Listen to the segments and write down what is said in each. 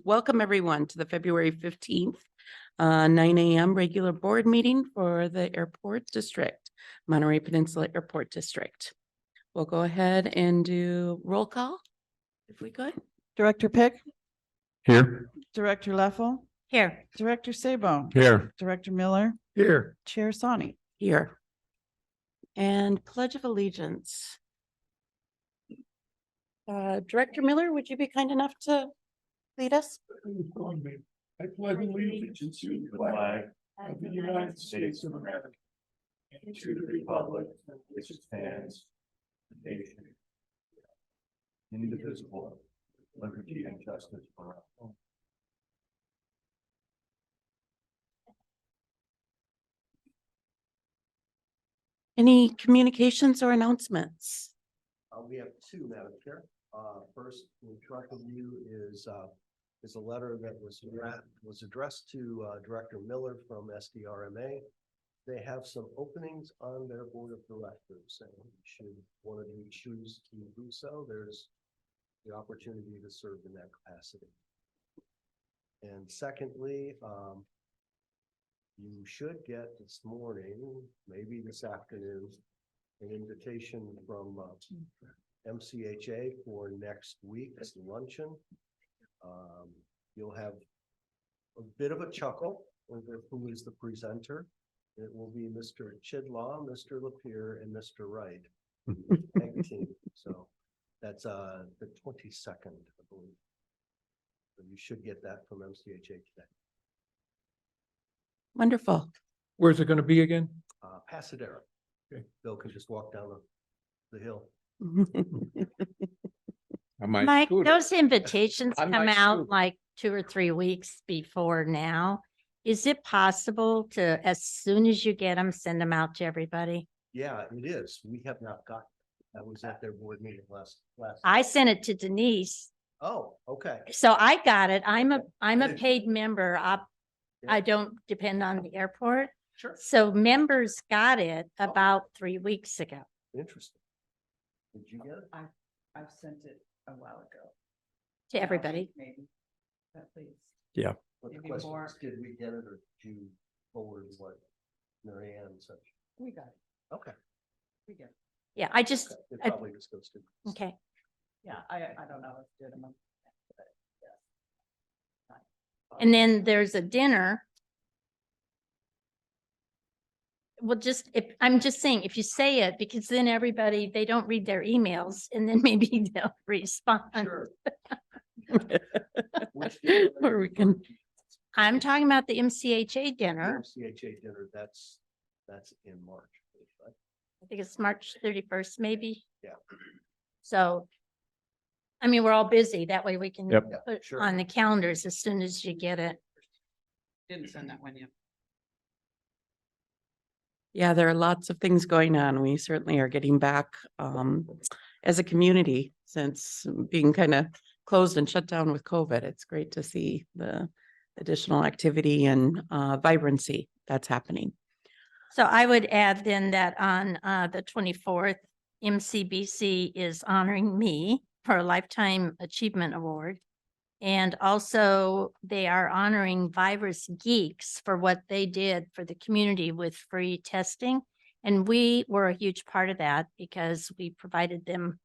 welcome everyone to the February 15th, 9 a.m. regular board meeting for the Airport District, Monterey Peninsula Airport District. We'll go ahead and do roll call, if we could. Director Pick, Here. Director Leffel, Here. Director Sabo, Here. Director Miller, Here. Chair Sani. Here. And Pledge of Allegiance. Director Miller, would you be kind enough to lead us? I pledge allegiance to the flag of the United States of America and to the republic which stands, the nation, indivisible, liberty and justice for all. Any communications or announcements? We have two, Madam Chair. First, in front of you is a letter that was addressed to Director Miller from SDRMA. They have some openings on their board of directors, and should one of you choose to do so, there's the opportunity to serve in that capacity. And secondly, you should get this morning, maybe this afternoon, an invitation from MCHA for next week's luncheon. You'll have a bit of a chuckle over who is the presenter. It will be Mr. Chidlaw, Mr. Lapierre, and Mr. Wright. Tag team. So that's the 22nd, I believe. So you should get that from MCHA today. Wonderful. Where's it going to be again? Pasadena. Okay. Bill can just walk down the hill. Mike, those invitations I come might out scoot. like 2 or 3 weeks before now. Is it possible to, as soon as you get them, send them out to everybody? Yeah, it is. We have not got. I was at their board meeting last. I sent it to Denise, Oh, okay. so I got it. I'm a Good. paid member. I don't depend on the airport. Sure. So members got it about 3 weeks ago. Interesting. Did you get it? I've sent it a while ago. To everybody. Maybe. At least. What the Maybe question more. is, did we get it or did you forward what Mary Ann said? We got it. Okay. We get it. Yeah, I just, It I- probably just goes to. okay. Yeah, I don't know if did them. And then there's a dinner. Well, just if I'm just saying, if you say it, because then everybody, they don't read their emails and then maybe they'll respond. Sure. Which dinner are Or you we can- referring to? I'm talking about the MCHA The dinner. MCHA dinner, that's in March. Right? I think it's March 31st, maybe. Yeah. So, I mean, we're all busy. That way we can Yep. Yeah, put sure. on the calendars as soon as you get it. Didn't send that one yet. Yeah, there are lots of things going on. We certainly are getting back as a community since being kind of closed and shut down with COVID. It's great to see the additional activity and vibrancy that's happening. So I would add then that on the 24th, MCBC is honoring me for a Lifetime Achievement Award. And also they are honoring Virus Geeks for what they did for the community with free testing. And we were a huge part of that because we provided them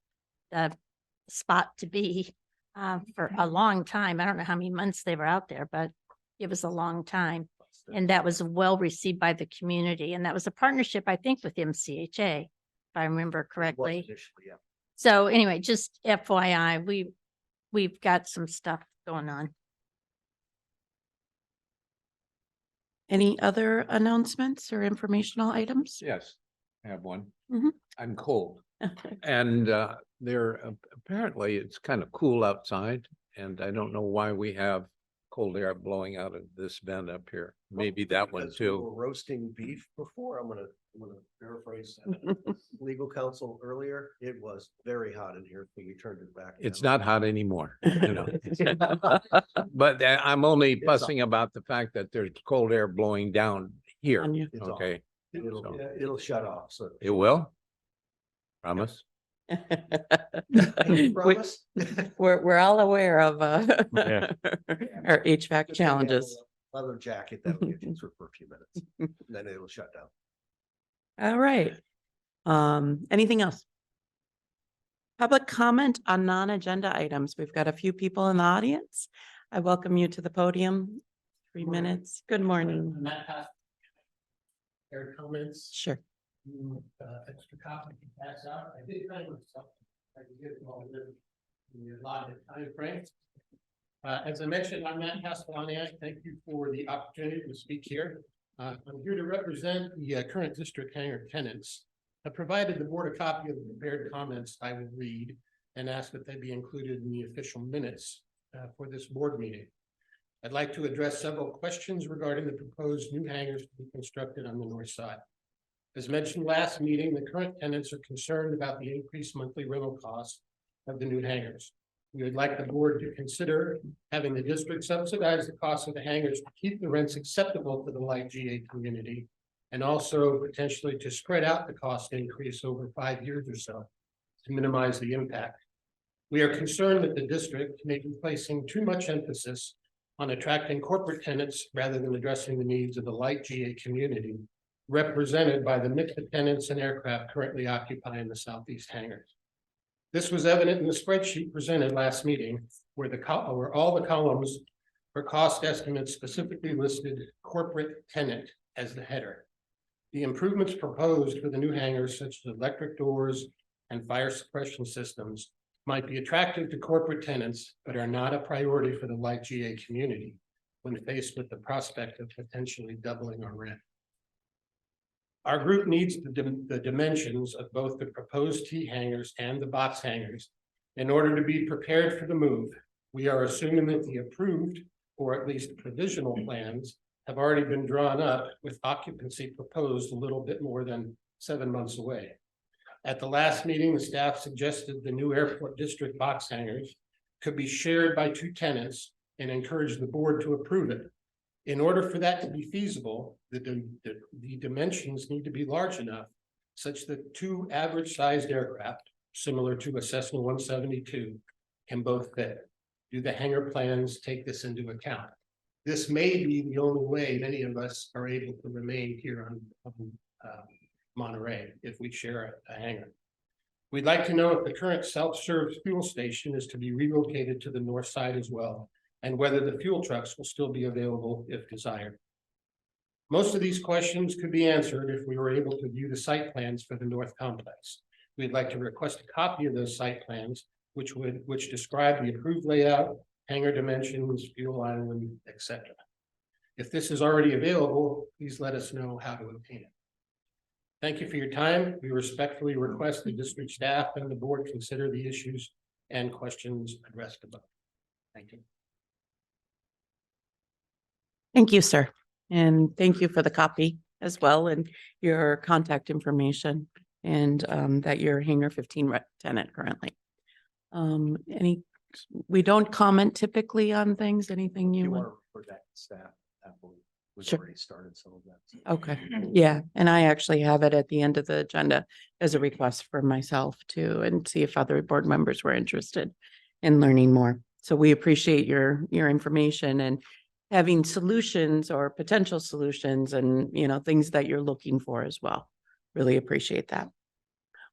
the spot to be for a long time. I don't know how many months they were out there, but it was a long time. And that was well received by the community. And that was a partnership, I think, with MCHA, if I remember It was correctly. initially, yeah. So anyway, just FYI, we've got some stuff going on. Any other announcements or informational items? Yes, I have one. Mhm. I'm cold and apparently it's kind of cool outside and I don't know why we have cold air blowing out of this vent up here. Maybe that one Because we too. were roasting beef before. I'm gonna paraphrase legal counsel earlier. It was very hot in here, so we turned it back. It's down. not hot anymore, you know. But I'm only It's fussing about the fact that there's cold air blowing down here. On you. It's off. Okay, It'll, So- it'll shut off, so. it will? Promise? We- Promise? We're all aware of Yeah. our HVAC Just gonna have a challenges. Leather jacket that'll get you through for a few minutes, then it'll shut down. All right. Anything else? Public comment on non-agenda items. We've got a few people in the audience. I welcome you to the podium. 3 minutes. Good morning. Matt has their comments, Sure. extra copy to pass out. I did kind of stuff. I can get them all in the allotted time frame. As I mentioned, I'm Matt Castellani. Thank you for the opportunity to speak here. I'm here to represent the current district hangar tenants. I provided the board a copy of the prepared comments I will read and ask that they be included in the official minutes for this board meeting. I'd like to address several questions regarding the proposed new hangars to be constructed on the north side. As mentioned last meeting, the current tenants are concerned about the increased monthly rental costs of the new hangars. We would like the board to consider having the district subsidize the cost of the hangars to keep the rents acceptable to the light GA community, and also potentially to spread out the cost increase over 5 years or so to minimize the impact. We are concerned that the district may be placing too much emphasis on attracting corporate tenants rather than addressing the needs of the light GA community, represented by the mix of tenants and aircraft currently occupying the southeast hangars. This was evident in the spreadsheet presented last meeting, where all the columns for cost estimates specifically listed corporate tenant as the header. The improvements proposed for the new hangars, such as electric doors and fire suppression systems, might be attractive to corporate tenants, but are not a priority for the light GA community when faced with the prospect of potentially doubling our rent. Our group needs the dimensions of both the proposed T hangars and the box hangars in order to be prepared for the move. We are assuming that the approved, or at least provisional plans, have already been drawn up with occupancy proposed a little bit more than 7 months away. At the last meeting, the staff suggested the new airport district box hangars could be shared by 2 tenants and encouraged the board to approve it. In order for that to be feasible, the dimensions need to be large enough such that 2 average sized aircraft, similar to a Cessna 172, can both fit. Do the hangar plans take this into account? This may be the only way many of us are able to remain here on Monterey if we share a hangar. We'd like to know if the current self-serve fuel station is to be relocated to the north side as well, and whether the fuel trucks will still be available if desired. Most of these questions could be answered if we were able to view the site plans for the north complex. We'd like to request a copy of those site plans, which describe the approved layout, hangar dimensions, fuel island, etc. If this is already available, please let us know how to obtain it. Thank you for your time. We respectfully request the district staff and the board consider the issues and questions addressed above. Thank you. Thank you, sir. And thank you for the copy as well and your contact information and that you're hangar 15 tenant currently. We don't comment typically on things, anything You you want want? to report that to staff? We've Sure. already started some of that. Okay, yeah, and I actually have it at the end of the agenda as a request for myself too, and see if other board members were interested in learning more. So we appreciate your information and having solutions or potential solutions and, things that you're looking for as well. Really appreciate that.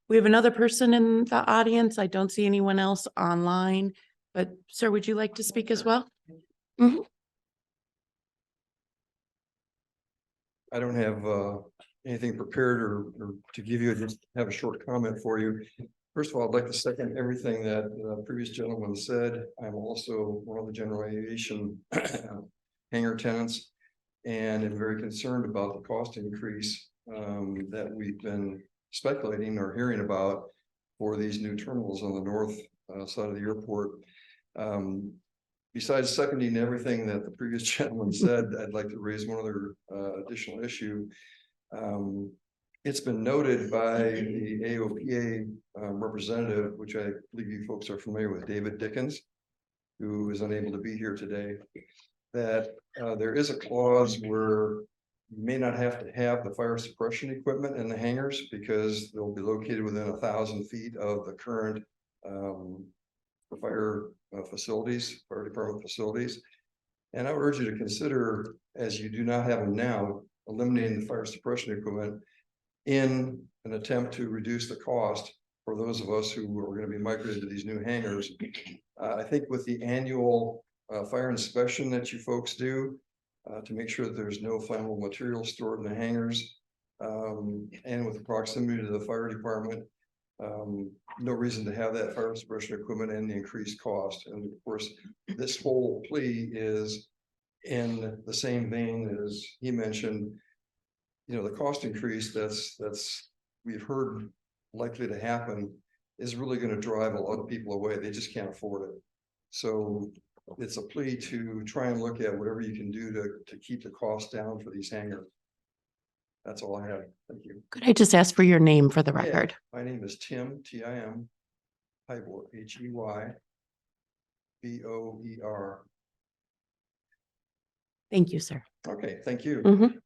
We have another person in the audience. I don't see anyone else online, but sir, would you like to speak as well? Mhm. I don't have anything prepared or to give you, just have a short comment for you. First of all, I'd like to second everything that the previous gentleman said. I'm also one of the general aviation hangar tenants and am very concerned about the cost increase that we've been speculating or hearing about for these new terminals on the north side of the airport. Besides seconding everything that the previous gentleman said, I'd like to raise one other additional issue. It's been noted by the AOPA representative, which I believe you folks are familiar with, David Dickens, who is unable to be here today, that there is a clause where You may not have to have the fire suppression equipment in the hangars because they'll be located within 1,000 feet of the current fire facilities, fire department facilities. And I would urge you to consider, as you do not have them now, eliminating the fire suppression equipment in an attempt to reduce the cost for those of us who are going to be migrated to these new hangars. I think with the annual fire inspection that you folks do, to make sure that there's no flammable material stored in the hangars, and with the proximity to the fire department, no reason to have that fire suppression equipment and the increased cost. And of course, this whole plea is in the same vein as he mentioned, you know, the cost increase that's we've heard likely to happen is really going to drive a lot of people away. They just can't afford it. So it's a plea to try and look at whatever you can do to keep the cost down for these hangars. That's all I have. Thank you. Could I just ask for your name for the Yeah, record? my name is Tim, Tim, Heybor, Heyboer. Thank you, sir. Okay, thank you. Mhm.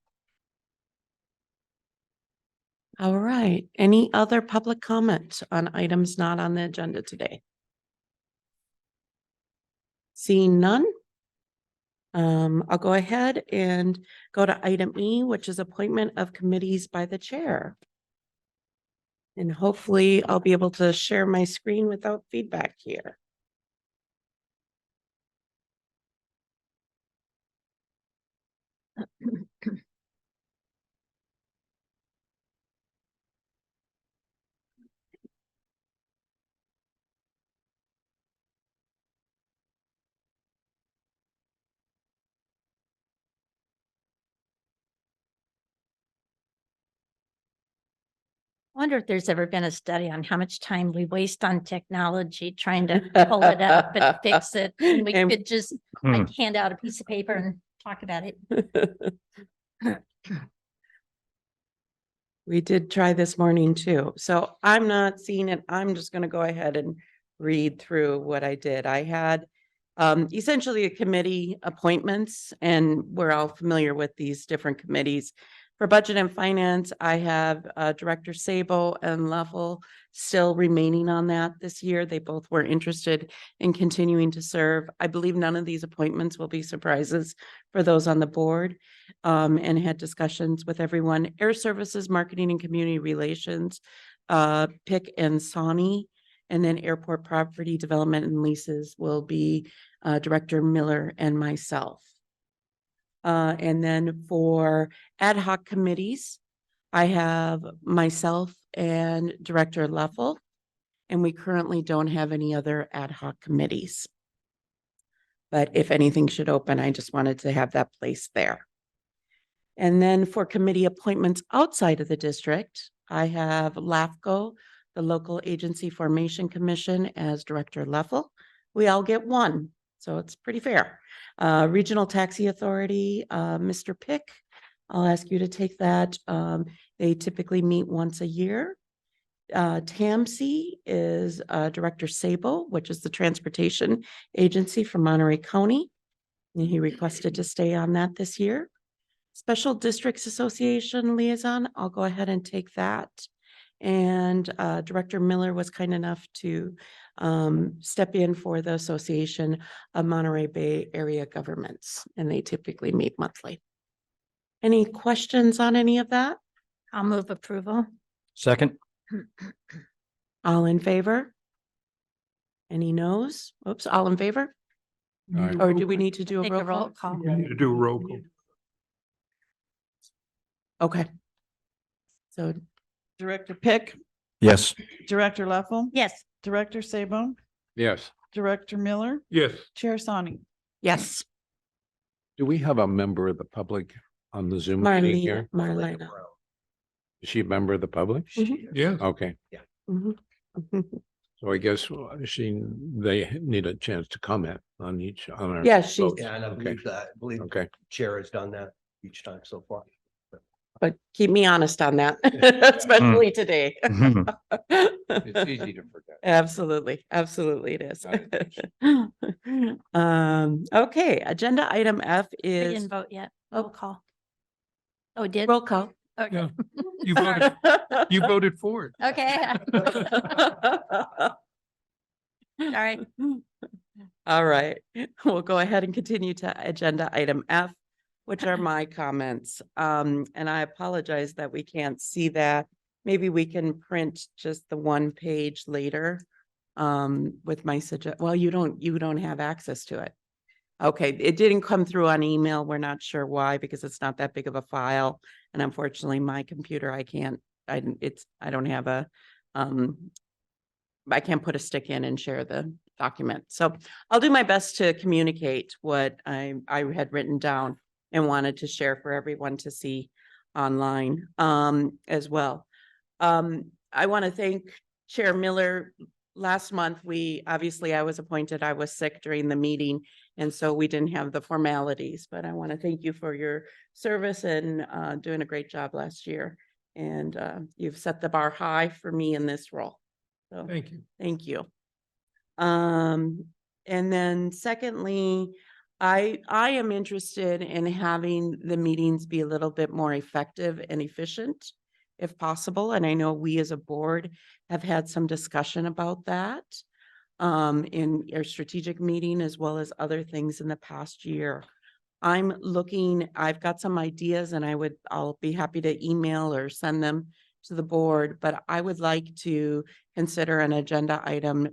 All right. Any other public comment on items not on the agenda today? Seeing none? I'll go ahead and go to item E, which is appointment of committees by the chair. And hopefully I'll be able to share my screen without feedback here. Wonder if there's ever been a study on how much time we waste on technology trying to pull it up and fix it. And we And- could just like hand out a piece of paper and talk about it. We did try this morning too. So I'm not seeing it. I'm just going to go ahead and read through what I did. I had essentially a committee appointments, and we're all familiar with these different committees. For budget and finance, I have Director Sabo and Leffel still remaining on that this year. They both were interested in continuing to serve. I believe none of these appointments will be surprises for those on the board, and had discussions with everyone. Air Services, Marketing and Community Relations, Pick and Sawney, and then Airport Property Development and Leases will be Director Miller and myself. And then for ad hoc committees, I have myself and Director Leffel, and we currently don't have any other ad hoc committees. But if anything should open, I just wanted to have that place there. And then for committee appointments outside of the district, I have LAFCO, the Local Agency Formation Commission, as Director Leffel. We all get one, so it's pretty fair. Regional Taxi Authority, Mr. Pick, I'll ask you to take that. They typically meet once a year. TAMC is Director Sabo, which is the Transportation Agency for Monterey County. And he requested to stay on that this year. Special Districts Association Liaison, I'll go ahead and take that. And Director Miller was kind enough to step in for the Association of Monterey Bay Area Governments, and they typically meet monthly. Any questions on any of that? I'll move approval. Second. All in favor? Any noes? Oops, all in favor? Aye. Or do we need to do a Take roll a roll call? call. To do roll call. Okay. So Director Pick, Yes. Director Leffel, Yes, Director Sabo, Yes. Director Miller, Yes. Chair Sawney. yes, Do we have a member of the public on the Zoom meeting Marlena, here? Marlena. Is she a member of the public? Mhm. Yeah. Okay. Mhm. So I guess they need a chance to comment on our. Yeah, she's, votes. Yeah, and I believe that, I believe Okay. Chair has done that each time so far. but keep me honest on that, especially today. It's easy to forget. Absolutely, absolutely it is. Okay, agenda item F we is, didn't vote yet. Oh. Roll call. Oh, did? Roll call. Okay. Yeah. You voted, you voted for it. Okay, all right. All right, we'll go ahead and continue to agenda item F, which are my comments. And I apologize that we can't see that. Maybe we can print just the one page later. With my well, you don't have access to it. Okay, it didn't come through on email. We're not sure why, because it's not that big of a file. And unfortunately, my computer, I don't have a, I can't put a stick in and share the document. So I'll do my best to communicate what I had written down and wanted to share for everyone to see online, as well. I want to thank Chair Miller. Last month, I was appointed, I was sick during the meeting, and so we didn't have the formalities, but I want to thank you for your service and doing a great job last year. And you've set the bar high for me in this role. So Thank you. thank you. And then secondly, I am interested in having the meetings be a little bit more effective and efficient if possible. And I know we as a board have had some discussion about that in our strategic meeting, as well as other things in the past year. I've got some ideas, and I'll be happy to email or send them to the board, but I would like to consider an agenda item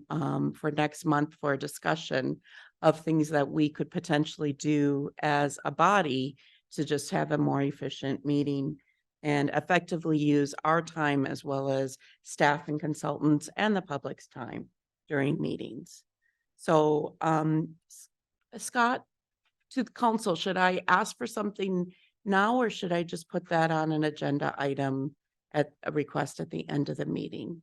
for next month for a discussion of things that we could potentially do as a body to just have a more efficient meeting and effectively use our time as well as staff and consultants and the public's time during meetings. So, Scott, to the council, should I ask for something now, or should I just put that on an agenda item at a request at the end of the meeting?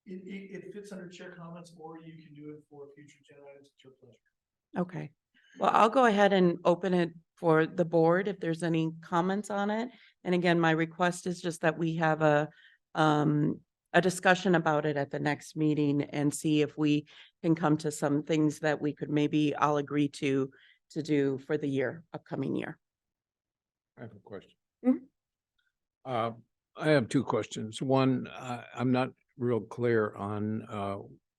It fits under chair comments, or you can do it for future agenda items at your pleasure. Okay, well, I'll go ahead and open it for the board if there's any comments on it. And again, my request is just that we have a discussion about it at the next meeting and see if we can come to some things that we could maybe all agree to do for the upcoming year. I have a question. Mhm. I have two questions. One, I'm not real clear on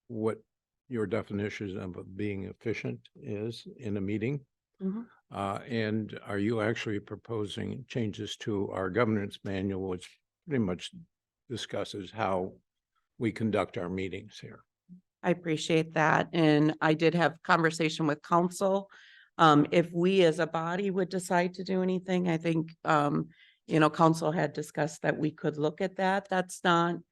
what your definition of being efficient is in a meeting. Mhm. And are you actually proposing changes to our governance manual, which pretty much discusses how we conduct our meetings here? I appreciate that. And I did have conversation with council. If we as a body would decide to do anything, I think, council had discussed that we could look at that. That's not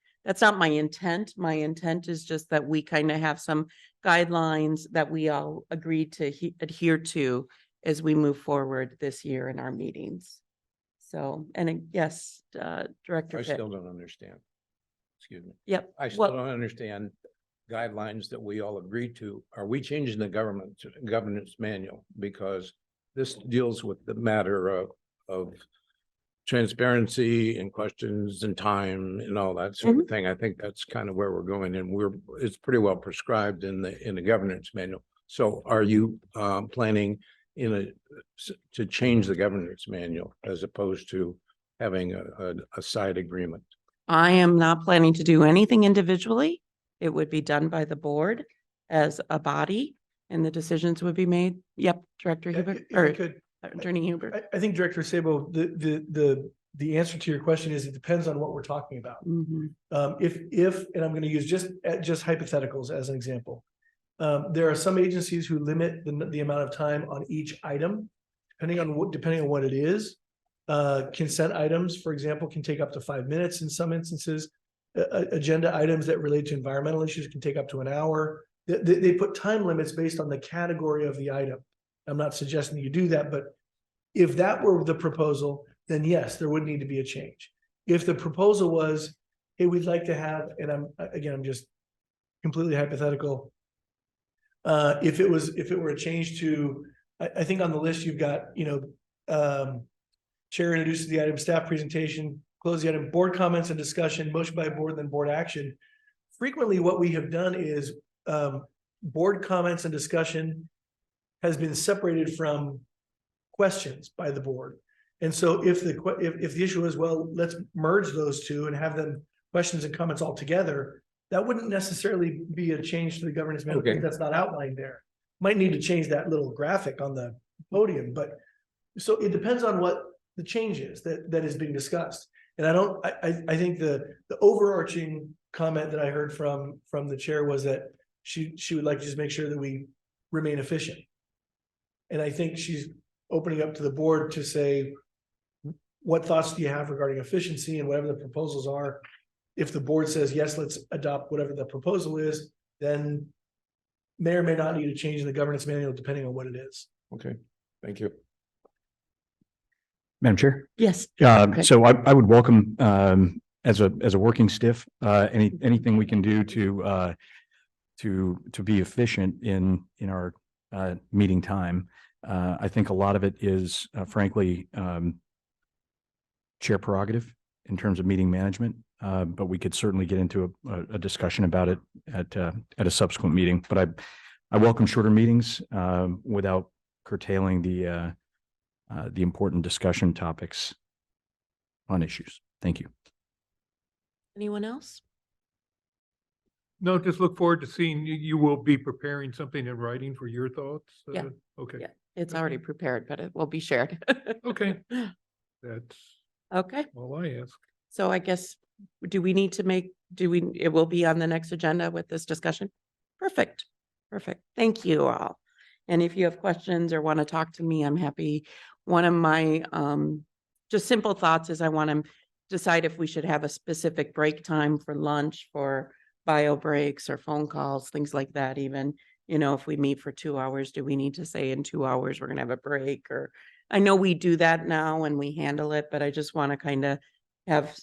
my intent. My intent is just that we kind of have some guidelines that we all agreed to adhere to as we move forward this year in our meetings. So, and yes, Director I Pitt. still don't understand. Excuse me. Yep. I still don't understand guidelines that we all agreed to. Are we changing the governance manual? Because this deals with the matter of transparency and questions and time and all that sort of thing. I think that's kind of where we're going, and it's pretty well prescribed in the governance manual. So are you planning to change the governance manual as opposed to having a side agreement? I am not planning to do anything individually. It would be done by the board as a body, and the decisions would be made. Yep, Director Hubert, If I or could, Attorney Hubert. I think Director Sabo, the answer to your question is it depends on what we're talking about. Mhm. If, and I'm going to use just hypotheticals as an example. There are some agencies who limit the amount of time on each item, depending on what it is. Consent items, for example, can take up to 5 minutes in some instances. Agenda items that relate to environmental issues can take up to an hour. They put time limits based on the category of the item. I'm not suggesting you do that, but if that were the proposal, then yes, there would need to be a change. If the proposal was, hey, we'd like to have, and I'm just completely hypothetical. If it were a change to, I think on the list you've got, chair introduces the item, staff presentation, close the item, board comments and discussion, motion by board, then board action. Frequently what we have done is board comments and discussion has been separated from questions by the board. And so if if the issue is, well, let's merge those two and have them questions and comments all together, that wouldn't necessarily be a change to the governance manual Okay. if that's not outlined there. Might need to change that little graphic on the podium, but so it depends on what the change is that is being discussed. And I think the overarching comment that I heard from the chair was that she would like to just make sure that we remain efficient. And I think she's opening up to the board to say, what thoughts do you have regarding efficiency and whatever the proposals are? If the board says, yes, let's adopt whatever the proposal is, then may or may not need a change in the governance manual depending on what it is. Okay, thank you. Madam Chair. Yes. Okay. So I would welcome, as a working stiff, anything we can do to be efficient in our meeting time. I think a lot of it is frankly chair prerogative in terms of meeting management, but we could certainly get into a discussion about it at a subsequent meeting. But I welcome shorter meetings without curtailing the important discussion topics on issues. Thank you. Anyone else? No, just look forward to seeing you will be preparing something in writing for your thoughts. Yeah. Okay. Yeah. It's already prepared, but it will be shared. Okay. That's Okay. all I ask. So I guess, do we need to it will be on the next agenda with this discussion? Perfect. Perfect. Thank you all. And if you have questions or want to talk to me, I'm happy. One of my just simple thoughts is I want to decide if we should have a specific break time for lunch, for bio breaks or phone calls, things like that. Even, if we meet for 2 hours, do we need to say in 2 hours we're going to have a break? Or I know we do that now and we handle it, but I just want to kind of have,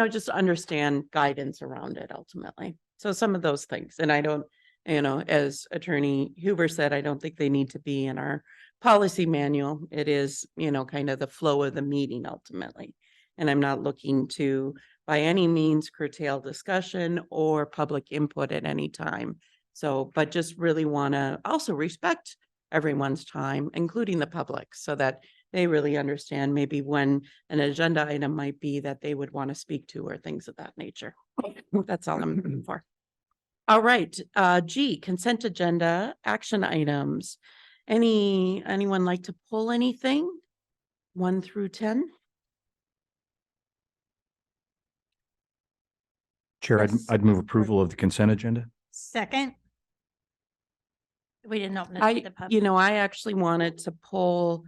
just understand guidance around it ultimately. So some of those things. And I don't, as Attorney Huber said, I don't think they need to be in our policy manual. It is, kind of the flow of the meeting ultimately. And I'm not looking to, by any means, curtail discussion or public input at any time. So, but just really want to also respect everyone's time, including the public, so that they really understand maybe when an agenda item might be that they would want to speak to or things of that nature. That's all I'm looking for. All right, G, consent agenda, action items. Anyone like to pull anything? 1 through 10? Chair, Yes. I'd move approval of the consent agenda. Second. We didn't open it to the public. I actually wanted to pull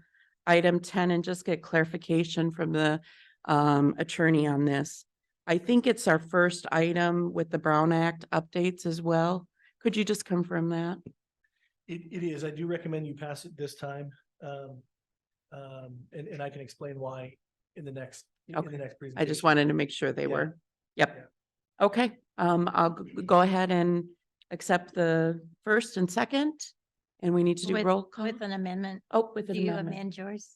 item 10 and just get clarification from the attorney on this. I think it's our first item with the Brown Act updates as well. Could you just confirm that? It is. I do recommend you pass it this time. And I can explain why in the next presentation. I just wanted to make sure they Yeah. were. Yep. Okay, I'll go ahead and accept the first and second, and we need to do With- roll call. With an amendment. Oh, with Do an you amendment. amend yours?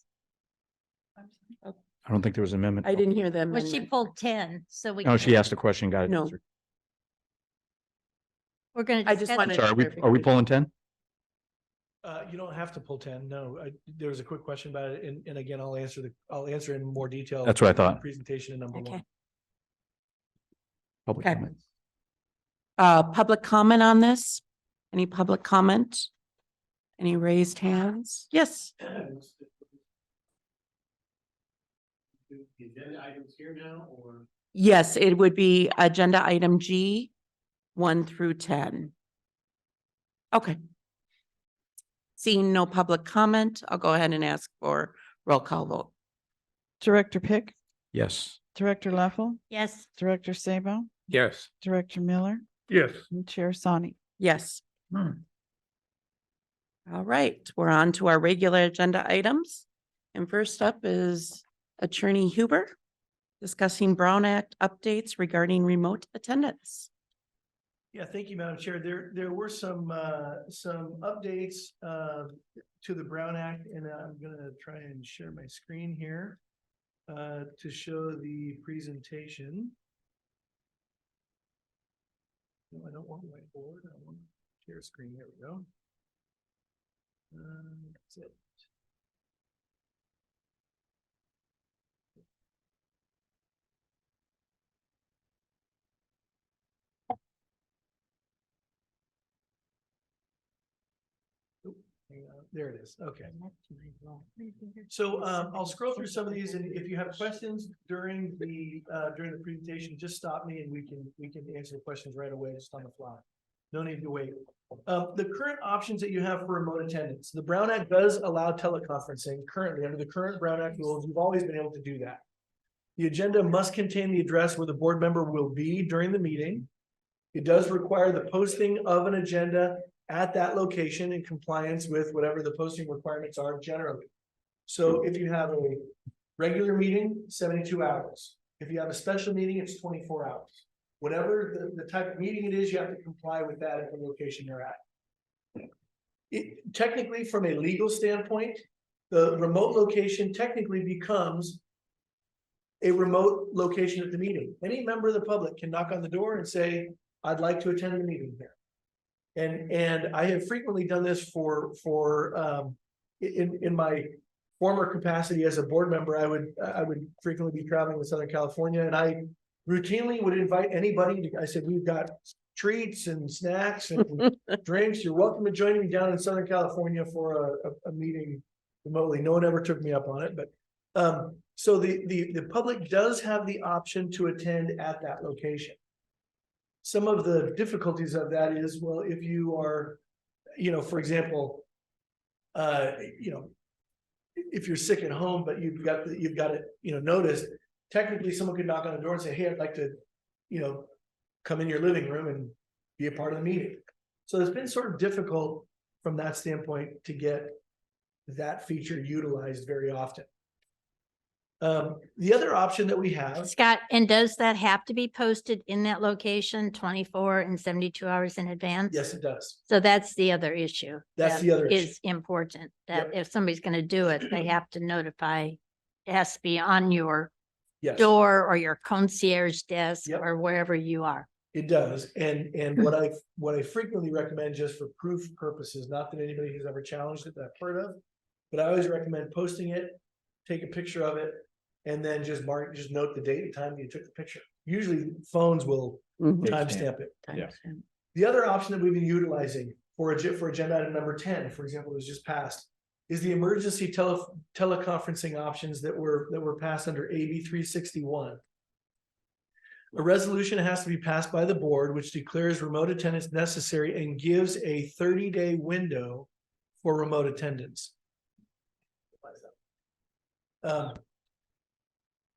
I don't think there was an amendment. I didn't hear them. Well, she pulled 10, so we. No, she asked a question, got it No. answered. We're gonna. I just discuss wanted- it. Sorry, are we pulling 10? You don't have to pull 10. No, there was a quick question about it. And again, I'll answer in more detail. That's what I in the thought. Presentation in number Okay. 1. Public Okay. comment. Public comment on this? Any public comment? Any raised hands? Yes. The agenda items here now, or? Yes, it would be agenda item G, 1 through 10. Okay. Seeing no public comment, I'll go ahead and ask for roll call vote. Director Pick, Yes. Director Leffel, Yes, Director Sabo, Yes. Director Miller, Yes. and Chair Sani. Yes. All right, we're on to our regular agenda items. And first up is Attorney Huber discussing Brown Act updates regarding remote attendance. Yeah, thank you, Madam Chair. There were some updates to the Brown Act, and I'm gonna try and share my screen here to show the presentation. No, I don't want whiteboard. I want share screen. There we go. That's it. hang on, there it is, okay. So I'll scroll through some of these, and if you have questions during the presentation, just stop me and we can answer the questions right away, just on the fly. No need to wait. The current options that you have for remote attendance, the Brown Act does allow teleconferencing currently. Under the current Brown Act rules, you've always been able to do that. The agenda must contain the address where the board member will be during the meeting. It does require the posting of an agenda at that location in compliance with whatever the posting requirements are generally. So if you have a regular meeting, 72 hours. If you have a special meeting, it's 24 hours. Whatever the type of meeting it is, you have to comply with that at the location you're at. Technically, from a legal standpoint, the remote location technically becomes a remote location at the meeting. Any member of the public can knock on the door and say, I'd like to attend the meeting here. And I have frequently done this in my former capacity as a board member. I would frequently be traveling with Southern California, and I routinely would invite anybody. I said, we've got treats and snacks and drinks. You're welcome to join me down in Southern California for a meeting remotely. No one ever took me up on it, but so the public does have the option to attend at that location. Some of the difficulties of that is, well, if you are, for example, if you're sick at home, but you've got it, noticed, technically someone could knock on the door and say, hey, I'd like to, come in your living room and be a part of the meeting. So it's been sort of difficult from that standpoint to get that feature utilized very often. The other option that we have, Scott, and does that have to be posted in that location 24 and 72 hours in advance? yes, it does. So that's the other issue. That's that the other issue. Is important, that Yep. if somebody's going to do it, they have to notify, it has to be on your Yes, door or your concierge desk Yep. or wherever you are. it does. And what I frequently recommend, just for proof purposes, not that anybody has ever challenged it that I've heard of, but I always recommend posting it, take a picture of it, and then just note the date and time you took the picture. Usually phones will timestamp it. Yeah. The other option that we've been utilizing for agenda item number 10, for example, was just passed, is the emergency teleconferencing options that were passed under AB 361. A resolution has to be passed by the board, which declares remote attendance necessary and gives a 30-day window for remote attendance.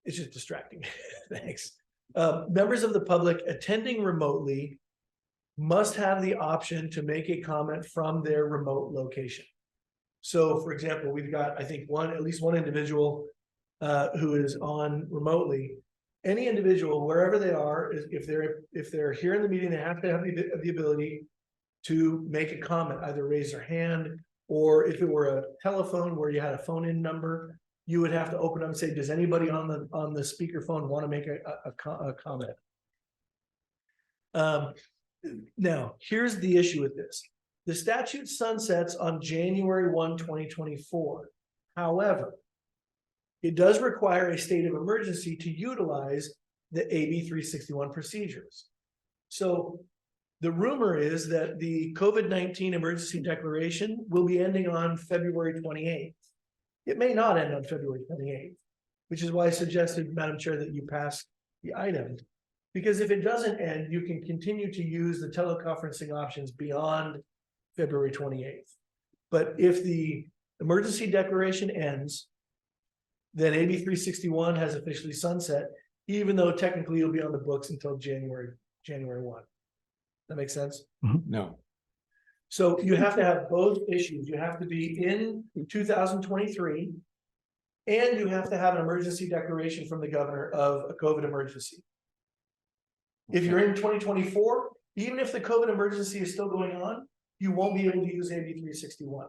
It's just distracting. Thanks. Members of the public attending remotely must have the option to make a comment from their remote location. So, for example, we've got, I think, at least one individual who is on remotely. Any individual, wherever they are, if they're here in the meeting, they have to have the ability to make a comment, either raise their hand, or if it were a telephone where you had a phone-in number, you would have to open up and say, does anybody on the speakerphone want to make a comment? Now, here's the issue with this. The statute sunsets on January 1, 2024. However, it does require a state of emergency to utilize the AB 361 procedures. So the rumor is that the COVID-19 emergency declaration will be ending on February 28th. It may not end on February 28th, which is why I suggested, Madam Chair, that you pass the item. Because if it doesn't end, you can continue to use the teleconferencing options beyond February 28th. But if the emergency declaration ends, then AB 361 has officially sunset, even though technically it'll be on the books until January 1. That makes sense? No. So you have to have both issues. You have to be in 2023, and you have to have an emergency declaration from the governor of a COVID emergency. If you're in 2024, even if the COVID emergency is still going on, you won't be able to use AB 361.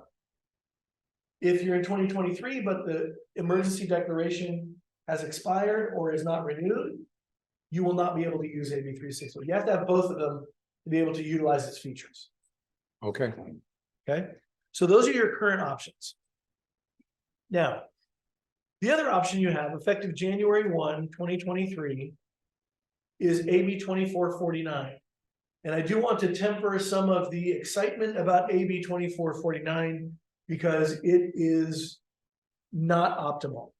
If you're in 2023, but the emergency declaration has expired or is not renewed, you will not be able to use AB 361. You have to have both of them to be able to utilize its features. Okay. Okay, so those are your current options. Now, the other option you have, effective January 1, 2023, is AB 2449. And I do want to temper some of the excitement about AB 2449 because it is not optimal.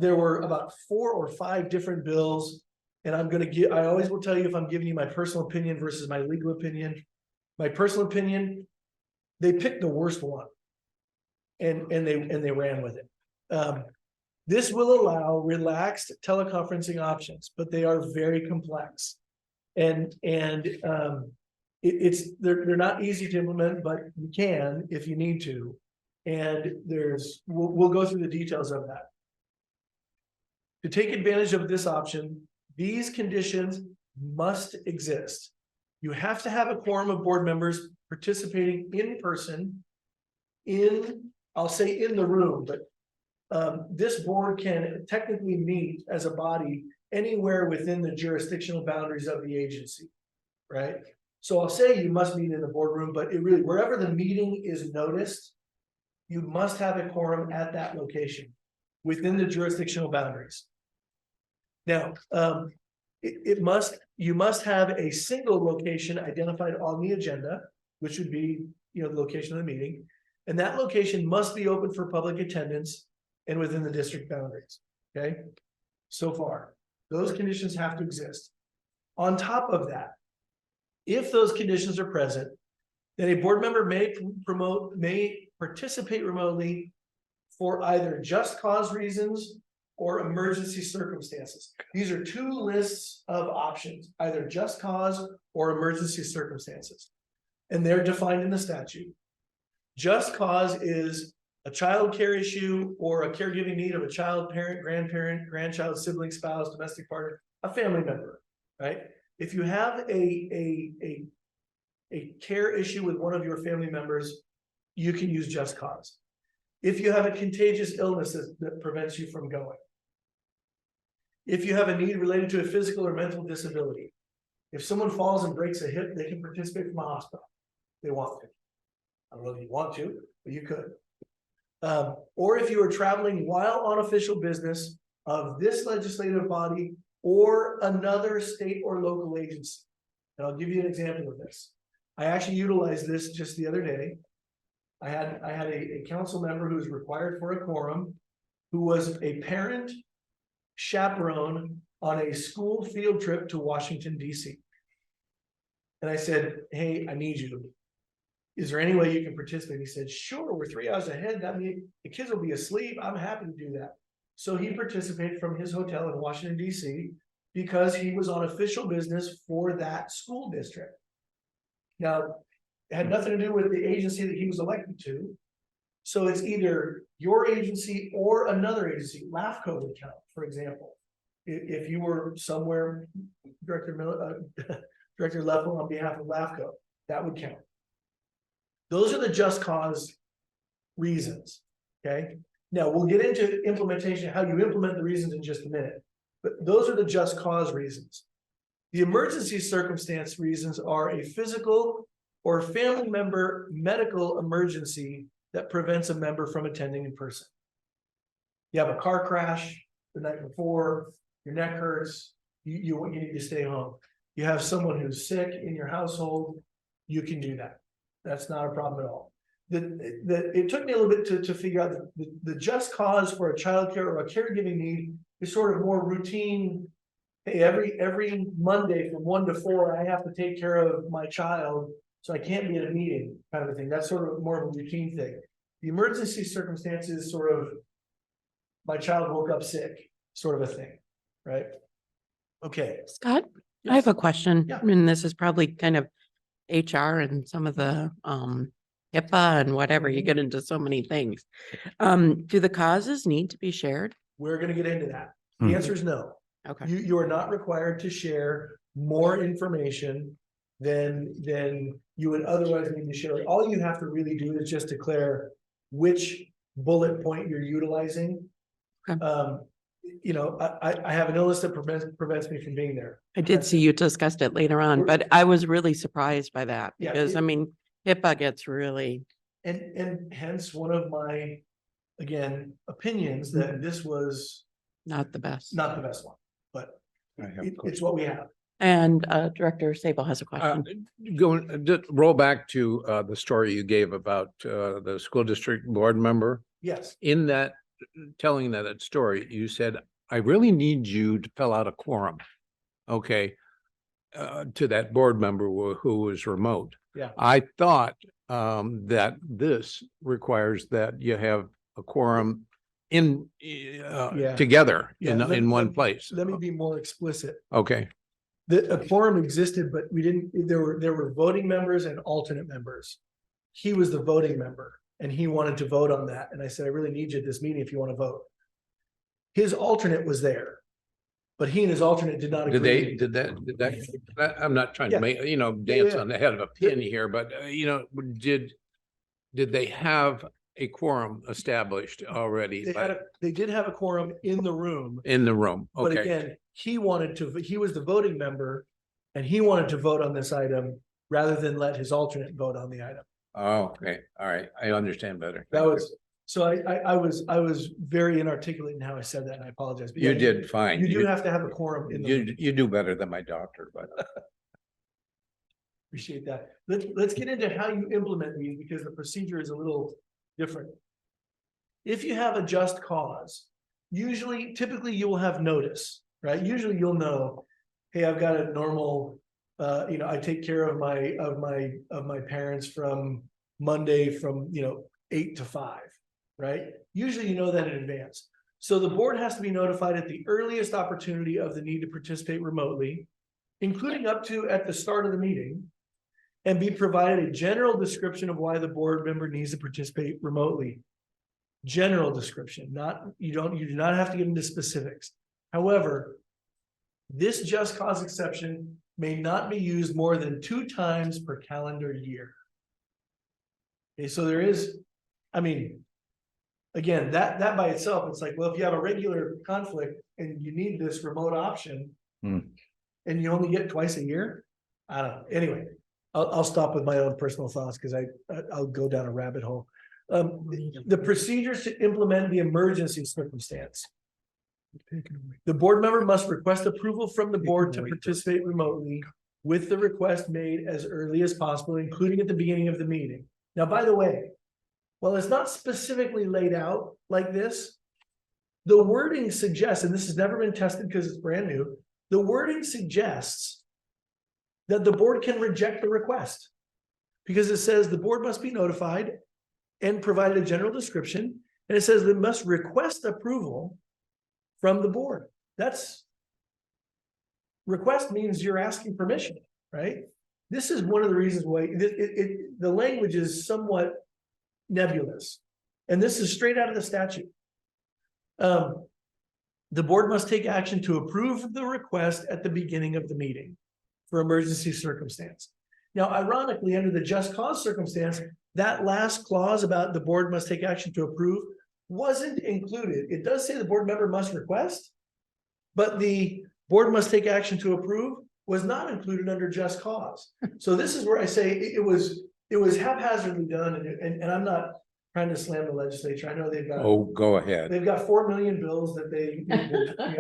There were about 4 or 5 different bills, and I always will tell you if I'm giving you my personal opinion versus my legal opinion. My personal opinion, they picked the worst one. And they ran with it. This will allow relaxed teleconferencing options, but they are very complex. And they're not easy to implement, but you can if you need to. And we'll go through the details of that. To take advantage of this option, these conditions must exist. You have to have a quorum of board members participating in person I'll say in the room, but this board can technically meet as a body anywhere within the jurisdictional boundaries of the agency, right? So I'll say you must meet in the boardroom, but wherever the meeting is noticed, you must have a quorum at that location within the jurisdictional boundaries. Now, you must have a single location identified on the agenda, which would be, the location of the meeting. And that location must be open for public attendance and within the district boundaries, okay? So far, those conditions have to exist. On top of that, if those conditions are present, then a board member may participate remotely for either just cause reasons or emergency circumstances. These are 2 lists of options, either just cause or emergency circumstances. And they're defined in the statute. Just cause is a child care issue or a caregiving need of a child, parent, grandparent, grandchild, sibling, spouse, domestic partner, a family member, right? If you have a care issue with one of your family members, you can use just cause. If you have a contagious illness that prevents you from going. If you have a need related to a physical or mental disability. If someone falls and breaks a hip, they can participate from a hospital. They want to. I don't know if you want to, but you could. Or if you are traveling while on official business of this legislative body or another state or local agency. And I'll give you an example of this. I actually utilized this just the other day. I had a council member who was required for a quorum, who was a parent chaperone on a school field trip to Washington, D.C. And I said, hey, I need you. Is there any way you can participate? He said, sure, we're 3 hours ahead. That means the kids will be asleep. I'm happy to do that. So he participated from his hotel in Washington, D.C. because he was on official business for that school district. Now, it had nothing to do with the agency that he was elected to. So it's either your agency or another agency. LAFCO would count, for example. If you were somewhere, Director Leffel on behalf of LAFCO, that would count. Those are the just cause reasons, okay? Now, we'll get into implementation, how you implement the reasons in just a minute, but those are the just cause reasons. The emergency circumstance reasons are a physical or family member medical emergency that prevents a member from attending in person. You have a car crash the night before, your neck hurts, you need to stay home. You have someone who's sick in your household, you can do that. That's not a problem at all. It took me a little bit to figure out the just cause for a child care or a caregiving need is sort of more routine. Hey, every Monday from 1 to 4, I have to take care of my child, so I can't be at a meeting kind of a thing. That's sort of more of a routine thing. The emergency circumstances sort of, my child woke up sick, sort of a thing, right? Okay. Scott, I have a question. Yeah. I mean, this is probably kind of HR and some of the HIPAA and whatever, you get into so many things. Do the causes need to be shared? We're gonna get into that. The answer is no. Okay. You are not required to share more information than you would otherwise need to share. All you have to really do is just declare which bullet point you're utilizing. Okay. I have an illness that prevents me from being there. I did see you discussed it later on, but I was really surprised by that Yeah, because I mean, HIPAA gets really, And hence one of my, again, opinions that this was not the best. not the best one, but I have a it's question. what we have. And Director Sable has a question. Just roll back to the story you gave about the school district board member. Yes, In that, telling that story, you said, I really need you to fill out a quorum. Okay. To that board member who was remote. Yeah. I thought that this requires that you have a quorum in Yeah. together Yeah, in one place. let me be more explicit. Okay, A quorum existed, but we didn't, there were voting members and alternate members. He was the voting member and he wanted to vote on that. And I said, I really need you at this meeting if you want to vote. His alternate was there, but he and his alternate did not agree. did that, I'm not trying to Yeah. make, dance yeah. on the head of a pin here, but did they have a quorum established already They did have a quorum in the room, in the room? but Okay, again, he was the voting member and he wanted to vote on this item rather than let his alternate vote on the item. oh, okay, all right, I understand better. That was, so I was very inarticulate in how I said that and I apologize. But You yeah, did fine. You do have to have a quorum in the room. You do better than my doctor, but Appreciate that. Let's get into how you implement these because the procedure is a little different. If you have a just cause, typically you will have notice, right? Usually you'll know, hey, I've got a normal, I take care of my parents from Monday from 8 to 5, right? Usually you know that in advance. So the board has to be notified at the earliest opportunity of the need to participate remotely, including up to at the start of the meeting, and be provided a general description of why the board member needs to participate remotely. General description, you do not have to get into specifics. However, this just cause exception may not be used more than 2 times per calendar year. Okay, so there is, again, that by itself, it's like, well, if you have a regular conflict and you need this remote option and you only get twice a year, I don't know. Anyway, I'll stop with my own personal thoughts because I'll go down a rabbit hole. The procedures to implement the emergency circumstance. The board member must request approval from the board to participate remotely with the request made as early as possible, including at the beginning of the meeting. Now, by the way, while it's not specifically laid out like this, the wording suggests, and this has never been tested because it's brand new, the wording suggests that the board can reject the request because it says the board must be notified and provided a general description. And it says they must request approval from the board. Request means you're asking permission, right? This is one of the reasons why the language is somewhat nebulous. And this is straight out of the statute. The board must take action to approve the request at the beginning of the meeting for emergency circumstance. Now, ironically, under the just cause circumstance, that last clause about the board must take action to approve wasn't included. It does say the board member must request, but the board must take action to approve was not included under just cause. So this is where I say it was haphazardly done, and I'm not trying to slam the legislature. I know they've got go ahead. They've got 4 million bills that they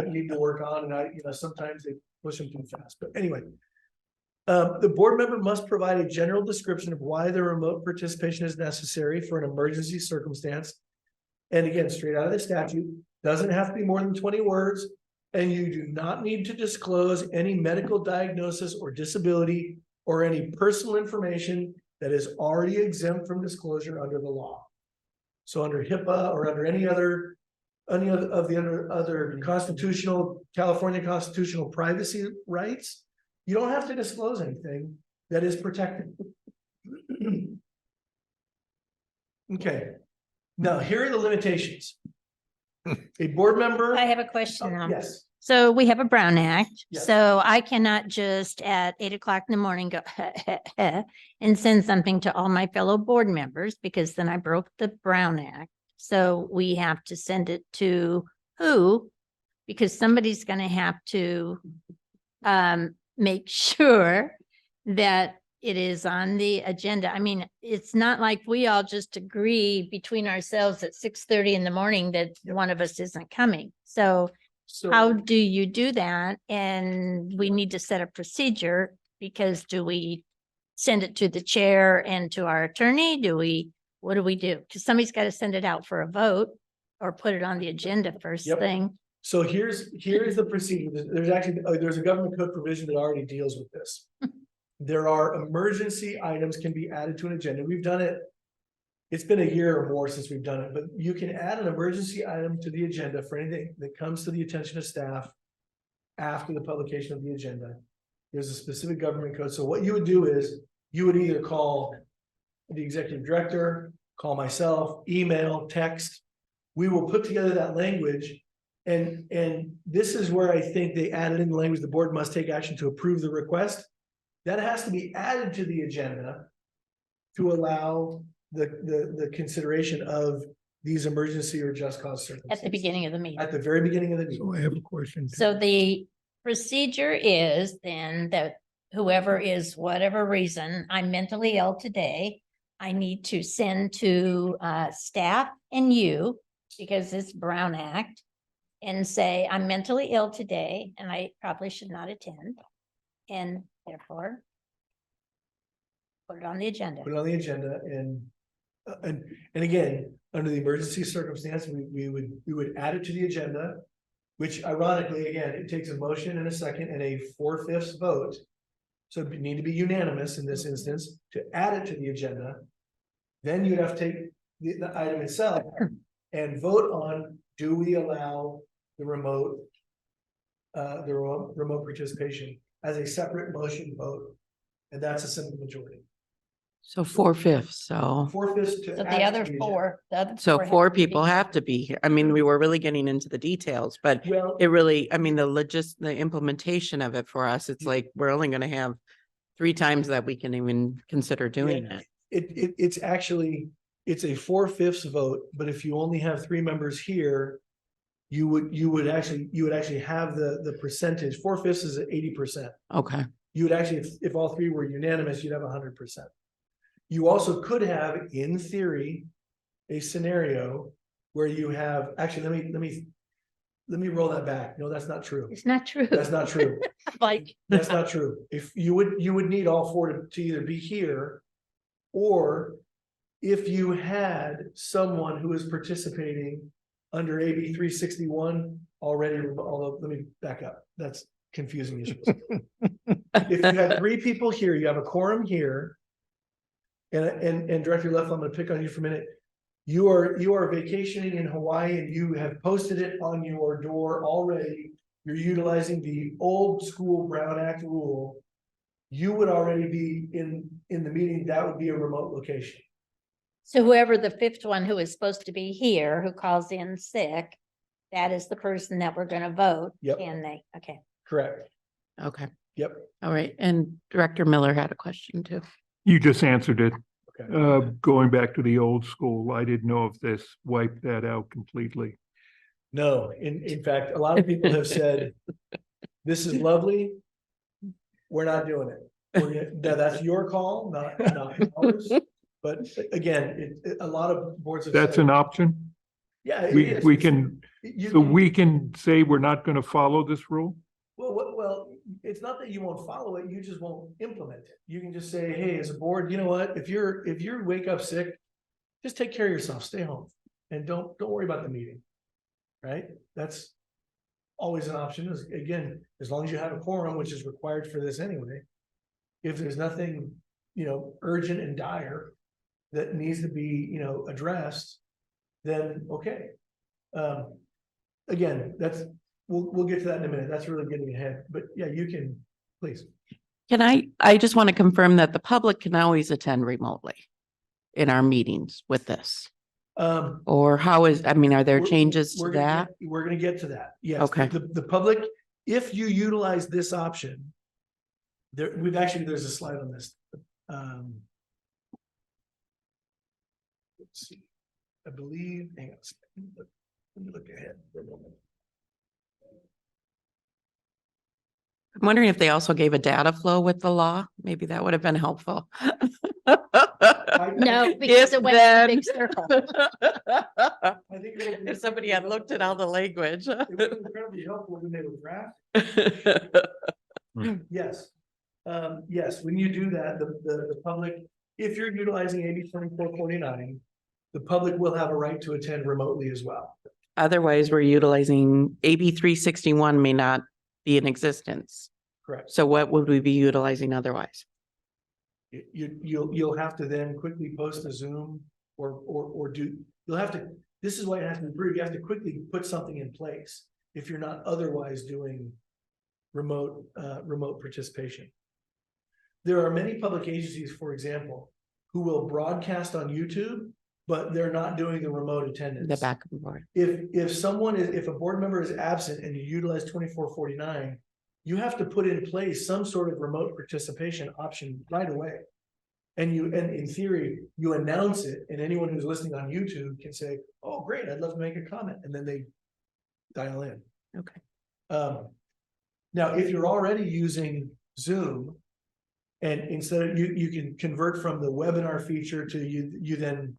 need to work on, and sometimes they push them too fast. But anyway, the board member must provide a general description of why the remote participation is necessary for an emergency circumstance. And again, straight out of the statute, doesn't have to be more than 20 words, and you do not need to disclose any medical diagnosis or disability or any personal information that is already exempt from disclosure under the law. So under HIPAA or under any other constitutional, California constitutional privacy rights, you don't have to disclose anything that is protected. Okay. Now, here are the limitations. A board member. I have a question now. Yes. So we have a Brown Act, Yes. so I cannot just at 8 o'clock in the morning go and send something to all my fellow board members because then I broke the Brown Act. So we have to send it to who? Because somebody's going to have to make sure that it is on the agenda. I mean, it's not like we all just agree between ourselves at 6:30 in the morning that one of us isn't coming. So So. how do you do that? And we need to set a procedure because do we send it to the chair and to our attorney? What do we do? Because somebody's got to send it out for a vote or put it on the agenda first Yep. thing. So here's the procedure. There's actually, there's a government code provision that already deals with this. There are emergency items can be added to an agenda. We've done it. It's been a year or more since we've done it, but you can add an emergency item to the agenda for anything that comes to the attention of staff after the publication of the agenda. There's a specific government code. So what you would do is you would either call the executive director, call myself, email, text. We will put together that language. And this is where I think they added in the language, the board must take action to approve the request. That has to be added to the agenda to allow the consideration of these emergency or just cause circumstances. At the beginning of the meeting. At the very beginning of the So meeting. I have a question. So the procedure is then that whoever is, whatever reason, I'm mentally ill today, I need to send to staff and you, because it's Brown Act, and say, I'm mentally ill today and I probably should not attend. And therefore, put it on the agenda. Put it on the agenda and again, under the emergency circumstance, we would add it to the agenda. Which ironically, again, it takes a motion and a second and a 4/5 vote. So it need to be unanimous in this instance to add it to the agenda. Then you'd have to take the item itself and vote on, do we allow the remote participation as a separate motion vote? And that's a simple majority. So 4/5, so. 4/5 to So the add to other agenda. four, the other. So have four to be people have to be here. I mean, we were really getting into the details, but Well, it really, I mean, the implementation of it for us, it's like, we're only gonna have 3 times that we can even consider doing Yeah. it. it's actually, it's a 4/5 vote, but if you only have 3 members here. You would actually have the percentage, 4/5 is at 80%. Okay, You would actually, if all 3 were unanimous, you'd have 100%. You also could have, in theory, a scenario where you have, actually, let me roll that back. No, that's not true. It's not true. That's not true. Like, That's not true. If you would need all 4 to either be here. Or if you had someone who is participating under AB 361 already, although let me back up. That's confusing issues. If you had 3 people here, you have a quorum here. And Director Leffel, I'm gonna pick on you for a minute. You are vacationing in Hawaii and you have posted it on your door already. You're utilizing the old school Brown Act rule. You would already be in the meeting. That would be a remote location. so whoever the 5th one who is supposed to be here, who calls in sick, that is the person that we're gonna vote. Yep. Can they? Okay. Correct. okay, Yep. all right. And Director Miller had a question too. You just answered it. Okay. Going back to the old school, I didn't know if this wiped that out completely. No, in fact, a lot of people have said, this is lovely. We're not doing it. That's your call, not ours. But again, a lot of boards have That's said, an option. yeah, it We, is. we can, You so can- we can say we're not going to follow this rule? Well, it's not that you won't follow it, you just won't implement it. You can just say, hey, as a board, you know what, if you wake up sick, just take care of yourself, stay home, and don't worry about the meeting. Right? That's always an option, again, as long as you have a quorum, which is required for this anyway. If there's nothing, urgent and dire that needs to be, addressed, then okay. Again, we'll get to that in a minute. That's really getting ahead, but yeah, you can, please. Can I just want to confirm that the public can always attend remotely in our meetings with this? Or how is, I mean, are there We're- changes to we're gonna that? get- We're gonna get to that. Yes. Okay. The public, if you utilize this option, there's a slide on this. Let's see. I believe, hang on a second. Let me look ahead for a moment. I'm wondering if they also gave a data flow with the law. Maybe that would have been helpful. No, because it went in a big circle. I think it would be- If somebody had looked at all the language. It would be incredibly helpful when they were drafted. Yes. Yes, when you do that, the public, if you're utilizing AB 2449, the public will have a right to attend remotely as well. Otherwise, we're utilizing AB 361 may not be in existence. Correct. So what would we be utilizing otherwise? You'll have to then quickly post a Zoom or do, you'll have to, this is why it has to be approved. You have to quickly put something in place if you're not otherwise doing remote participation. There are many public agencies, for example, who will broadcast on YouTube, but they're not doing the remote attendance. The back and forth. If a board member is absent and you utilize 2449, you have to put in place some sort of remote participation option right away. And in theory, you announce it, and anyone who's listening on YouTube can say, oh, great, I'd love to make a comment, and then they dial in. Okay. Now, if you're already using Zoom, and instead of you can convert from the webinar feature to you then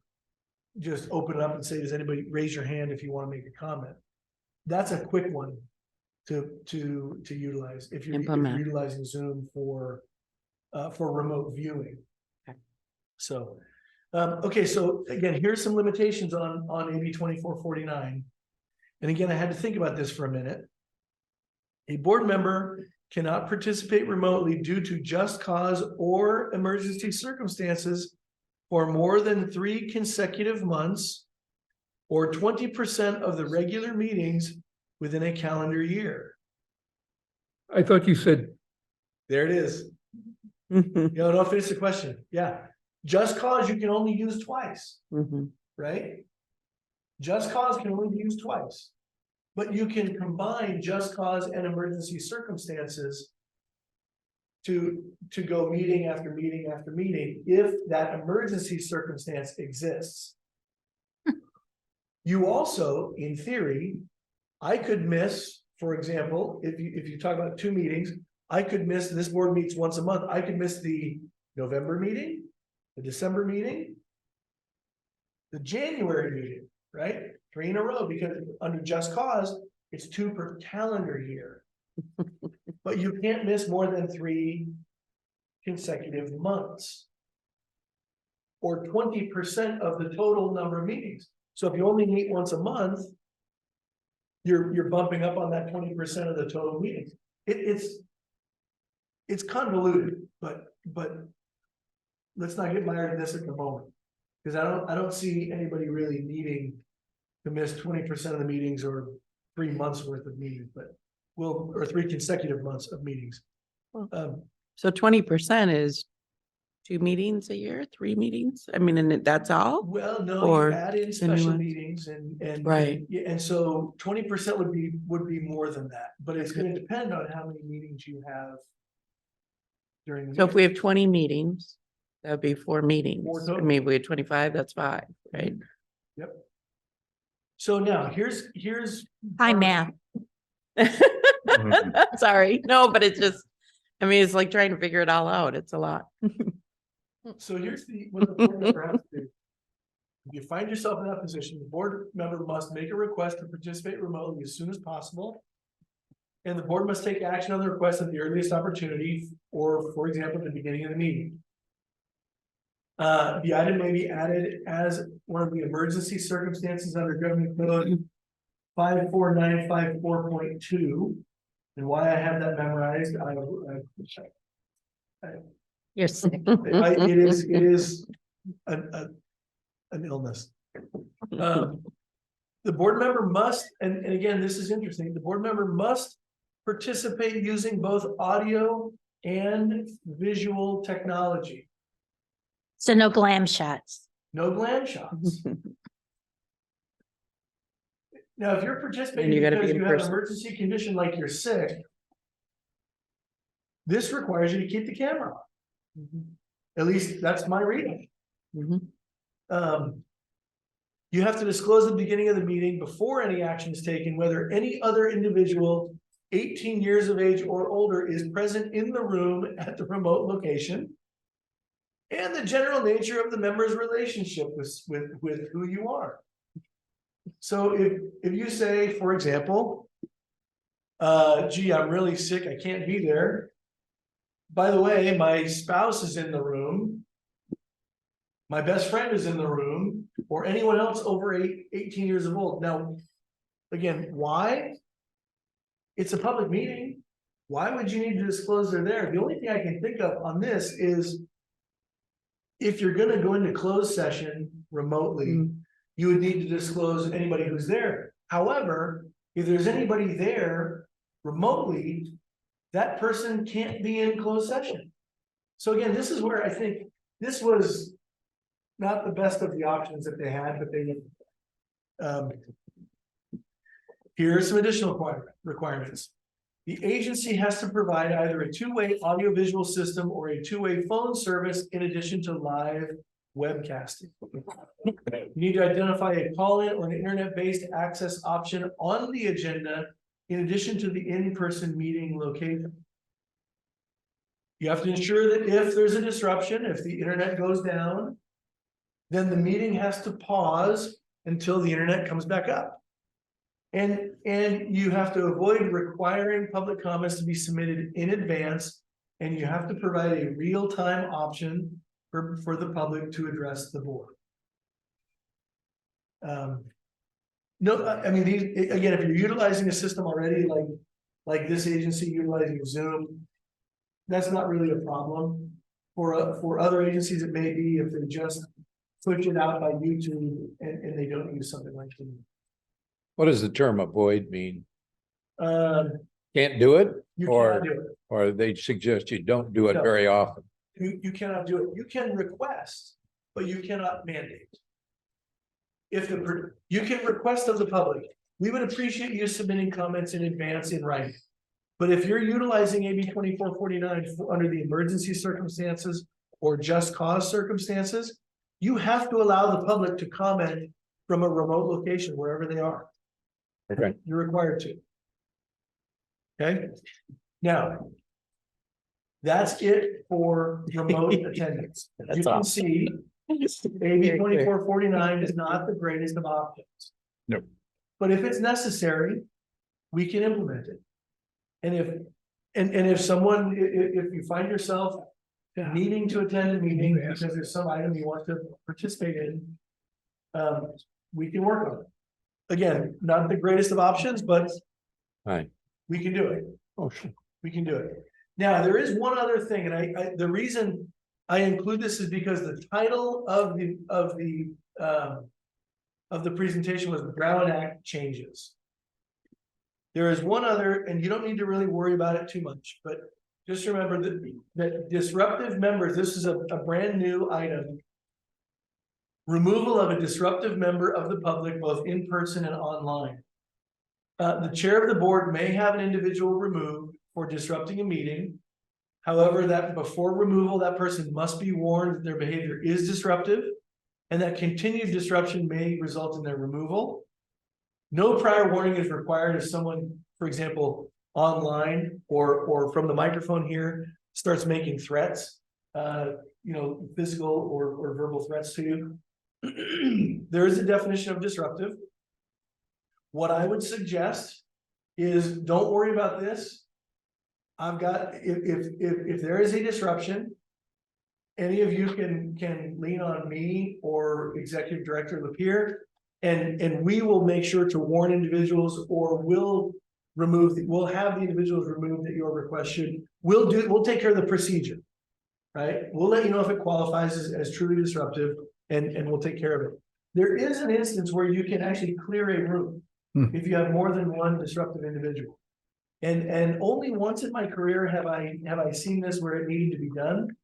just open it up and say, does anybody raise your hand if you want to make a comment? That's a quick one to utilize if you're utilizing Zoom for remote viewing. Okay. So, okay, so again, here's some limitations on AB 2449. And again, I had to think about this for a minute. A board member cannot participate remotely due to just cause or emergency circumstances for more than 3 consecutive months or 20% of the regular meetings within a calendar year. I thought you said, There it is. Don't finish the question. Yeah. Just cause you can only use twice, right? Just cause can only be used twice. But you can combine just cause and emergency circumstances to go meeting after meeting after meeting if that emergency circumstance exists. You also, in theory, I could miss, for example, if you talk about 2 meetings, I could miss, this board meets once a month, I could miss the November meeting, the December meeting, the January meeting, right? 3 in a row, because under just cause, it's 2 per calendar year. But you can't miss more than 3 consecutive months. Or 20% of the total number of meetings. So if you only meet once a month, you're bumping up on that 20% of the total meetings. It's convoluted, but let's not get mired in this at the moment. Because I don't see anybody really needing to miss 20% of the meetings or 3 months worth of meetings, but or 3 consecutive months of meetings. So 20% is 2 meetings a year, 3 meetings? I mean, and that's all? Well, no, Or you add in special anyone? meetings and Right. and so 20% would be more than that, but it's going to depend on how many meetings you have during the So if year. we have 20 meetings, that would be 4 meetings. 4 I total. mean, we had 25, that's 5, right? Yep. So now here's Hi, math. Sorry, no, but it's just, I mean, it's like trying to figure it all out. It's a lot. So here's what the board member has to do. If you find yourself in that position, the board member must make a request to participate remotely as soon as possible. And the board must take action on the request at the earliest opportunity, or for example, at the beginning of the meeting. The item may be added as one of the emergency circumstances under Government Code 54954.2. And why I have that memorized, You're sick. it is an illness. The board member must, and again, this is interesting, the board member must participate using both audio and visual technology. So no glam shots. No glam shots. Now, if you're participating And you gotta because be in you have an person. emergency condition like you're sick, this requires you to keep the camera on. At least that's my reading. You have to disclose at the beginning of the meeting before any action is taken, whether any other individual 18 years of age or older is present in the room at the remote location. and the general nature of the member's relationship with who you are. So if you say, for example, gee, I'm really sick, I can't be there. By the way, my spouse is in the room. My best friend is in the room, or anyone else over 18 years of old. Now, again, why? It's a public meeting. Why would you need to disclose they're there? The only thing I can think of on this is if you're gonna go into closed session remotely, you would need to disclose anybody who's there. However, if there's anybody there remotely, that person can't be in closed session. So again, this is where I think this was not the best of the options that they had, but they here are some additional requirements. The agency has to provide either a two-way audiovisual system or a two-way phone service in addition to live webcasting. You need to identify a call-in or an internet-based access option on the agenda in addition to the in-person meeting location. You have to ensure that if there's a disruption, if the internet goes down, then the meeting has to pause until the internet comes back up. And you have to avoid requiring public comments to be submitted in advance, and you have to provide a real-time option for the public to address the board. No, I mean, these, again, if you're utilizing a system already, like this agency utilizing Zoom, that's not really a problem. For other agencies, it may be if they just switch it out by YouTube and they don't use something like Zoom. What does the term avoid mean? You Can't do it? cannot do it. Or they suggest you don't do it No. very often? You cannot do it. You can request, but you cannot mandate. You can request of the public, we would appreciate you submitting comments in advance in writing. But if you're utilizing AB 2449 under the emergency circumstances or just cause circumstances, you have to allow the public to comment from a remote location, wherever they are. Okay. You're required to. Okay, now. That's it for remote attendance. You can see AB 2449 is not the greatest of options. Nope. But if it's necessary, we can implement it. And if someone, if you find yourself needing to attend a meeting because there's some item you want to participate in, we can work on it. Again, not the greatest of options, but Right. we can do it. Oh, sure. We can do it. Now, there is one other thing, and the reason I include this is because the title of the presentation was Brown Act changes. There is one other, and you don't need to really worry about it too much, but just remember that disruptive members, this is a brand new item. Removal of a disruptive member of the public, both in person and online. The chair of the board may have an individual removed for disrupting a meeting. However, that before removal, that person must be warned that their behavior is disruptive and that continued disruption may result in their removal. No prior warning is required if someone, for example, online or from the microphone here starts making threats, physical or verbal threats to you. There is a definition of disruptive. What I would suggest is don't worry about this. I've got, if there is a disruption, any of you can lean on me or Executive Director Lapierre, and we will make sure to warn individuals, or we'll have the individuals removed at your request. We'll take care of the procedure, right? We'll let you know if it qualifies as truly disruptive, and we'll take care of it. There is an instance where you can actually clear a room if you have more than one disruptive individual. And only once in my career have I seen this where it needed to be done.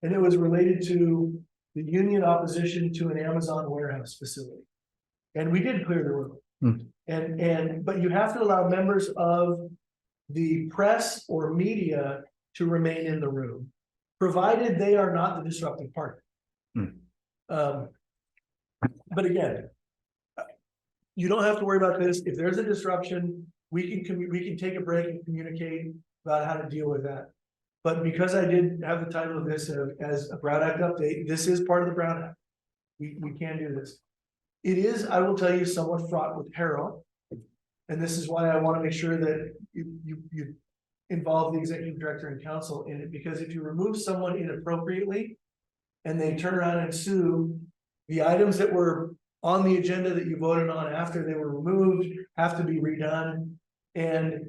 And it was related to the union opposition to an Amazon warehouse facility. And we did clear the room. But you have to allow members of the press or media to remain in the room, provided they are not the disruptive party. But again, you don't have to worry about this. If there's a disruption, we can take a break and communicate about how to deal with that. But because I did have the title of this as a Brown Act update, this is part of the Brown Act. We can do this. It is, I will tell you, somewhat fraught with peril. And this is why I want to make sure that you involve the executive director and council in it, because if you remove someone inappropriately and they turn around and sue, the items that were on the agenda that you voted on after they were removed have to be redone. And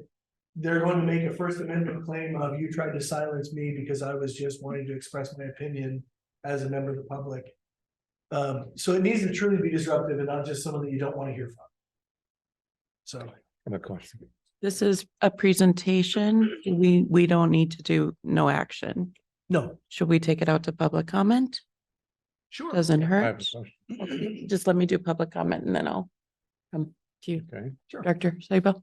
they're going to make a First Amendment claim of you tried to silence me because I was just wanting to express my opinion as a member of the public. So it needs to truly be disruptive and not just someone that you don't want to hear from. So. Of course. This is a presentation. We don't need to do no action. No, Should we take it out to public comment? sure. Doesn't I have a hurt. question. Okay, just let me do public comment and then I'll come to you, Okay. Sure. Director Sabo.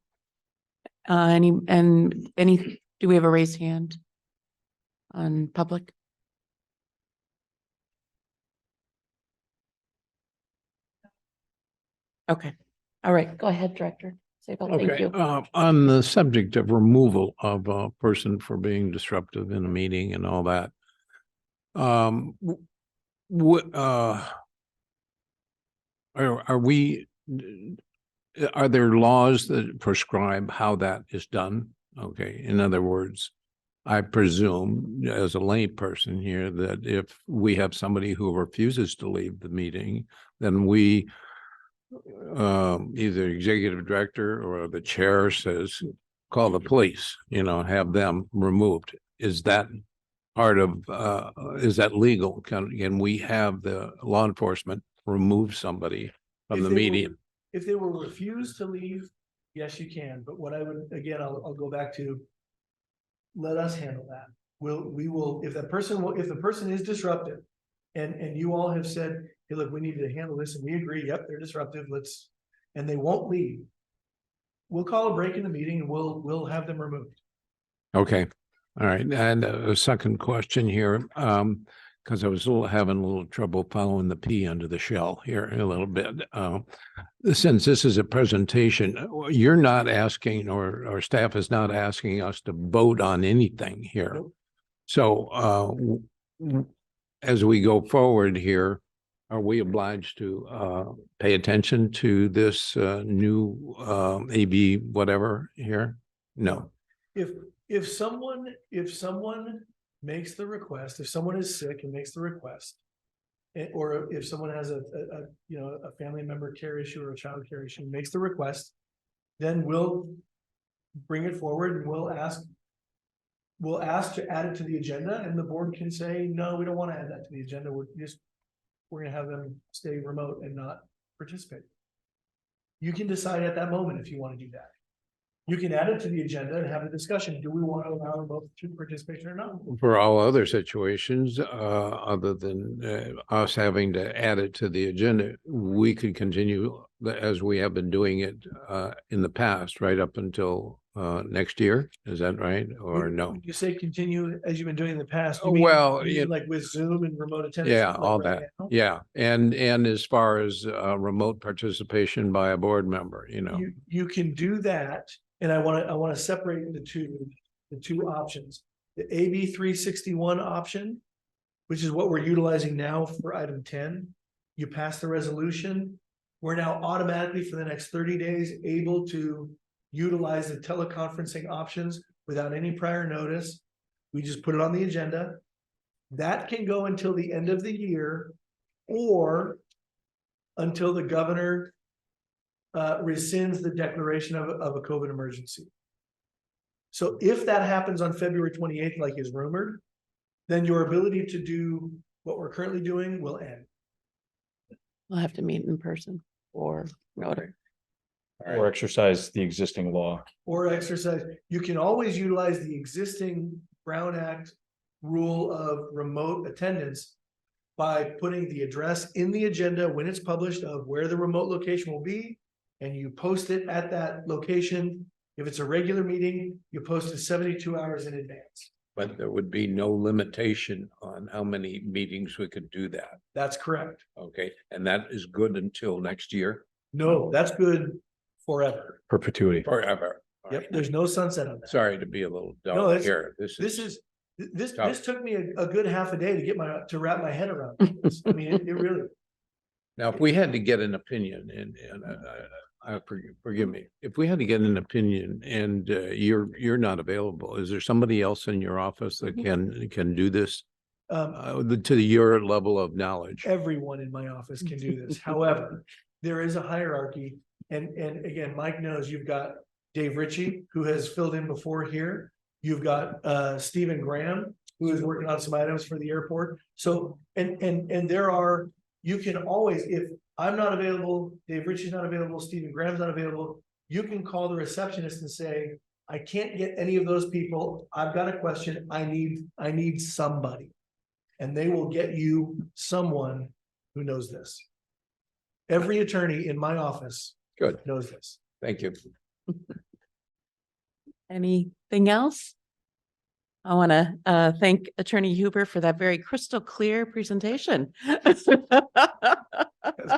Do we have a raised hand on public? Okay, all right, go ahead, Director Sabo. Thank Okay, you. on the subject of removal of a person for being disruptive in a meeting and all that. Are there laws that prescribe how that is done? Okay, in other words, I presume as a lay person here that if we have somebody who refuses to leave the meeting, then we either executive director or the chair says, call the police, have them removed. Is that part of, is that legal? Can we have the law enforcement remove somebody from the meeting? If they were refused to leave, yes, you can. But what I would, again, I'll go back to, let us handle that. We will, if the person is disruptive and you all have said, hey, look, we need to handle this and we agree, yep, they're disruptive, and they won't leave. We'll call a break in the meeting and we'll have them removed. Okay, all right. And a second question here, because I was having a little trouble following the P under the shell here a little bit. Since this is a presentation, you're not asking, or staff is not asking us to vote on anything here. Nope. So as we go forward here, are we obliged to pay attention to this new AB whatever here? No. If someone makes the request, if someone is sick and makes the request, or if someone has a family member care issue or a child care issue, makes the request, then we'll bring it forward and we'll ask to add it to the agenda, and the board can say, no, we don't want to add that to the agenda. We're going to have them stay remote and not participate. You can decide at that moment if you want to do that. You can add it to the agenda and have a discussion. Do we want to allow remote participation or not? For all other situations, other than us having to add it to the agenda, we could continue as we have been doing it in the past, right up until next year. Is that right? Or no? You say continue as you've been doing in the past. Oh, well, you mean like with Zoom and remote attendance. Yeah, like all right that. now? Yeah. And as far as remote participation by a board member, You can do that. And I want to separate the two options. The AB 361 option, which is what we're utilizing now for item 10. You pass the resolution. We're now automatically for the next 30 days able to utilize the teleconferencing options without any prior notice. We just put it on the agenda. That can go until the end of the year or until the governor rescinds the declaration of a COVID emergency. So if that happens on February 28th, like is rumored, then your ability to do what we're currently doing will end. We'll have to meet in person or notary. Or exercise the existing law. Or exercise. You can always utilize the existing Brown Act rule of remote attendance by putting the address in the agenda when it's published of where the remote location will be. And you post it at that location. If it's a regular meeting, you post it 72 hours in advance. but there would be no limitation on how many meetings we could do that. That's correct. Okay, and that is good until next year, No, that's good forever. Perpetuity. forever. All Yep, right. there's no sunset on that. Sorry to be a little No, dull it's- here. This is, This took me a good half a day to to wrap my head around this. I mean, it really, Now, if we had to get an opinion and forgive me, if we had to get an opinion and you're not available, is there somebody else in your office that can do this? To your level of knowledge? everyone in my office can do this. However, there is a hierarchy. And again, Mike knows you've got Dave Ritchie, who has filled in before here. You've got Stephen Graham, who is working on some items for the airport. So, and there are, you can always, if I'm not available, Dave Ritchie's not available, Stephen Graham's not available, you can call the receptionist and say, I can't get any of those people. I've got a question. I need somebody. And they will get you someone who knows this. Every attorney in my office Good. knows this. Thank you. Anything else? I want to thank Attorney Huber for that very crystal clear presentation. As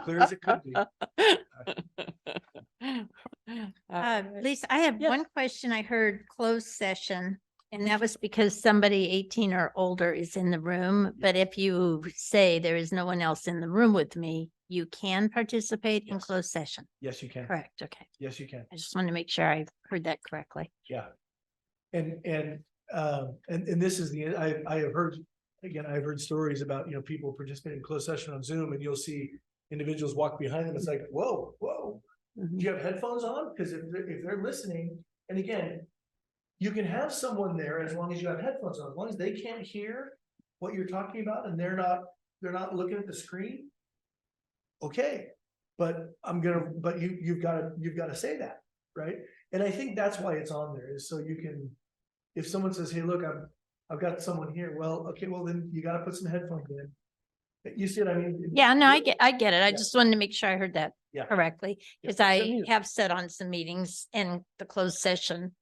clear as it could be. Lisa, I have Yes. one question. I heard closed session, and that was because somebody 18 or older is in the room. But if you say there is no one else in the room with me, you can participate in Yes. closed session. Yes, you can. Correct. Okay. Yes, you can. I just wanted to make sure I heard that correctly. Yeah. And this is I have heard, again, I've heard stories about, people participating in closed session on Zoom, and you'll see individuals walk behind them. It's like, whoa. Do you have headphones on? Because if they're listening, and again, you can have someone there as long as you have headphones on, as long as they can't hear what you're talking about and they're not looking at the screen. Okay, but you've got to say that, right? And I think that's why it's on there, is so you can, if someone says, hey, look, I've got someone here. Well, okay, well then you got to put some headphones in. You see what I mean? Yeah, no, I get it. I Yeah. just wanted to make sure I heard that Yeah. correctly, Yeah, because I send me- have said on some meetings in the closed session,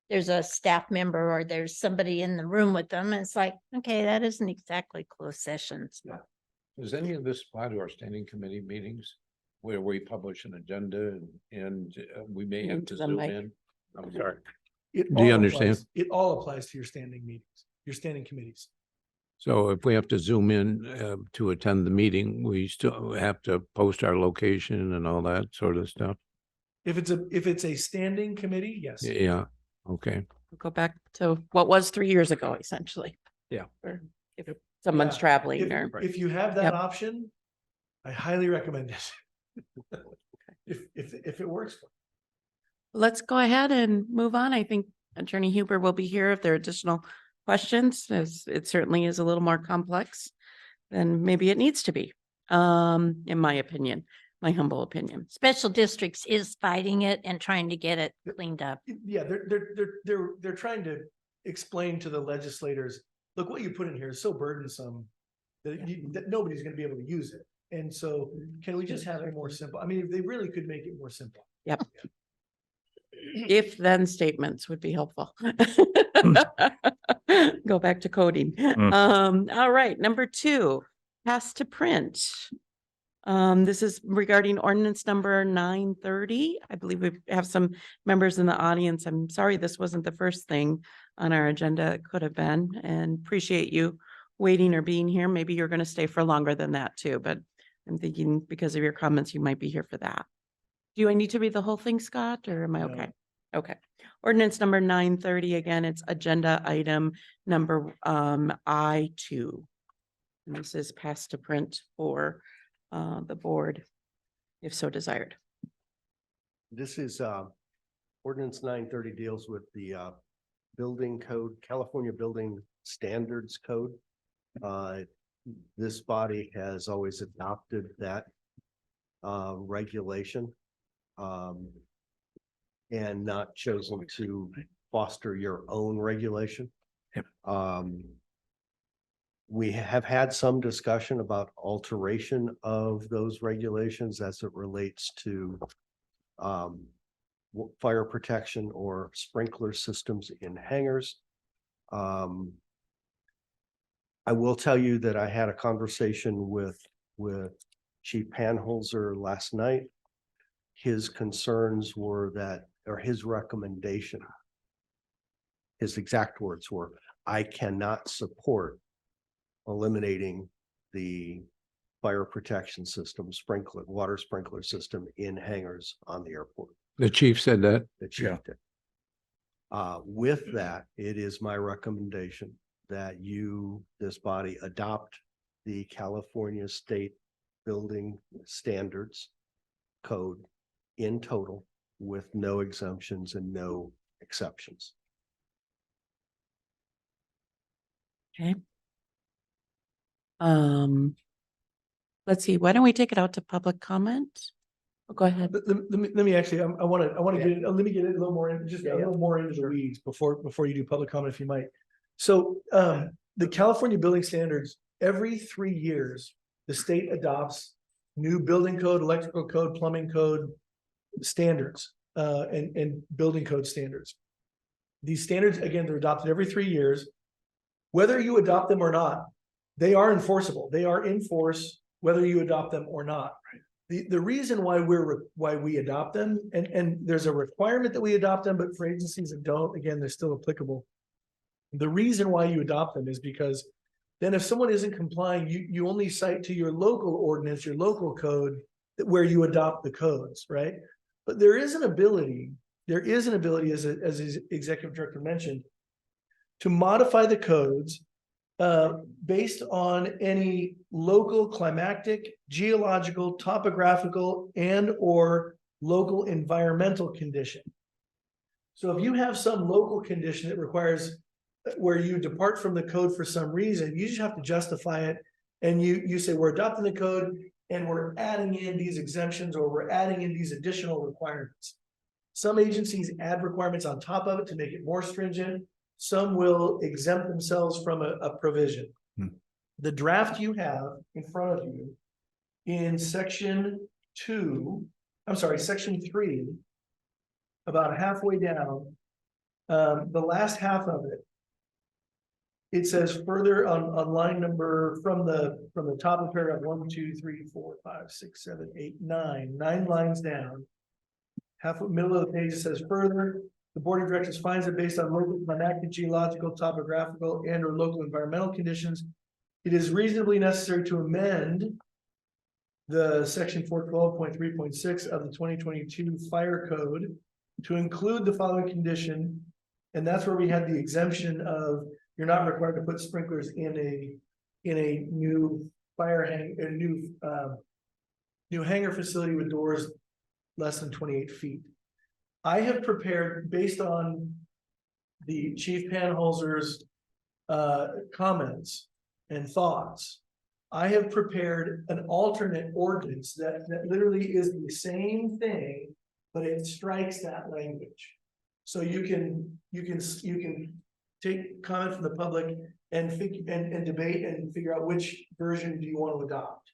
there's a staff member or there's somebody in the room with them. And it's like, okay, that isn't exactly closed sessions. Yeah. Does any of this apply to our standing committee meetings where we publish an agenda and we may have Into to the zoom mic. in? I'm sorry. It Do you all understand? applies- It all applies to your standing meetings, your standing committees. So if we have to zoom in to attend the meeting, we still have to post our location and all that sort of stuff? If it's a standing committee, yes. Yeah, okay. Go back to what was 3 years ago, essentially. Yeah. Or if someone's Yeah. traveling or. If you have that Yep. option, I highly recommend it. If it works. Let's go ahead and move on. I think Attorney Huber will be here if there are additional questions, as it certainly is a little more complex than maybe it needs to be, in my opinion, my humble opinion. Special districts is fighting it and trying to get it cleaned up. Yeah, they're trying to explain to the legislators, look, what you put in here is so burdensome that nobody's gonna be able to use it. And so can we just have it more simple? I mean, if they really could make it more simple. Yep. If then statements would be helpful. Go back to coding. All right, number 2, pass to print. This is regarding ordinance number 930. I believe we have some members in the audience. I'm sorry this wasn't the first thing on our agenda. It could have been, and appreciate you waiting or being here. Maybe you're going to stay for longer than that too, but I'm thinking because of your comments, you might be here for that. Do I need to read the whole thing, Scott, or am I No. okay? Okay. Ordinance number 930, again, it's agenda item number I2. And this is passed to print for the board, if so desired. This is ordinance 930 deals with the building code, California Building Standards Code. This body has always adopted that regulation and not chosen to foster your own regulation. We have had some discussion about alteration of those regulations as it relates to fire protection or sprinkler systems in hangars. I will tell you that I had a conversation with Chief Panholzer last night. His concerns were that, or his recommendation, his exact words were, I cannot support eliminating the fire protection system, water sprinkler system in hangars on the airport. The chief said that. The chief did. With that, it is my recommendation that this body adopt the California State Building Standards Code in total with no exemptions and no exceptions. Okay. Let's see, why don't we take it out to public comment? Oh, go ahead. Let me actually, I want to get, let me get a little more, just a little more into the weeds before you do public comment, if you might. So, the California building standards, every 3 years, the state adopts new building code, electrical code, plumbing code standards, and building code standards. These standards, again, they're adopted every 3 years. Whether you adopt them or not, they are enforceable. They are in force whether you adopt them or not. The reason why we adopt them, and there's a requirement that we adopt them, but for agencies that don't, again, they're still applicable. The reason why you adopt them is because then if someone isn't complying, you only cite to your local ordinance, your local code, where you adopt the codes, right? But there is an ability, as his executive director mentioned, to modify the codes based on any local climatic, geological, topographical, and or local environmental condition. So if you have some local condition that requires where you depart from the code for some reason, you just have to justify it. And you say, we're adopting the code and we're adding in these exemptions, or we're adding in these additional requirements. Some agencies add requirements on top of it to make it more stringent. Some will exempt themselves from a provision. The draft you have in front of you in section 3, about halfway down, the last half of it, it says further on line number from the top of paragraph 1, 2, 3, 4, 5, 6, 7, 8, 9 lines down. Middle of the page, it says further. The board of directors finds that based on local climatic, geological, topographical, and or local environmental conditions, it is reasonably necessary to amend the section 412.3.6 of the 2022 fire code to include the following condition. And that's where we had the exemption of you're not required to put sprinklers in a new new hangar facility with doors less than 28 feet. I have prepared, based on the Chief Panholzer's comments and thoughts, I have prepared an alternate ordinance that literally is the same thing, but it strikes that language. So you can take comment from the public and debate and figure out which version do you want to adopt.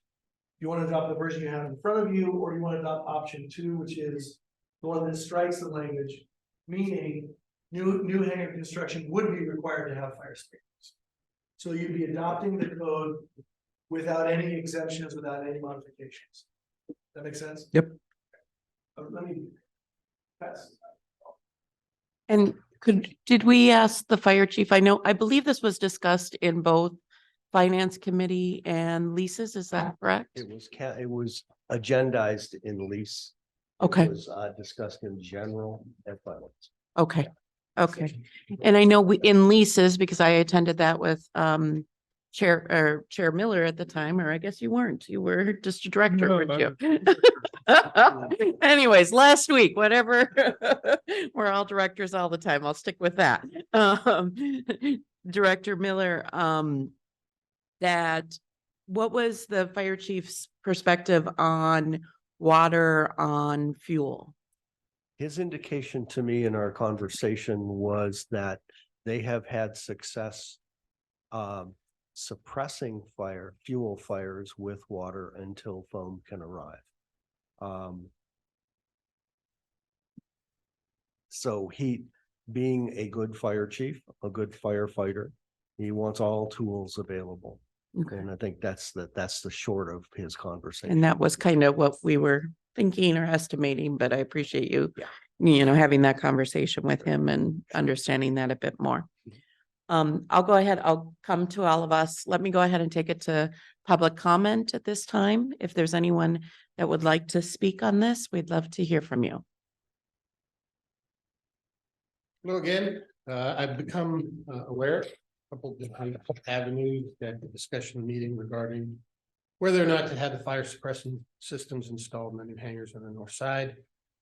You want to adopt the version you have in front of you, or you want to adopt option 2, which is the one that strikes the language, meaning new hangar construction would be required to have fire sprinklers. So you'd be adopting the code without any exemptions, without any modifications. That makes sense? Yep. Let me pass. And did we ask the fire chief? I believe this was discussed in both finance committee and leases. Is that correct? It was agendized in lease. Okay. It was discussed in general at finance. Okay. Okay. And I know in leases, because I attended that with Chair Miller at the time, or I guess you weren't. You were just a director, No, weren't you? Anyways, last week, whatever. We're all directors all the time. I'll stick with that. Director Miller, what was the fire chief's perspective on water on fuel? His indication to me in our conversation was that they have had success suppressing fuel fires with water until foam can arrive. So he, being a good fire chief, a good firefighter, he wants all tools available. Okay. And I think that's the short of his conversation. And that was kind of what we were thinking or estimating, but I appreciate you, having that conversation with him and understanding that a bit more. I'll go ahead, I'll come to all of us. Let me go ahead and take it to public comment at this time. If there's anyone that would like to speak on this, we'd love to hear from you. Hello again. I've become aware of a couple different avenues that the discussion meeting regarding whether or not to have the fire suppression systems installed in the new hangars on the north side.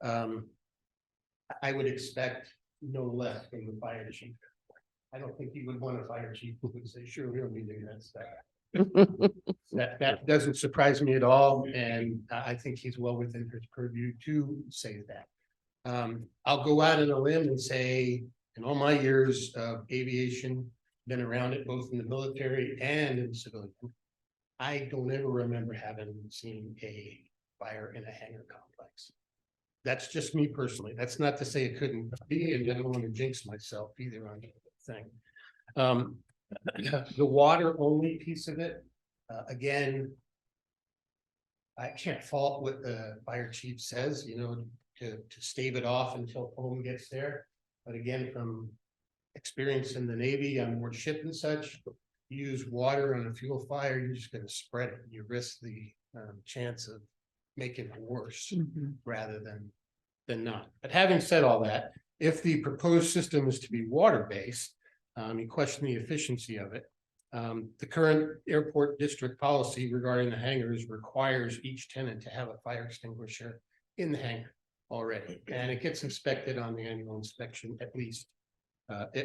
I would expect no less from the fire chief. I don't think you would want a fire chief who would say, sure, we don't need to do that stuff. That doesn't surprise me at all, and I think he's well within his purview to say that. I'll go out on a limb and say, in all my years of aviation, been around it both in the military and in civilian, I don't ever remember having seen a fire in a hangar complex. That's just me personally. That's not to say it couldn't be, and I don't want to jinx myself either on the thing. The water only piece of it, again, I can't fault what the fire chief says, you know, to stave it off until foam gets there. But again, from experience in the Navy on board ship and such, you use water on a fuel fire, you're just going to spread it. You risk the chance of making it worse rather than not. But having said all that, if the proposed system is to be water-based, you question the efficiency of it. The current airport district policy regarding the hangars requires each tenant to have a fire extinguisher in the hangar already, and it gets inspected on the annual inspection at least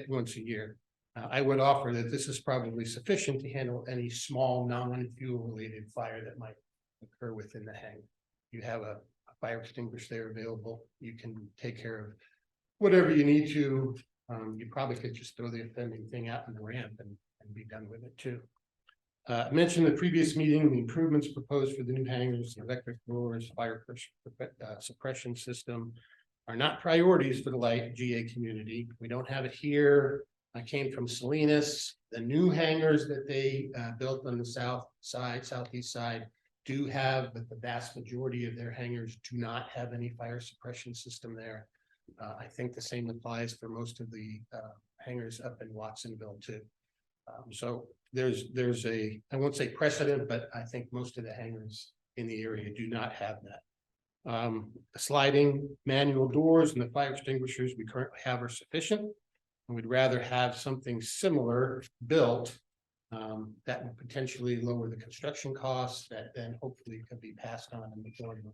once a year. I would offer that this is probably sufficient to handle any small non-fuel related fire that might occur within the hangar. You have a fire extinguisher there available. You can take care of whatever you need to. You probably could just throw the offending thing out in the ramp and be done with it too. I mentioned in the previous meeting, the improvements proposed for the new hangars, the electric doors, fire suppression system are not priorities for the light GA community. We don't have it here. I came from Salinas. The new hangars that they built on the southeast side do have, but the vast majority of their hangars do not have any fire suppression system there. I think the same applies for most of the hangars up in Watsonville too. So there's a, I won't say precedent, but I think most of the hangars in the area do not have that. The sliding manual doors and the fire extinguishers we currently have are sufficient. And we'd rather have something similar built that would potentially lower the construction costs that then hopefully could be passed on in the form of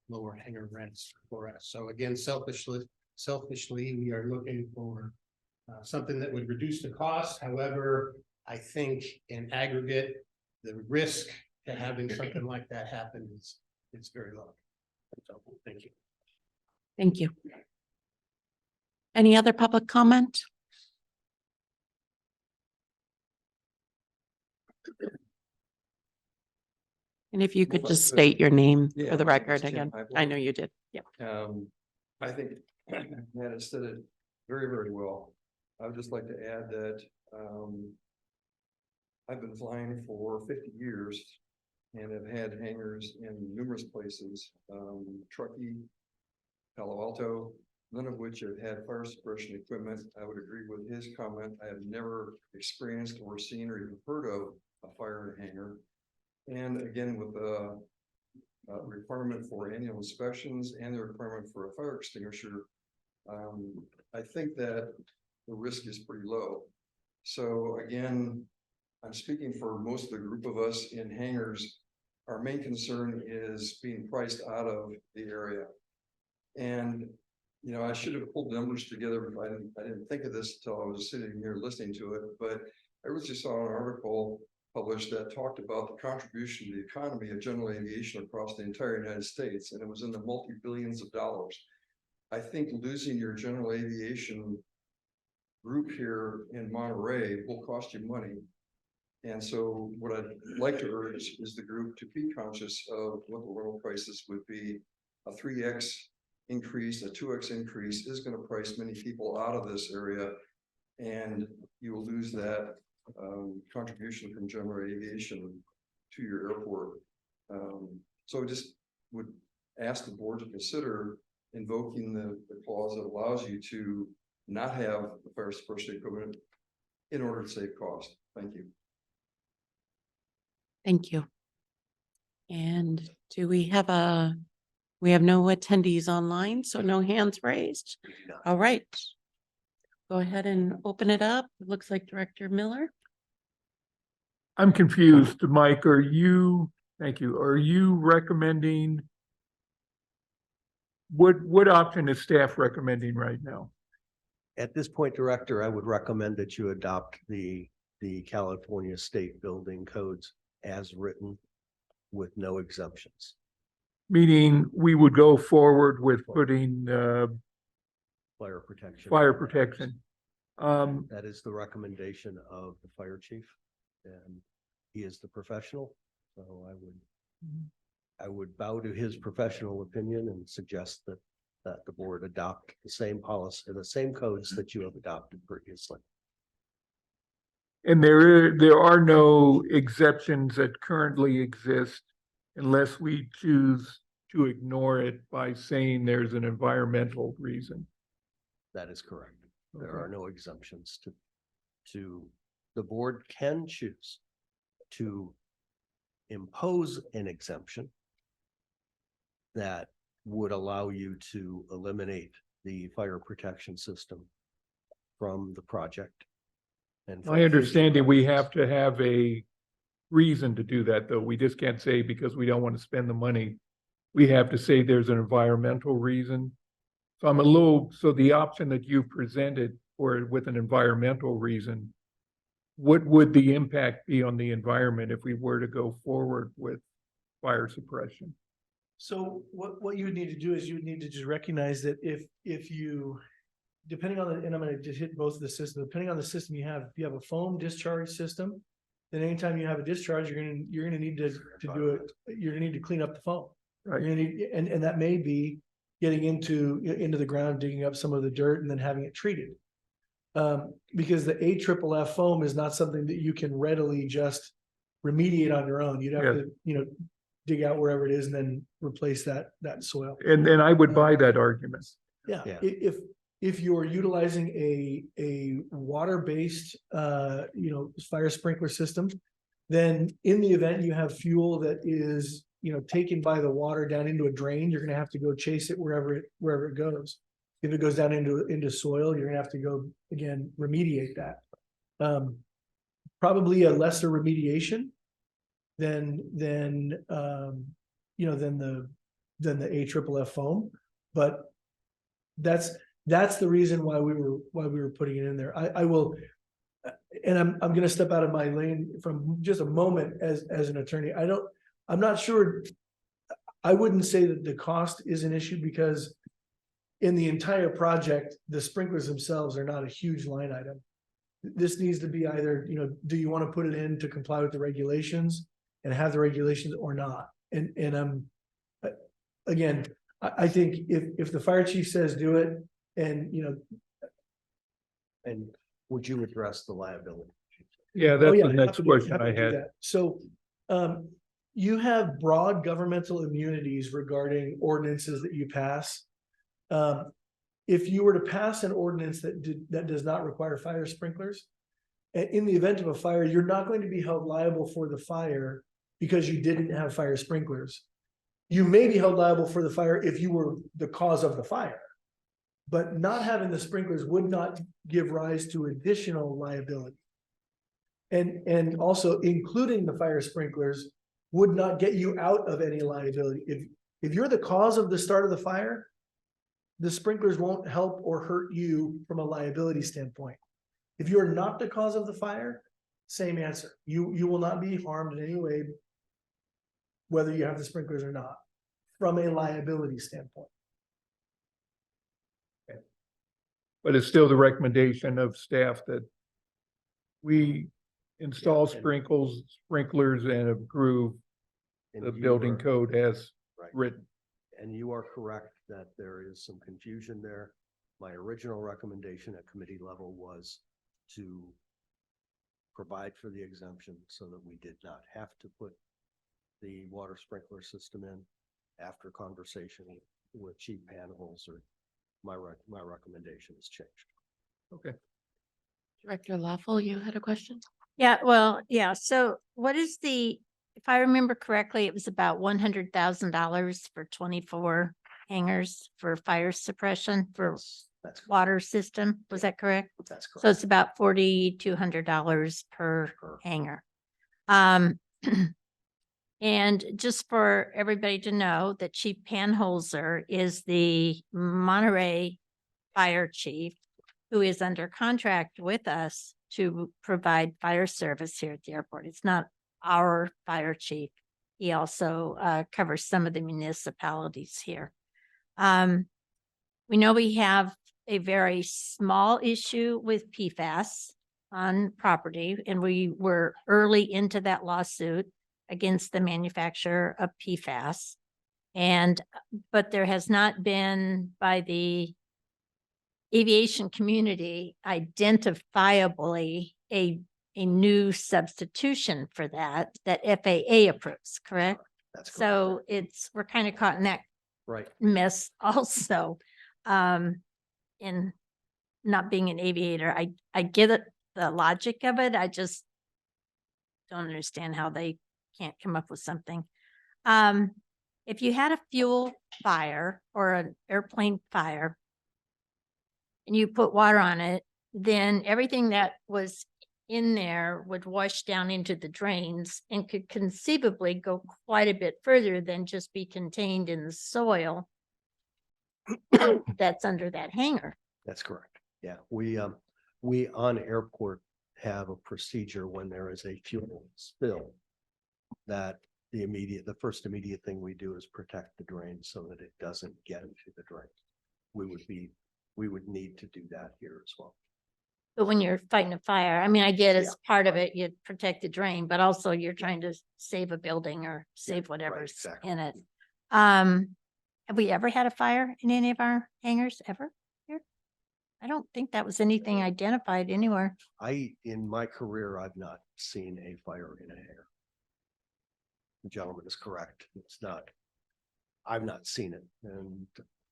lower hangar rents for us. So again, selfishly, we are looking for something that would reduce the cost. However, I think in aggregate, the risk to having something like that happen is very low. So thank you. Thank you. Any other public comment? And if you could just state your name Yeah, for the my name is record Tim again. Heibel. I know you did. Yeah. I think Matt has said it very, very well. I would just like to add that I've been flying for 50 years and have had hangars in numerous places, Truckee, Palo Alto, none of which have had fire suppression equipment. I would agree with his comment. I have never experienced or seen or even heard of a fire in a hangar. And again, with the requirement for annual inspections and the requirement for a fire extinguisher, I think that the risk is pretty low. So again, I'm speaking for most of the group of us in hangars. Our main concern is being priced out of the area. And, you know, I should have pulled numbers together, but I didn't think of this until I was sitting here listening to it. But I recently saw an article published that talked about the contribution to the economy of general aviation across the entire United States, and it was in the multi-billions of dollars. I think losing your general aviation group here in Monterey will cost you money. And so what I'd like to urge is the group to be conscious of what the rental prices would be. A 3x increase, a 2x increase is going to price many people out of this area, and you will lose that contribution from general aviation to your airport. So I just would ask the board to consider invoking the clause that allows you to not have the fire suppression equipment in order to save cost. Thank you. Thank you. And do we have we have no attendees online, so no hands raised. All right. Go ahead and open it up. It looks like Director Miller. I'm confused, Mike, thank you, are you recommending? What option is staff recommending right now? At this point, Director, I would recommend that you adopt the California State Building Codes as written with no exemptions. Meaning we would go forward with putting Fire protection. fire protection. That is the recommendation of the fire chief, and he is the professional. So I would bow to his professional opinion and suggest that the board adopt the same policy, the same codes that you have adopted previously. And there are no exceptions that currently exist unless we choose to ignore it by saying there's an environmental reason. That is correct. There are no exemptions to the board can choose to impose an exemption that would allow you to eliminate the fire protection system from the project. And My understanding, we have to have a reason to do that, though. We just can't say because we don't want to spend the money. We have to say there's an environmental reason. So the option that you presented with an environmental reason, what would the impact be on the environment if we were to go forward with fire suppression? So what you would need to do is you would need to just recognize that if you, depending on the, and I'm going to just hit both of the systems, depending on the system you have, if you have a foam discharge system, then anytime you have a discharge, you're going to need to do it. You're going to need to clean up the foam. Right. You're gonna need, and that may be getting into the ground, digging up some of the dirt and then having it treated. Because the AFFF foam is not something that you can readily just remediate on your own. You'd have to, dig out wherever it is and then replace that soil. And I would buy that argument. Yeah, Yeah. if you're utilizing a water-based, fire sprinkler system, then in the event you have fuel that is, taken by the water down into a drain, you're going to have to go chase it wherever it goes. If it goes down into soil, you're going to have to go again remediate that. Probably a lesser remediation than the AFFF foam, but that's the reason why we were putting it in there. I will, and I'm going to step out of my lane from just a moment as an attorney. I'm not sure. I wouldn't say that the cost is an issue because in the entire project, the sprinklers themselves are not a huge line item. This needs to be either, do you want to put it in to comply with the regulations and have the regulations or not? And again, I think if the fire chief says do it, and And would you address the liability? Yeah, that's the happy next to- question happy I to do had. that. So you have broad governmental immunities regarding ordinances that you pass. If you were to pass an ordinance that does not require fire sprinklers, in the event of a fire, you're not going to be held liable for the fire because you didn't have fire sprinklers. You may be held liable for the fire if you were the cause of the fire, but not having the sprinklers would not give rise to additional liability. And also including the fire sprinklers would not get you out of any liability. If you're the cause of the start of the fire, the sprinklers won't help or hurt you from a liability standpoint. If you're not the cause of the fire, same answer. You will not be harmed in any way, whether you have the sprinklers or not, from a liability standpoint. But it's still the recommendation of staff that we install Yeah, and- sprinklers and approve And the you building are- code as Right. written. And you are correct that there is some confusion there. My original recommendation at committee level was to provide for the exemption so that we did not have to put the water sprinkler system in. After conversation with Chief Panholes, or my recommendation has changed. Okay. Director Lawful, you had a question? Yeah, well, yeah, so what is if I remember correctly, it was about $100,000 for 24 hangars for fire suppression for That's correct. water system. Was that correct? That's So correct. it's about $4,200 per Per- hanger. And just for everybody to know that Chief Panholzer is the Monterey Fire Chief who is under contract with us to provide fire service here at the airport. It's not our fire chief. He also covers some of the municipalities here. We know we have a very small issue with PFAS on property, and we were early into that lawsuit against the manufacturer of PFAS. But there has not been by the aviation community identifiably a new substitution for that FAA approves, correct? That's correct. So we're kind of caught in that Right. mess also. In not being an aviator, I get it, the logic of it. I just don't understand how they can't come up with something. If you had a fuel fire or an airplane fire and you put water on it, then everything that was in there would wash down into the drains and could conceivably go quite a bit further than just be contained in the soil that's under that hangar. That's correct. Yeah, we on airport have a procedure when there is a fuel spill that the first immediate thing we do is protect the drain so that it doesn't get into the drain. We would need to do that here as well. But when you're fighting a fire, I mean, I get Yeah. as part of it, you protect the drain, but also you're trying to save a building or save right, whatever's exactly. in it. Have we ever had a fire in any of our hangars ever here? I don't think that was anything identified anywhere. In my career, I've not seen a fire in a hangar. The gentleman is correct. I've not seen it. And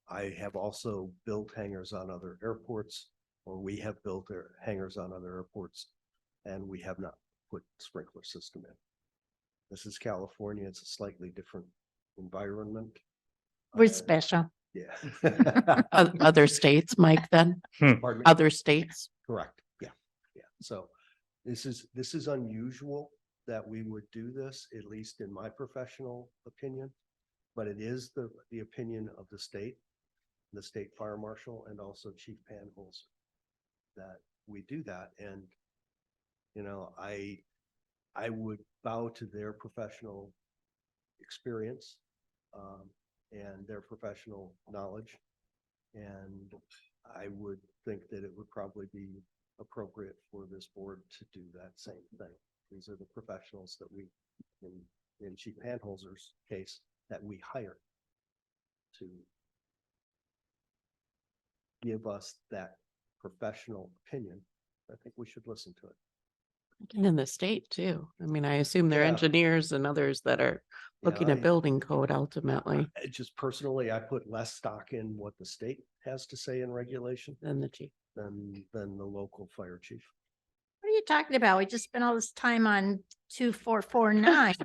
I have also built hangars on other airports, or we have built hangars on other airports, and we have not put sprinkler system in. This is California. It's a slightly different environment. We're special. Yeah. Other states, Mike, then? Pardon me? Other states? Correct. Yeah. Yeah. So this is unusual that we would do this, at least in my professional opinion. But it is the opinion of the state fire marshal, and also Chief Panholzer, that we do that. And, I would bow to their professional experience, and their professional knowledge. And I would think that it would probably be appropriate for this board to do that same thing. These are the professionals that we, in Chief Panholzer's case, that we hire to give us that professional opinion. I think we should listen to it. And in the state too. I mean, I assume they're Yeah. engineers and others that are looking at building code ultimately Just personally, I put less stock in what the state has to say in regulation than the chief. than the local fire chief. What are you talking about? We just spent all this time on 2449.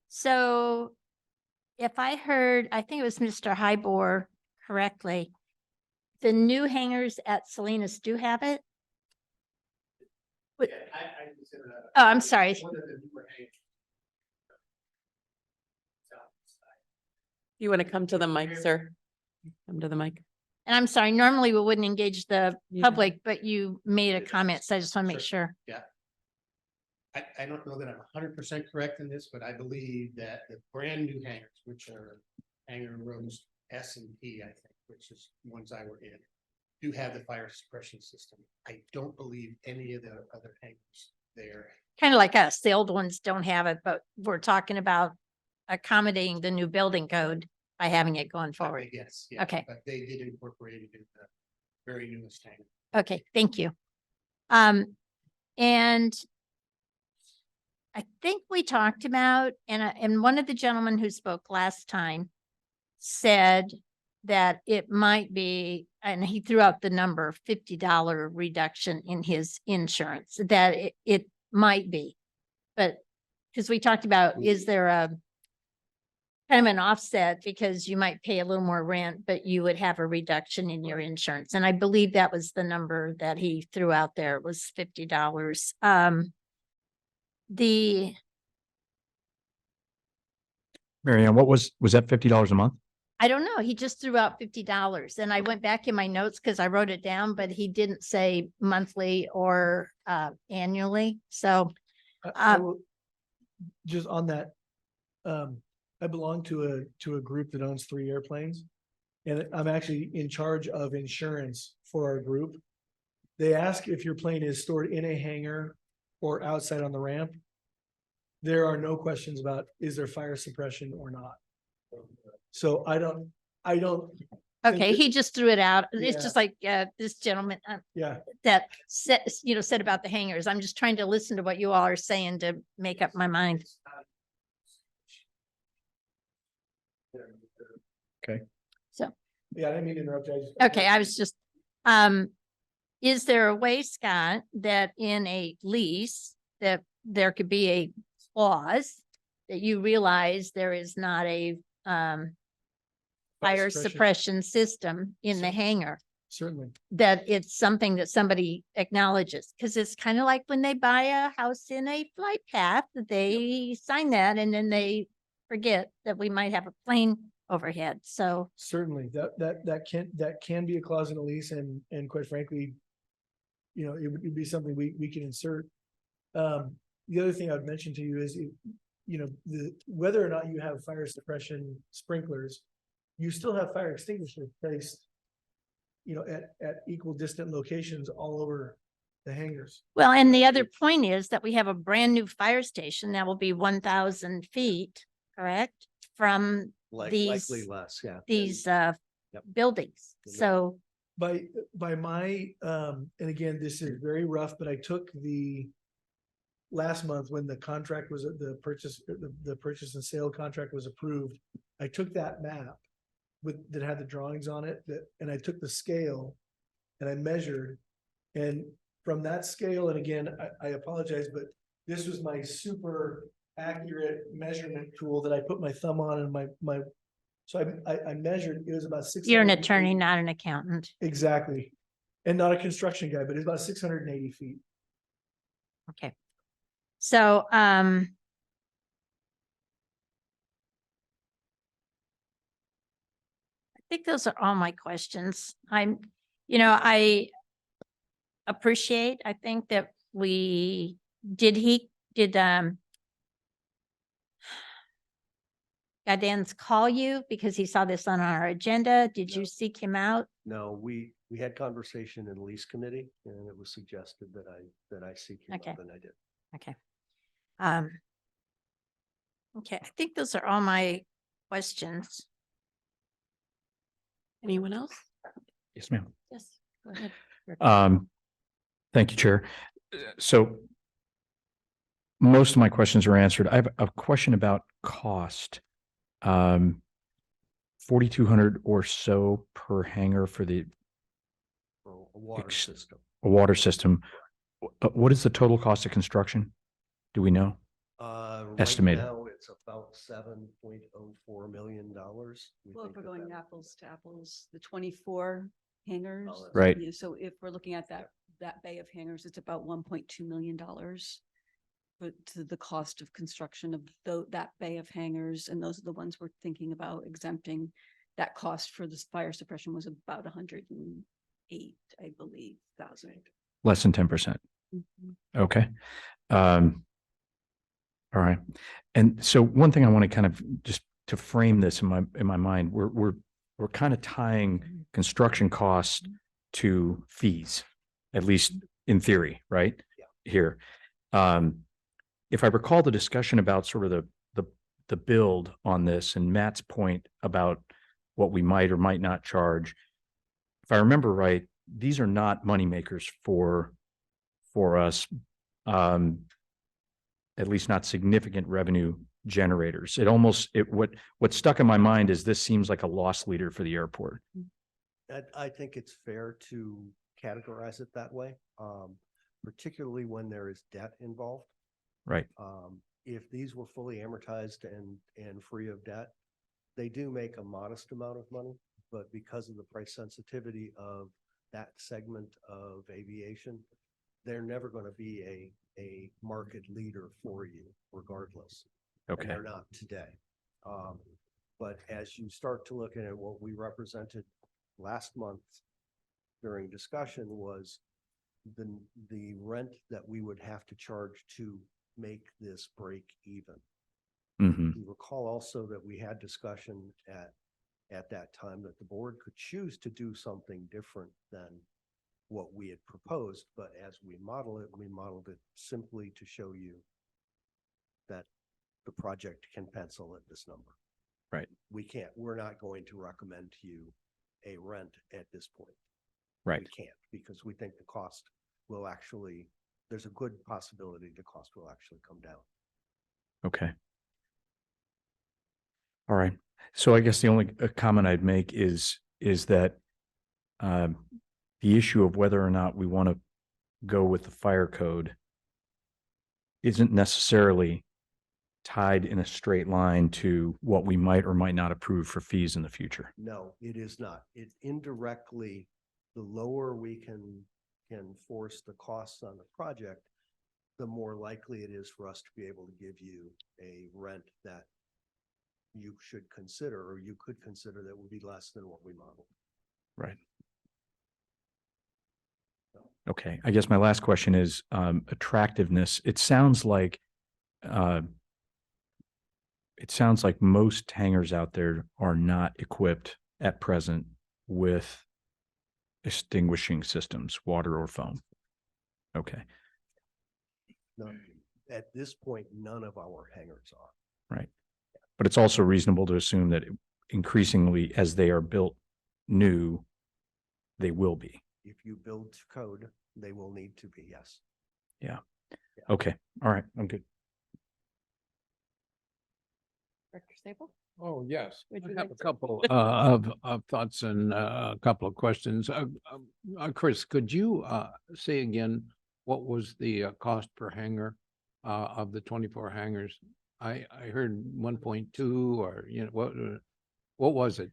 So if I heard, I think it was Mr. Hybor correctly, the new hangars at Salinas do have it? What- I consider that. Oh, I'm sorry. One of the newer hangars. You want to come to the mic, sir? Come to the mic. And I'm sorry, normally we wouldn't engage the Yeah. public, but you made a comment, so I just want to make sure. I don't know that I'm 100% correct in this, but I believe that the brand new hangars, which are hangar rows S and P, I think, which is ones I were in, do have the fire suppression system. I don't believe any of the other hangars there. Kind of like us, the old ones don't have it, but we're talking about accommodating the new building code by having it going forward. Yes. Yeah, Okay. but they did incorporate it in the very newest hangar. Okay, thank you. And I think we talked about, and one of the gentlemen who spoke last time said that it might be, and he threw out the number $50 reduction in his insurance, that it might be. But because we talked about, is there a kind of an offset because you might pay a little more rent, but you would have a reduction in your insurance. And I believe that was the number that he threw out there. It was $50. Mary Ann, was that $50 a month? I don't know. He just threw out $50 and I went back in my notes because I wrote it down, but he didn't say monthly or annually. So I will- just on that, I belong to a group that owns 3 airplanes. And I'm actually in charge of insurance for our group. They ask if your plane is stored in a hangar or outside on the ramp. There are no questions about, is there fire suppression or not? So I don't. okay, that- he just threw it out. It's Yeah. just like this gentleman Yeah, that said about the hangers. I'm just trying to listen to what you all are saying to make up my mind. yeah, I didn't mean to interrupt you. Okay, I was just, is there a way, Scott, that in a lease that there could be a clause that you realize there is not a fire suppression system in the Cer- hangar, Certainly. that it's something that somebody acknowledges? Because it's kind of like when they buy a house in a flight path, that they sign that and then they forget that we might have a plane overhead. So, Certainly, that can be a clause in a lease and quite frankly, it would be something we can insert. The other thing I would mention to you is, whether or not you have fire suppression sprinklers, you still have fire extinguishers placed, at equal distant locations all over the hangars. well, and the other point is that we have a brand new fire station that will be 1,000 feet, correct? From Likely these, less, yeah. these Yep. buildings. Yep. So, By my, and again, this is very rough, but I took the last month when the contract was, the purchase and sale contract was approved, I took that map that had the drawings on it, and I took the scale and I measured, and from that scale, and again, I apologize, but this was my super accurate measurement tool that I put my thumb on and so I measured, it was about 600. you're an attorney, not an accountant. Exactly. And not a construction guy, but it's about 680 feet. Okay. So, I think those are all my questions. I appreciate, I think that Dan's call you because he saw this on our agenda? Did you seek him out? No, we had conversation in lease committee and it was suggested that I seek him Okay. out, and I did. Okay. Okay, I think those are all my questions. Anyone else? Yes, ma'am. Yes, go ahead. Thank you, Chair. So most of my questions are answered. I have a question about cost. 4,200 or so per hangar for the For a water system. water system. What is the total cost of construction? Do we know? Right Estimated. now, it's about $7.04 million. Well, if we're going apples to apples, the 24 hangars. that's Right. So if we're looking at that bay of hangars, it's about $1.2 million. But to the cost of construction of that bay of hangars, and those are the ones we're thinking about exempting. That cost for this fire suppression was about 108, I believe, thousand. Less than 10%. Mhm. Okay. All right. And so one thing I want to kind of just to frame this in my mind, we're kind of tying construction costs to fees, at least in theory, right? Yeah. Here. If I recall the discussion about sort of the build on this and Matt's point about what we might or might not charge, if I remember right, these are not moneymakers for us, at least not significant revenue generators. What stuck in my mind is this seems like a loss leader for the airport. I think it's fair to categorize it that way, particularly when there is debt involved. Right. If these were fully amortized and free of debt, they do make a modest amount of money, but because of the price sensitivity of that segment of aviation, they're never going to be a market leader for you regardless. And Okay. they're not today. But as you start to look at what we represented last month during discussion was the rent that we would have to charge to make this break even. Hmm. You recall also that we had discussion at that time that the board could choose to do something different than what we had proposed, but as we modeled it simply to show you that the project can pencil at this number. Right. We're not going to recommend to you a rent at this point. Right. We can't, because we think the cost will actually, there's a good possibility the cost will actually come down. Okay. All right. So I guess the only comment I'd make is that the issue of whether or not we want to go with the fire code isn't necessarily tied in a straight line to what we might or might not approve for fees in the future. No, it is not. It indirectly, the lower we can force the costs on the project, the more likely it is for us to be able to give you a rent that you should consider, or you could consider that would be less than what we modeled. Right. Okay. I guess my last question is attractiveness. It sounds like most hangars out there are not equipped at present with extinguishing systems, water or foam. Okay. No, at this point, none of our hangars are. Right. But it's also reasonable to assume that increasingly as they are built new, they will be. If you build to code, they will need to be, yes. Yeah. Okay. All right. I'm good. Director Sable? Oh, yes. Would I you have like a to- couple of thoughts and a couple of questions. Chris, could you say again, what was the cost per hangar of the 24 hangars? I heard 1.2 or, what was it?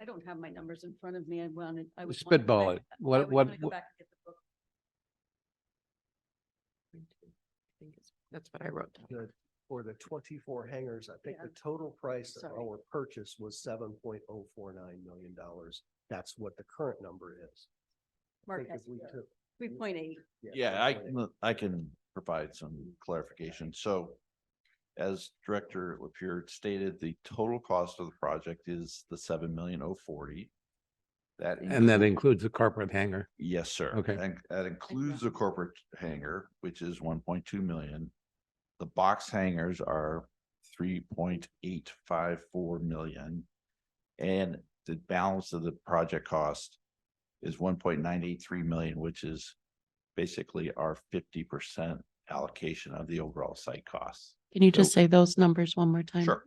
I don't have my numbers in front of me. I would wanna go Spitball back- it. I What, would what, wanna go back and get the book. That's what I wrote down. For the 24 hangars, I think Yeah. the total price of Sorry. our purchase was $7.049 million. That's what the current number is. I Mark think has if we it. took- 3.8. Yeah, 3.8. I can provide some clarification. So as Director Lapierre stated, the total cost of the project is the 7,040,000. and that includes the corporate hangar? Yes, sir. Okay. And that includes the corporate hangar, which is 1.2 million. The box hangars are 3.854 million. And the balance of the project cost is 1.983 million, which is basically our 50% allocation of the overall site costs. Can you just say those numbers one more time? Sure.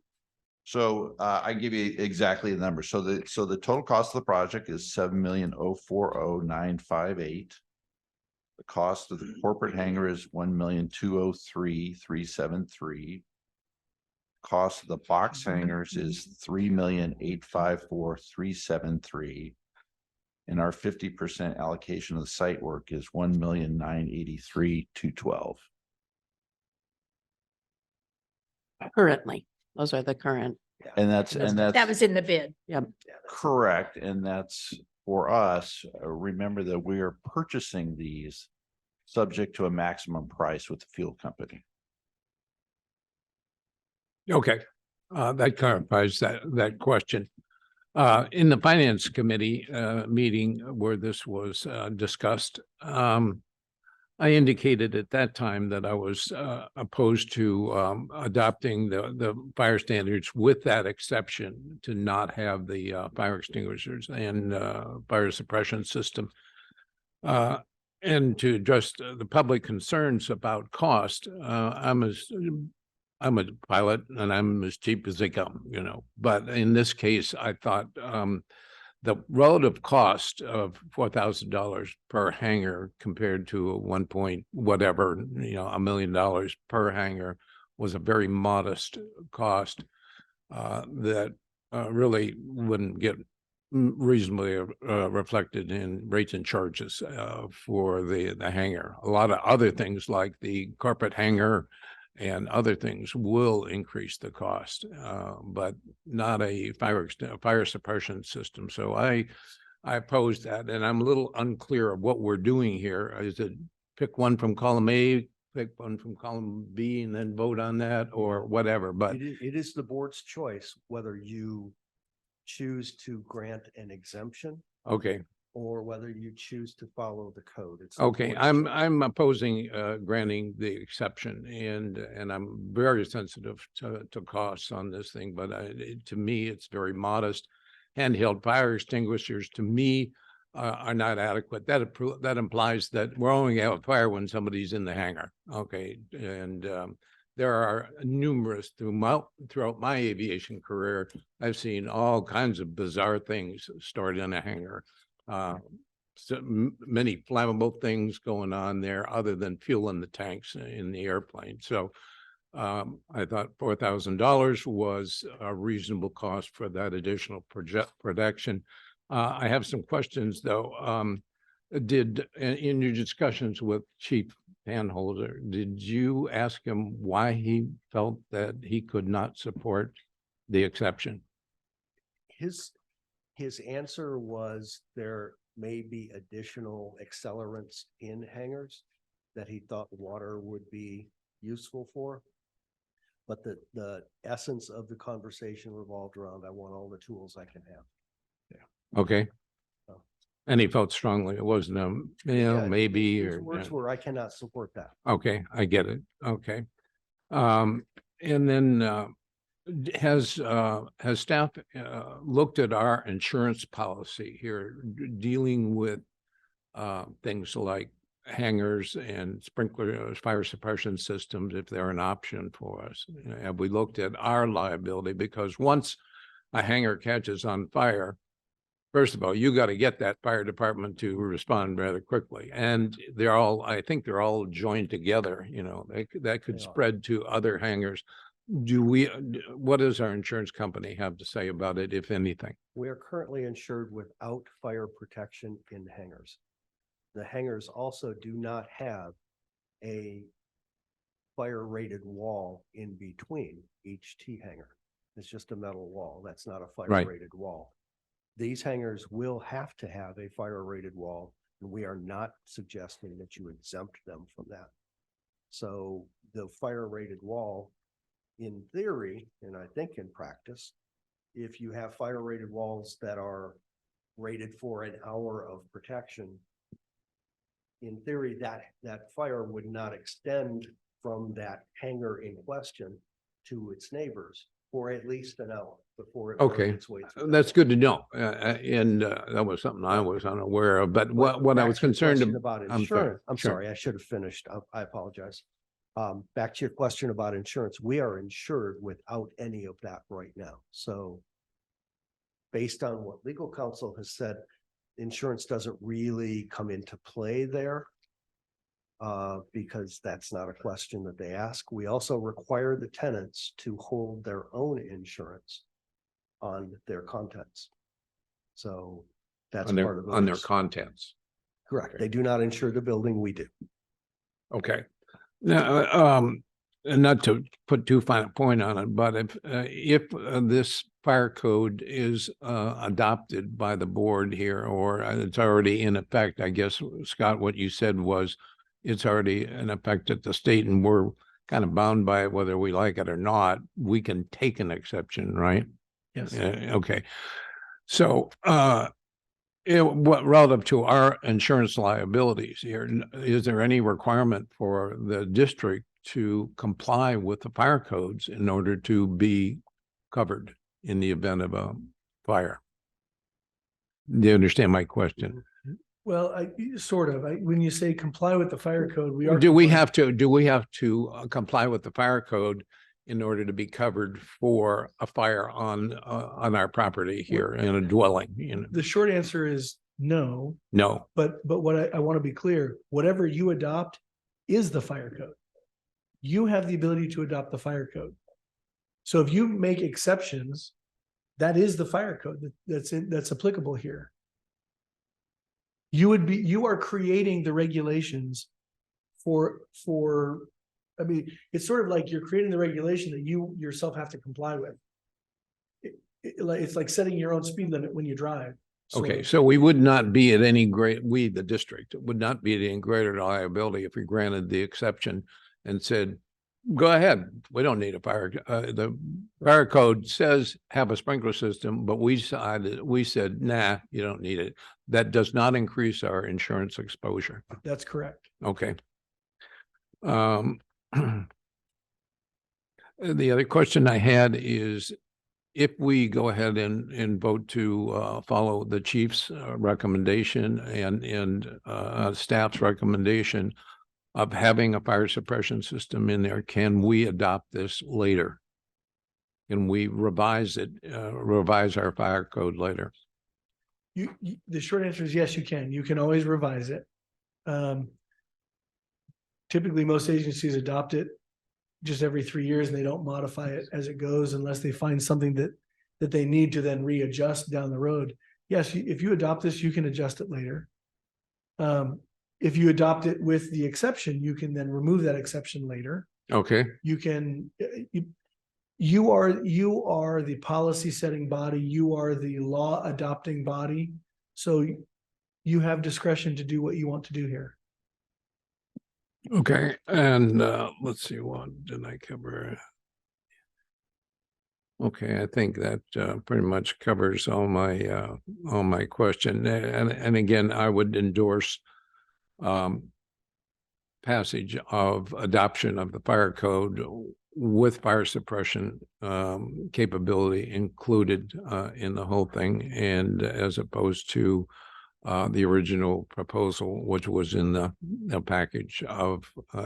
So I give you exactly the number. So the total cost of the project is 7,040,958. The cost of the corporate hangar is 1,203,373. Cost of the box hangars is 3,854,373. And our 50% allocation of the site work is 1,983,212. Currently, those are the current. And that's That was in the bid. correct. And that's for us. Remember that we are purchasing these subject to a maximum price with the fuel company. Okay, that clarifies that question. In the finance committee meeting where this was discussed, I indicated at that time that I was opposed to adopting the fire standards with that exception to not have the fire extinguishers and fire suppression system. And to address the public concerns about cost, I'm I'm a pilot and I'm as cheap as they come, but in this case, I thought, the relative cost of $4,000 per hangar compared to a 1 point whatever, $1 million per hangar was a very modest cost that really wouldn't get reasonably reflected in rates and charges for the hangar. A lot of other things like the carpet hangar and other things will increase the cost, but not a fire suppression system. So I oppose that, and I'm a little unclear of what we're doing here. Is it pick one from column A, pick one from column B, and then vote on that, or whatever? But It is the board's choice whether you choose to grant an exemption okay. or whether you choose to follow the code. It's the Okay, board's choice. I'm opposing granting the exception, and I'm very sensitive to costs on this thing, but to me, it's very modest. Handheld fire extinguishers, to me, are not adequate. That implies that we're only gonna have a fire when somebody's in the hangar. Okay, and there are numerous throughout my aviation career. I've seen all kinds of bizarre things stored in a hangar. So many flammable things going on there other than fuel in the tanks in the airplane. So I thought $4,000 was a reasonable cost for that additional protection. I have some questions though. In your discussions with Chief Panholder, did you ask him why he felt that he could not support the exception? His answer was there may be additional accelerants in hangars that he thought water would be useful for. But the essence of the conversation revolved around, I want all the tools I can have. Okay. Oh. And he felt strongly it wasn't maybe, His or words were, I cannot support that. okay, I get it. Okay. And then has staff looked at our insurance policy here dealing with things like hangars and sprinklers, fire suppression systems, if they're an option for us? Have we looked at our liability? Because once a hangar catches on fire, first of all, you got to get that fire department to respond rather quickly. And I think they're all joined together, that could They are. spread to other hangars. What does our insurance company have to say about it, if anything? We are currently insured without fire protection in hangars. The hangars also do not have a fire rated wall in between each T hangar. It's just a metal wall. That's not a fire rated wall. These hangars will have to have a fire rated wall, and we are not suggesting that you exempt them from that. So the fire rated wall, in theory, and I think in practice, if you have fire rated walls that are rated for an hour of protection, in theory, that fire would not extend from that hangar in question to its neighbors for at least an hour before it worked its way through. That's good to know. And that was something I was unaware of, but what I Back was to your concerned question about. about insurance, I'm sorry, I should have finished. I apologize. Back to your question about insurance, we are insured without any of that right now. So based on what legal counsel has said, insurance doesn't really come into play there. Because that's not a question that they ask. We also require the tenants to hold their own insurance on their contents. So that's part of On their contents. Correct. Okay. They do not insure the building. We do. Okay. Now, and not to put too fine a point on it, but if this fire code is adopted by the board here, or it's already in effect, I guess, Scott, what you said was it's already in effect at the state and we're kind of bound by it, whether we like it or not, we can take an exception, right? Yes. Okay. So, what relative to our insurance liabilities here, is there any requirement for the district to comply with the fire codes in order to be covered in the event of a fire? Do you understand my question? Well, when you say comply with the fire code, we are. Do we have to comply with the fire code in order to be covered for a fire on our property here in a dwelling, you know? The short answer is no, No, but what I want to be clear, whatever you adopt is the fire code. You have the ability to adopt the fire code. So if you make exceptions, that is the fire code that's applicable here. You are creating the regulations for, I mean, it's sort of like you're creating the regulation that you yourself have to comply with. It's like setting your own speed limit when you drive. sort okay, of. so we would not be at any we, the district, would not be at any greater liability if we granted the exception and said, go ahead, we don't need a the fire code says have a sprinkler system, but we said, nah, you don't need it. That does not increase our insurance exposure. That's correct. Okay. The other question I had is, if we go ahead and vote to follow the chief's recommendation and staff's recommendation of having a fire suppression system in there, can we adopt this later? Can we revise our fire code later? The short answer is yes, you can. You can always revise it. Typically, most agencies adopt it just every 3 years, and they don't modify it as it goes unless they find something that they need to then readjust down the road. Yes, if you adopt this, you can adjust it later. If you adopt it with the exception, you can then remove that exception later. Okay. You can, you are the policy setting body. You are the law adopting body. So you have discretion to do what you want to do here. Okay, and let's see, what did I cover? Okay, I think that pretty much covers all my question. And again, I would endorse passage of adoption of the fire code with fire suppression capability included in the whole thing, and as opposed to the original proposal, which was in the package of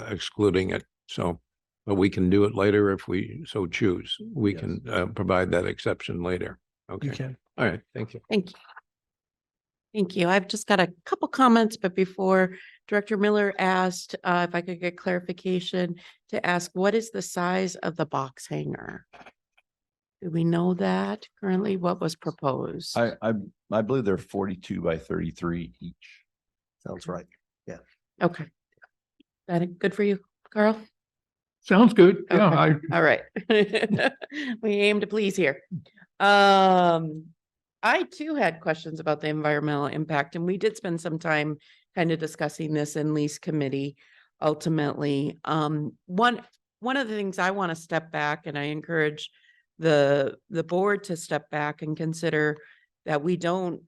excluding it. So, but we can do it later if we so choose. We can provide that exception later. Okay. You can. All right. Thank you. Thank you. Thank you. I've just got a couple comments, but before Director Miller asked if I could get clarification to ask, what is the size of the box hanger? Do we know that currently? What was proposed? I believe they're 42 by 33 each. Sounds right. Yeah. Okay. That good for you, Carl? Sounds good. Yeah, Okay. All right. We aim to please here. I too had questions about the environmental impact, and we did spend some time kind of discussing this in lease committee. Ultimately, one of the things I want to step back, and I encourage the board to step back and consider that we don't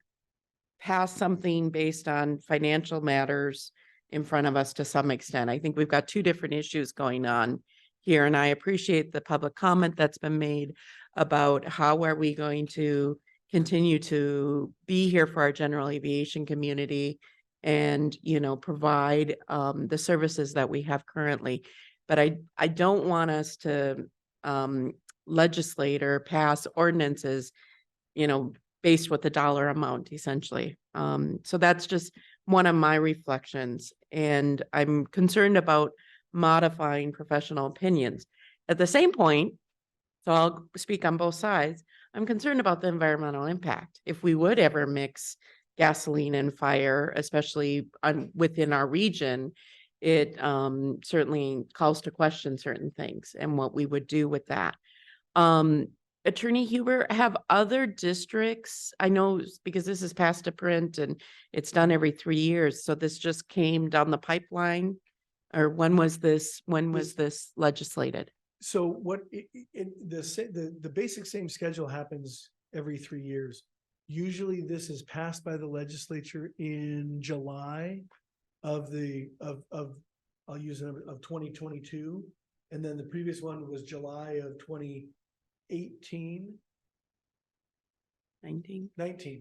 pass something based on financial matters in front of us to some extent. I think we've got two different issues going on here, and I appreciate the public comment that's been made about how are we going to continue to be here for our general aviation community and, you know, provide the services that we have currently. But I don't want us to legislate or pass ordinances, you know, based with the dollar amount essentially. So that's just one of my reflections, and I'm concerned about modifying professional opinions. At the same point, so I'll speak on both sides, I'm concerned about the environmental impact. If we would ever mix gasoline and fire, especially within our region, it certainly calls to question certain things and what we would do with that. Attorney Huber, have other districts, I know because this is passed to print and it's done every 3 years, so this just came down the pipeline? Or when was this legislated? So what the basic same schedule happens every 3 years. Usually this is passed by the legislature in July of I'll use it of 2022. And then the previous one was July of 2018. 19,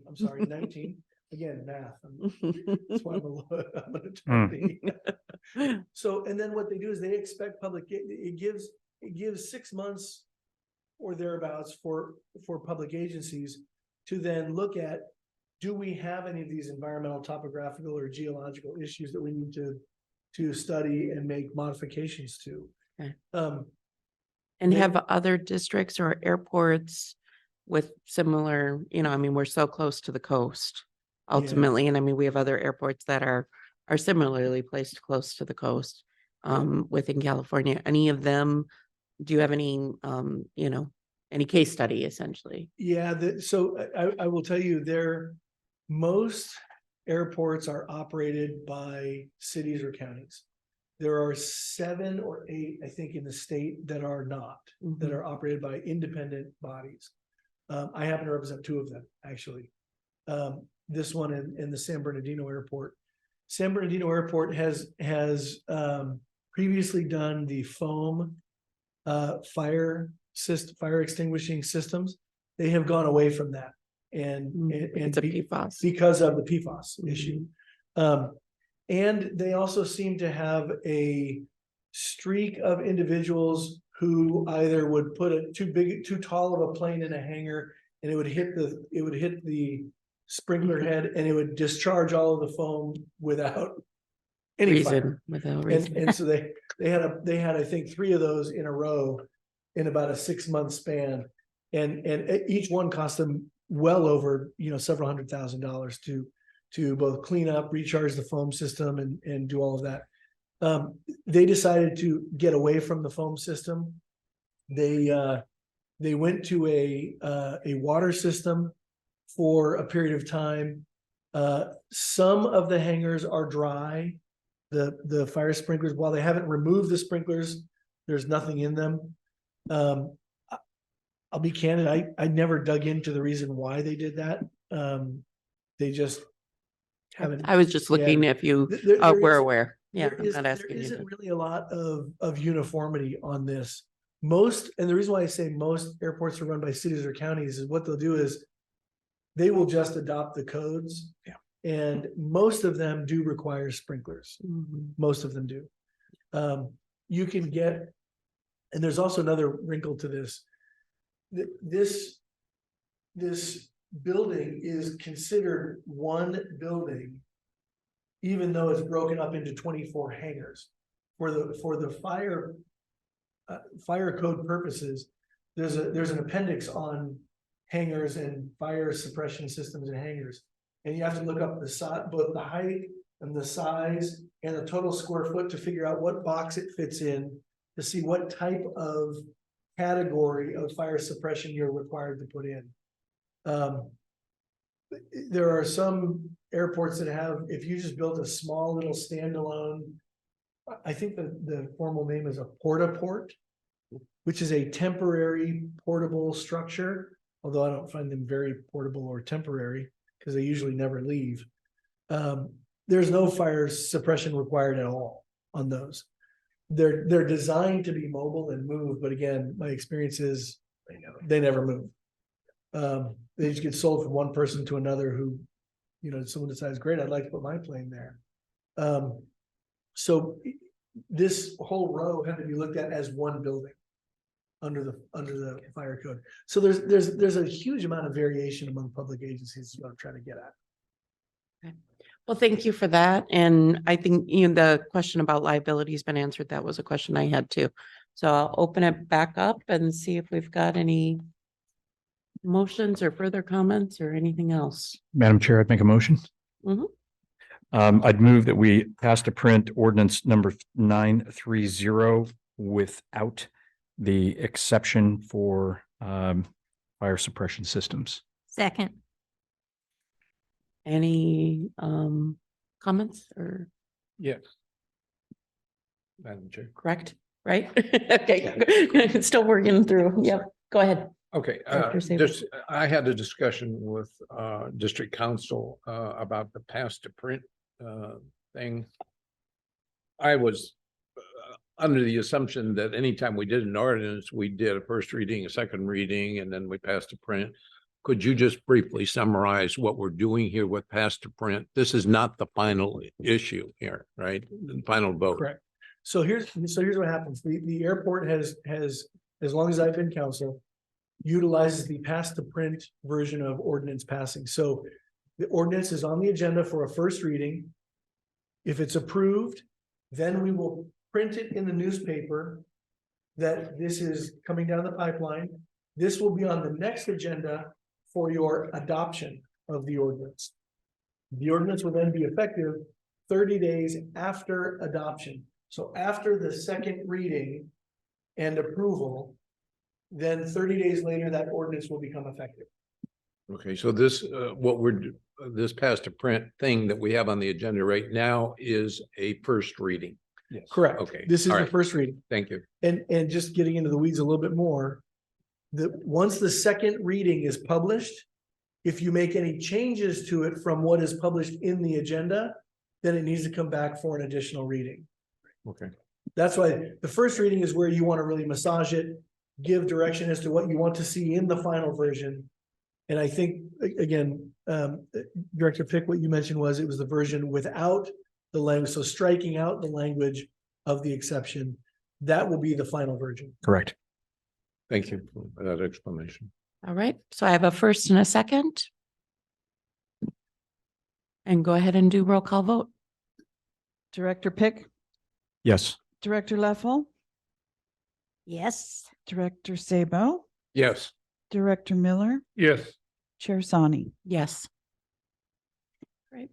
I'm sorry, 19. Again, math. That's why I'm an attorney. So, and then what they do is they expect it gives it gives 6 months or thereabouts for public agencies to then look at, do we have any of these environmental, topographical, or geological issues that we need to study and make modifications to? Okay. They- And have other districts or airports with similar, I mean, we're so close to the coast ultimately. And I mean, we have other airports that are similarly placed close to the coast within California. Any of them, do you have any, any case study essentially? Yeah, so I will tell you, most airports are operated by cities or counties. There are 7 or 8, I think, in the state that are not, that are operated by independent bodies. I happen to represent 2 of them, actually. This one in the San Bernardino Airport. San Bernardino Airport has previously done the foam fire extinguishing systems. They have gone away from that, and It's a PFAS. because of the PFAS issue. And they also seem to have a streak of individuals who either would put too tall of a plane in a hangar, and it would hit the sprinkler head, and it would discharge all of the foam without any fire. Without reason. And so they had I think 3 of those in a row in about a 6-month span, and each one cost them well over several $100,000 to both clean up, recharge the foam system, and do all of that. They decided to get away from the foam system. They went to a water system for a period of time. Some of the hangars are dry. The fire sprinklers, while they haven't removed the sprinklers, there's nothing in them. I'll be candid, I never dug into the reason why they did that. They just haven't. I was just looking if you were aware. Yeah, I'm not asking There you. isn't really a lot of uniformity on this. And the reason why I say most airports are run by cities or counties is what they'll do is they will just adopt the codes. Yeah. And most of them do require sprinklers. Most of them do. You can get, and there's also another wrinkle to this. This building is considered one building, even though it's broken up into 24 hangars. For the fire code purposes, there's an appendix on hangars and fire suppression systems and hangars. And you have to look up both the height and the size and the total square foot to figure out what box it fits in, to see what type of category of fire suppression you're required to put in. There are some airports that have, if you just built a small little standalone, I think the formal name is a porta-port, which is a temporary portable structure, although I don't find them very portable or temporary because they usually never leave. There's no fire suppression required at all on those. They're designed to be mobile and move, but again, my experience is they never move. They just get sold from one person to another who, someone decides, great, I'd like to put my plane there. So this whole row had to be looked at as one building under the fire code. So there's a huge amount of variation among public agencies is what I'm trying to get at. Okay. Well, thank you for that. And I think, the question about liability has been answered. That was a question I had too. So I'll open it back up and see if we've got any motions or further comments or anything else. Madam Chair, I'd make a motion. Mhm. I'd move that we pass to print ordinance number 930 without the exception for fire suppression systems. Second. Any comments or Yes. Madam Chair. correct? Right? Okay, still working through. Yep, go ahead. Okay, Dr. Sable. I had a discussion with district council about the pass to print thing. I was under the assumption that anytime we did an ordinance, we did a first reading, a second reading, and then we passed to print. Could you just briefly summarize what we're doing here with pass to print? This is not the final issue here, right? The final vote. Correct. So here's what happens. The airport has, as long as I've been counsel, utilizes the pass to print version of ordinance passing. So the ordinance is on the agenda for a first reading. If it's approved, then we will print it in the newspaper that this is coming down the pipeline. This will be on the next agenda for your adoption of the ordinance. The ordinance will then be effective 30 days after adoption. So after the second reading and approval, then 30 days later, that ordinance will become effective. Okay, so this, this past to print thing that we have on the agenda right now is a first reading. Yes. Correct. Okay, This is all the right. first reading. Thank you. And just getting into the weeds a little bit more, once the second reading is published, if you make any changes to it from what is published in the agenda, then it needs to come back for an additional reading. Okay. That's why the first reading is where you want to really massage it, give direction as to what you want to see in the final version. And I think, again, Director Pick, what you mentioned was it was the version without the language. So striking out the language of the exception, that will be the final version. Correct. Thank you for that explanation. All right, so I have a first and a second. And go ahead and do roll call vote. Director Pick, Yes. Director Leffel, Yes. Director Sabo, Yes. Director Miller, Yes. Chair Sani. Yes. Great.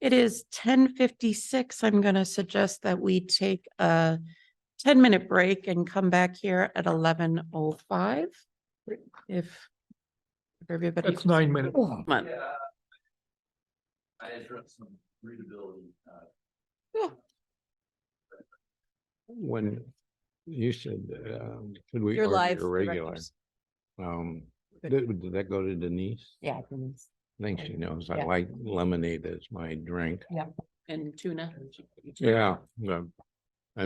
It is 10:56. I'm going to suggest that we take a 10-minute break and come back here at 11:05. If everybody. That's 9 minutes. Come on. I addressed some readability. When you said, could we? You're order live, a regular? directors. Did that go to Denise? Yeah. I think she knows. I Yeah. like lemonade as my drink. And tuna. Yeah, and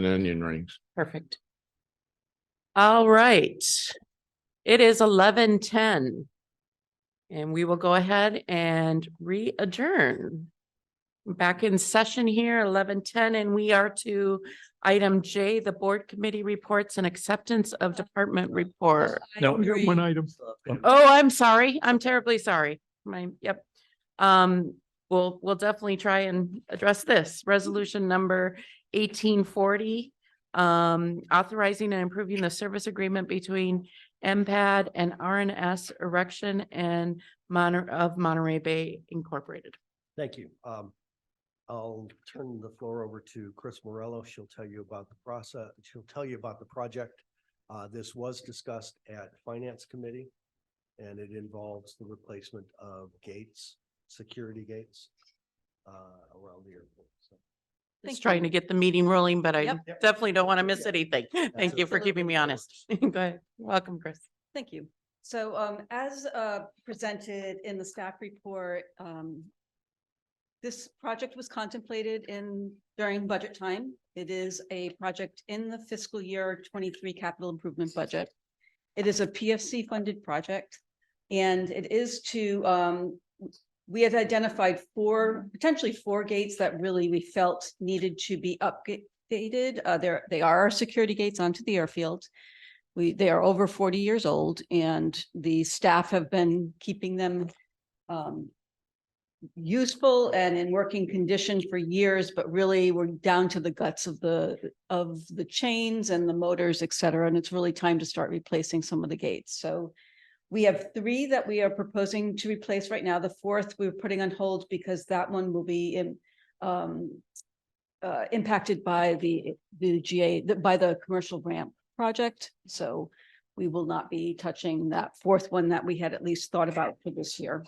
onion rings. Perfect. All right. It is 11:10. And we will go ahead and re-adjourn. Back in session here, 11:10, and we are to item J, the board committee reports and acceptance of department report. No, we got one item. Oh, I'm sorry. I'm terribly sorry. Yep. We'll definitely try and address this. Resolution number 1840. Authorizing and improving the service agreement between MPAD and RNS Erection and of Monterey Bay Incorporated. Thank you. I'll turn the floor over to Chris Morello. She'll tell you about the process. She'll tell you about the project. This was discussed at Finance Committee, and it involves the replacement of gates, security gates around the airport. So, Just trying to get the meeting rolling, but I Yep. definitely don't want to miss anything. Thank you for Absolutely. keeping me honest. Go ahead. Welcome, Chris. Thank you. So as presented in the staff report, this project was contemplated during budget time. It is a project in the fiscal year 23 capital improvement budget. It is a PFC funded project, and it is to we had identified potentially four gates that really we felt needed to be updated. They are our security gates onto the airfield. They are over 40 years old, and the staff have been keeping them useful and in working condition for years, but really we're down to the guts of the chains and the motors, et cetera. And it's really time to start replacing some of the gates. So we have three that we are proposing to replace right now. The fourth we're putting on hold because that one will be impacted by the by the commercial ramp project. So we will not be touching that fourth one that we had at least thought about for this year.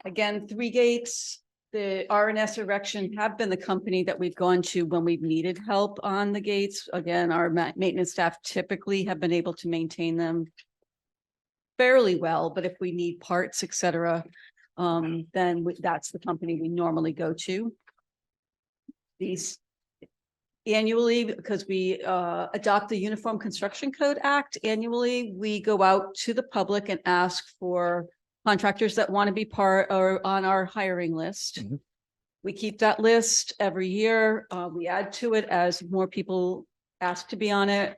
Again, three gates. The RNS Erection have been the company that we've gone to when we've needed help on the gates. Again, our maintenance staff typically have been able to maintain them fairly well, but if we need parts, et cetera, then that's the company we normally go to. These annually, because we adopt the Uniform Construction Code Act annually, we go out to the public and ask for contractors that want to be part or on our hiring list. We keep that list every year. We add to it as more people ask to be on it.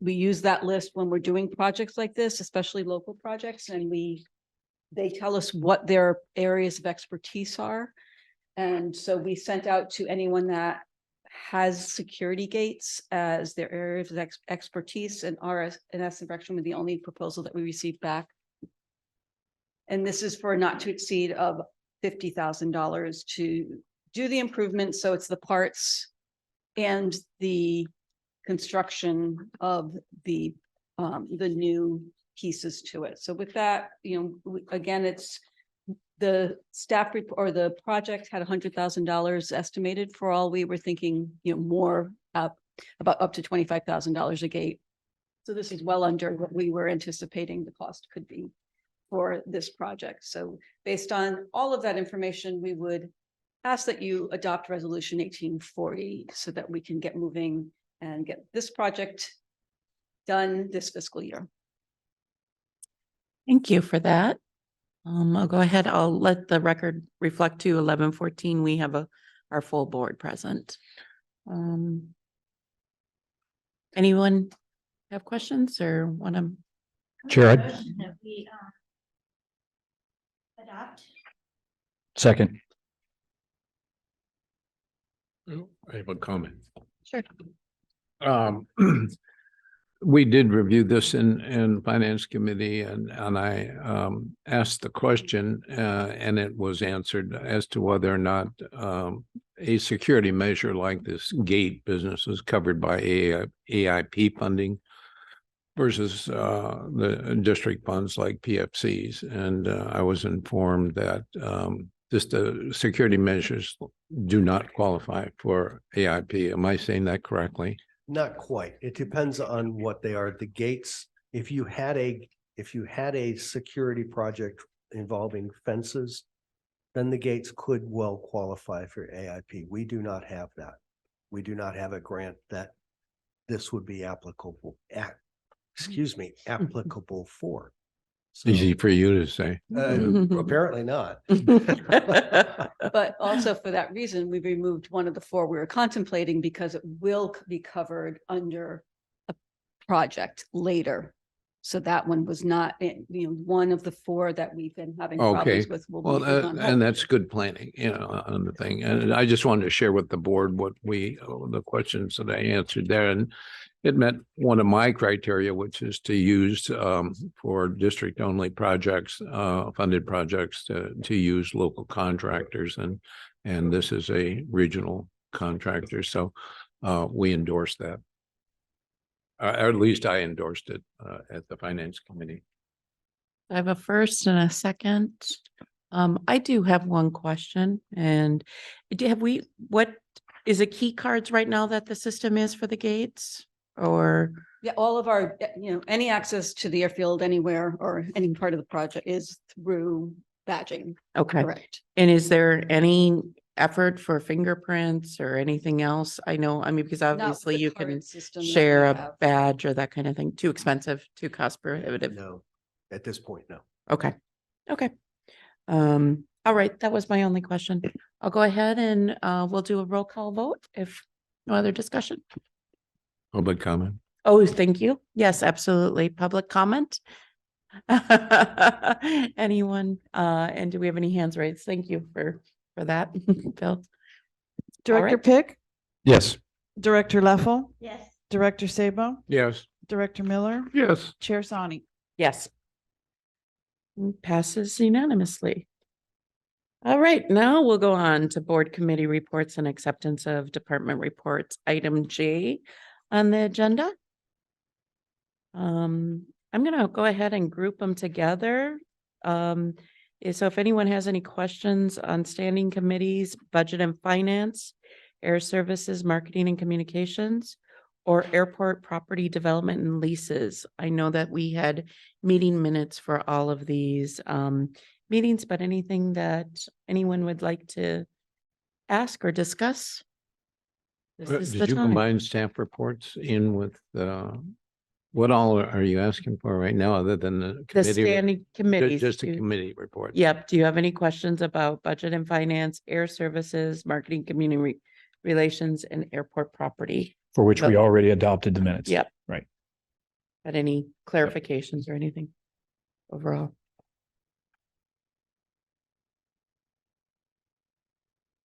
We use that list when we're doing projects like this, especially local projects, and they tell us what their areas of expertise are. And so we sent out to anyone that has security gates as their areas of expertise, and RS direction was the only proposal that we received back. And this is for a not to exceed of $50,000 to do the improvements. So it's the parts and the construction of the new pieces to it. So with that, again, it's the staff report, or the project had $100,000 estimated for all. We were thinking, more about up to $25,000 a gate. So this is well under what we were anticipating the cost could be for this project. So based on all of that information, we would ask that you adopt resolution 1840 so that we can get moving and get this project done this fiscal year. Thank you for that. I'll go ahead. I'll let the record reflect to 11:14. We have our full board present. Anyone have questions or want to? Chair, I'd- Motion that we, adopt. Second. I have a comment. Sure. We did review this in Finance Committee and I asked the question and it was answered as to whether or not a security measure like this gate business is covered by AIP funding versus the district funds like PFCs. And I was informed that just the security measures do not qualify for AIP. Am I saying that correctly? Not quite. It depends on what they are. The gates, if you had a security project involving fences, then the gates could well qualify for AIP. We do not have that. We do not have a grant that this would be applicable for. So, Easy for you to say. apparently not. But also for that reason, we removed one of the four we were contemplating because it will be covered under a project later. So that one was not, one of the four that we've been having Okay, problems with. well, and that's good planning, on the thing. And I just wanted to share with the board the questions that I answered there. And it met one of my criteria, which is to use for district only projects, funded projects to use local contractors. And this is a regional contractor. So we endorse that. Or at least I endorsed it at the Finance Committee. I have a first and a second. I do have one question, and what is it key cards right now that the system is for the gates? Or Yeah, all of our, any access to the airfield anywhere or any part of the project is through badging. okay. Correct. And is there any effort for fingerprints or anything else? Because Not with obviously the you can current system that share we a have. badge or that kind of thing. Too expensive, too cost prohibitive. No, at this point, no. Okay. Okay. All right. That was my only question. I'll go ahead and we'll do a roll call vote if no other discussion. Public comment. Oh, thank you. Yes, absolutely. Public comment. Anyone? And do we have any hands raised? Thank you for that, Phil. Director right. Pick, Yes. Director Leffel, Yes. Director Sabo, Yes. Director Miller, Yes. Chair Sani. Yes. Passes unanimously. All right, now we'll go on to board committee reports and acceptance of department reports. Item J on the agenda. I'm gonna go ahead and group them together. So if anyone has any questions on standing committees, budget and finance, air services, marketing and communications, or airport property development and leases. I know that we had meeting minutes for all of these meetings, but anything that anyone would like to ask or discuss? This is the Did you time. combine staff reports in with What all are you asking for right now, other than the The committee? standing committees. Just a do- committee report. Yep. Do you have any questions about budget and finance, air services, marketing, community relations, and airport property? For which we Yep. already adopted the minutes. Yep. Right. Got any clarifications or anything overall?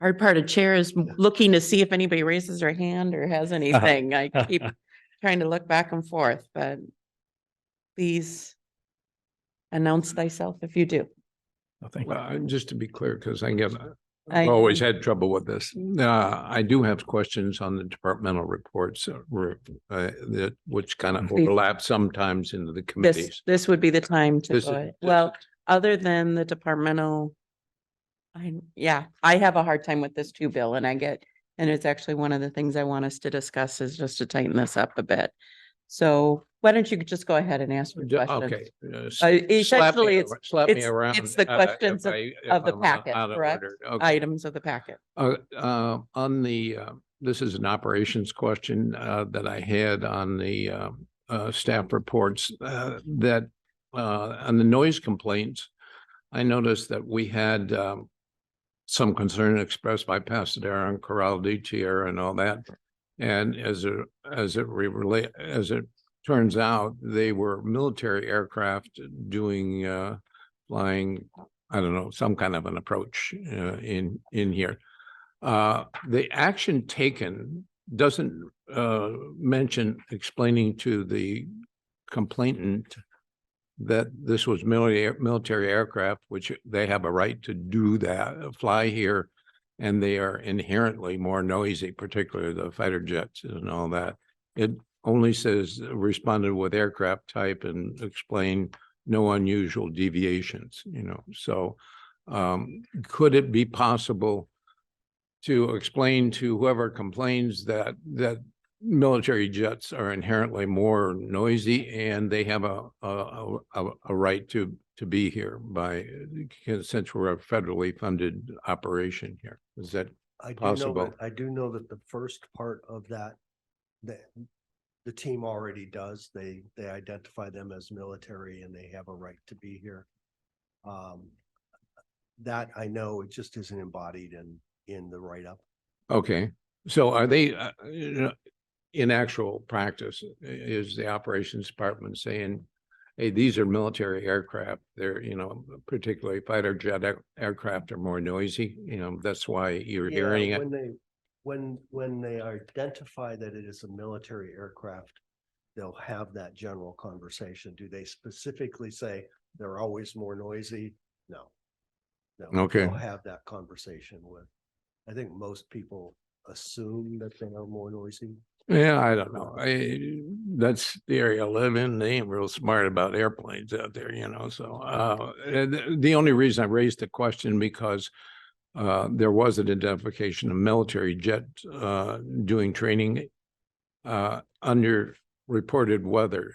Hard part of chair is looking to see if anybody raises their hand or has anything. I keep trying to look back and forth, but please announce thyself if you do. Nothing. Just to be clear, because I've I- always had trouble with this. I do have questions on the departmental reports, that which kind of Please. overlap sometimes into the This, committees. this would be the time to This go is- ahead. this Well, is- other than the departmental. I have a hard time with this too, Bill, and it's actually one of the things I want us to discuss is just to tighten this up a bit. So why don't you just go ahead and ask your question? Okay. Essentially, Slap me it's- around. it's the if questions if of the I'm packet, out of correct? order. Okay. Items of the packet. On the, this is an operations question, that I had on the, staff reports, that, on the noise complaints, I noticed that we had, some concern expressed by Pasadena and Corral de Tierra and all that. And as it turns out, they were military aircraft doing, flying, I don't know, some kind of an approach, in here. The action taken doesn't, mention explaining to the complainant that this was military aircraft, which they have a right to do that, fly here, and they are inherently more noisy, particularly the fighter jets and all that. It only says responded with aircraft type and explain no unusual deviations, so could it be possible to explain to whoever complains that military jets are inherently more noisy and they have a right to be here since we're a federally funded operation here? Is that possible? I do know that the first part of that, the team already does. They identify them as military and they have a right to be here. That I know, it just isn't embodied in the write-up. Okay, so are they, in actual practice, is the operations department saying, hey, these are military aircraft, they're, particularly fighter jet aircraft are more noisy, that's why you're hearing it? When they identify that it is a military aircraft, they'll have that general conversation. Do they specifically say they're always more noisy? No. No. Okay. They'll have that conversation with, I think most people assume that they are more noisy. Yeah, I don't know. That's the area I live in. They ain't real smart about airplanes out there, so, the only reason I raised the question because there was an identification of military jet, doing training, under reported weather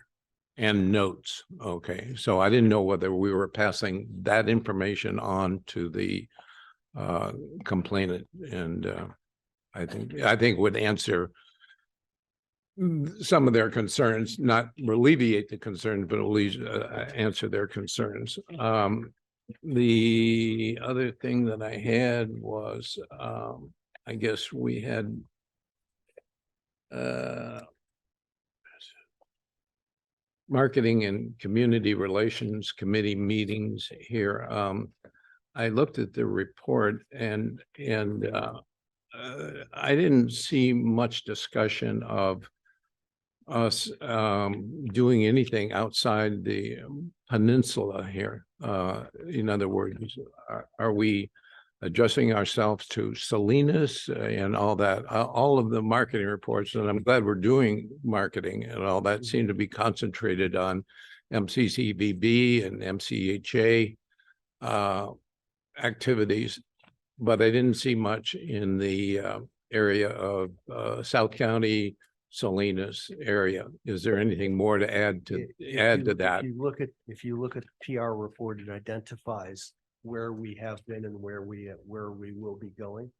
and notes. Okay, so I didn't know whether we were passing that information on to the, complainant, and, I think would answer some of their concerns, not alleviate the concerns, but at least answer their concerns. The other thing that I had was, I guess we had marketing and community relations committee meetings here. I looked at the report and I didn't see much discussion of us doing anything outside the peninsula here. In other words, are we adjusting ourselves to Salinas and all that? All of the marketing reports, and I'm glad we're doing marketing and all that, seem to be concentrated on MCCVB and MCHA activities, but I didn't see much in the area of South County, Salinas area. Is there anything more to add to that? If you look at the PR report, it identifies where we have been and where we will be going.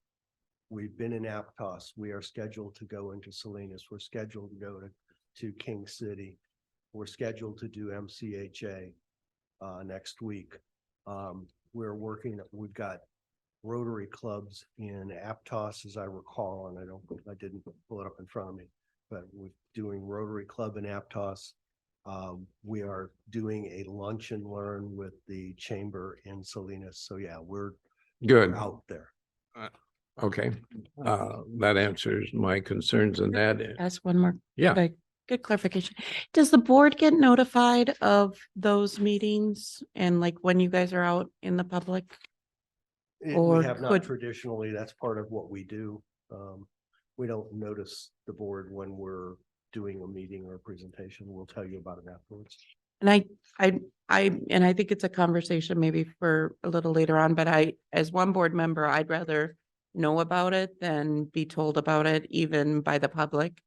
We've been in Aptos. We are scheduled to go into Salinas. We're scheduled to go to King City. we're scheduled to do MCHA next week. We've got Rotary clubs in Aptos, as I recall, and I didn't pull it up in front of me, but we're doing Rotary Club in Aptos. We are doing a lunch and learn with the chamber in Salinas. So yeah, we're Good. out there. Okay. That answers my concerns in that. Ask one more. Yeah. Could I get clarification? Does the board get notified of those meetings and like when you guys are out in the public? Or We have not could- traditionally, that's part of what we do. We don't notice the board when we're doing a meeting or a presentation. We'll tell you about it afterwards. And I think it's a conversation maybe for a little later on, but as one board member, I'd rather know about it than be told about it, even by the public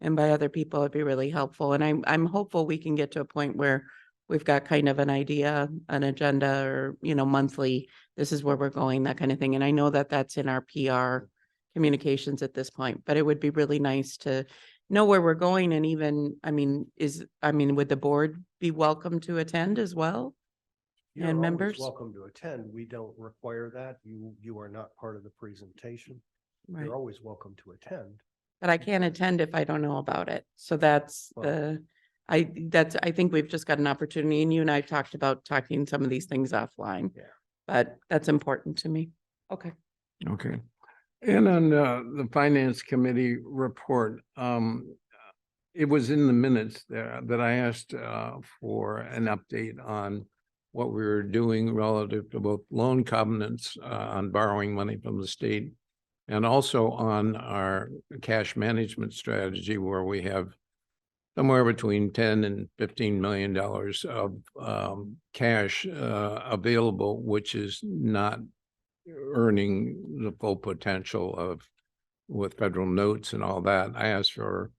and by other people. It'd be really helpful. And I'm hopeful we can get to a point where we've got kind of an idea, an agenda, or, monthly, this is where we're going, that kind of thing. And I know that that's in our PR communications at this point, but it would be really nice to know where we're going. And even, would the board be welcome to attend as well? You're And always members? welcome to attend. We don't require that. You are not part of the presentation. Right. You're always welcome to attend. But I can't attend if I don't know about it. So that's Well- I think we've just got an opportunity, and you and I talked about talking some of these things offline. Yeah. But that's important to me. Okay. Okay. And on the finance committee report, it was in the minutes there that I asked for an update on what we were doing relative to both loan covenants on borrowing money from the state and also on our cash management strategy, where we have somewhere between 10 and $15 million of cash available, which is not earning the full potential of with federal notes and all that. I asked for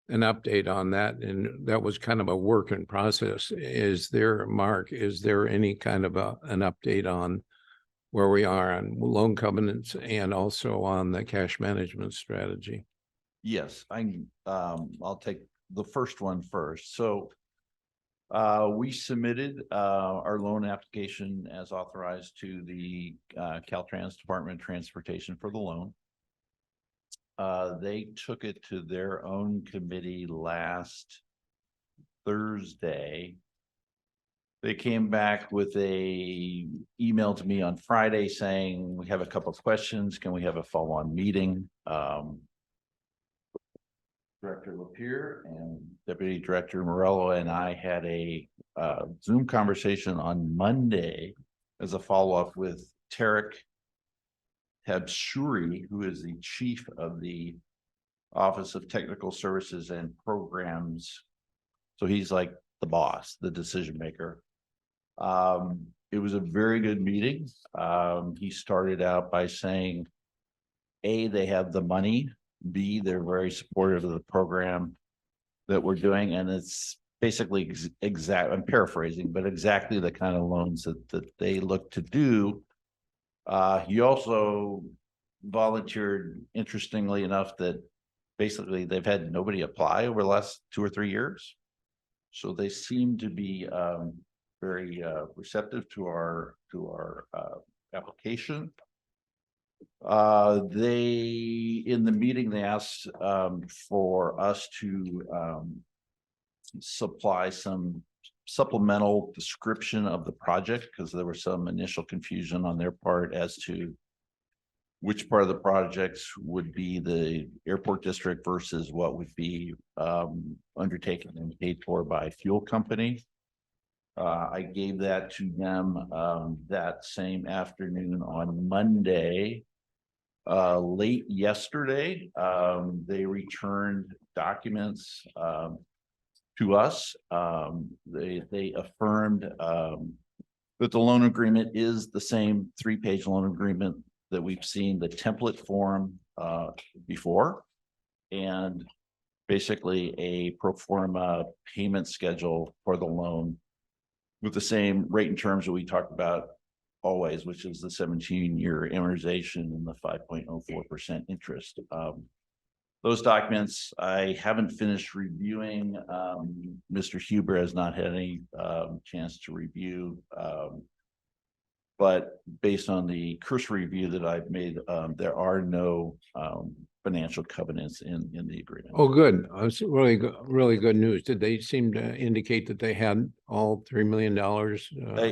an update on that, and that was kind of a work in process. Is there, Mark, is there any kind of an update on where we are on loan covenants and also on the cash management strategy? Yes, I'll take the first one first. So we submitted our loan application as authorized to the Caltrans Department of Transportation for the loan. They took it to their own committee last Thursday. They came back with a email to me on Friday saying, we have a couple of questions. Can we have a follow-on meeting? Director Lapierre and Deputy Director Morello and I had a Zoom conversation on Monday as a follow-up with Tarek Tabshuri, who is the chief of the Office of Technical Services and Programs. So he's like the boss, the decision maker. It was a very good meeting. He started out by saying, A, they have the money. B, they're very supportive of the program that we're doing. And it's basically I'm paraphrasing, but exactly the kind of loans that they look to do. He also volunteered, interestingly enough, that basically they've had nobody apply over the last 2 or 3 years. So they seem to be very receptive to our application. In the meeting, they asked for us to supply some supplemental description of the project, because there was some initial confusion on their part as to which part of the projects would be the airport district versus what would be undertaken and paid for by a fuel company. I gave that to them that same afternoon on Monday. Late yesterday, they returned documents to us. They affirmed that the loan agreement is the same 3-page loan agreement that we've seen the template form before, and basically a pro forma payment schedule for the loan with the same rate and terms that we talked about always, which is the 17-year amortization and the 5.04% interest. those documents, I haven't finished reviewing. Mr. Huber has not had any chance to review. But based on the cursory review that I've made, there are no financial covenants in the agreement. Oh, good. That's really good news. Did they seem to indicate that they had all $3 million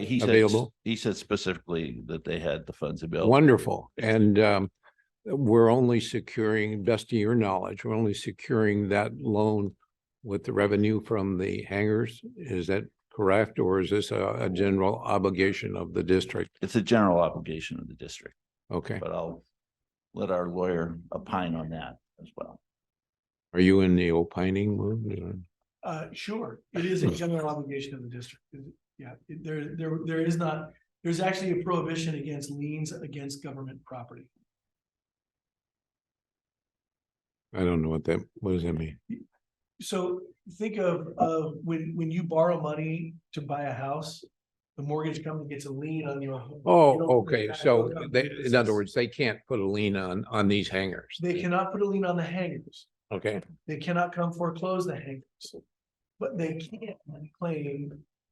He said, available? he said specifically that they had the funds available. Wonderful. And we're only securing, best of your knowledge, we're only securing that loan with the revenue from the hangars. Is that correct? Or is this a general obligation of the district? It's a general obligation of the district, Okay. but I'll let our lawyer opine on that as well. Are you in the opining mood? Sure, it is a general obligation of the district. Yeah, there is not, there's actually a prohibition against liens against government property. I don't know what does that mean? So think of when you borrow money to buy a house, the mortgage company gets a lien on your home. Oh, You don't- okay. So they, in other words, they can't put a lien on these hangars. They cannot put a lien on the hangars. Okay. They cannot come foreclose the hangars. But they can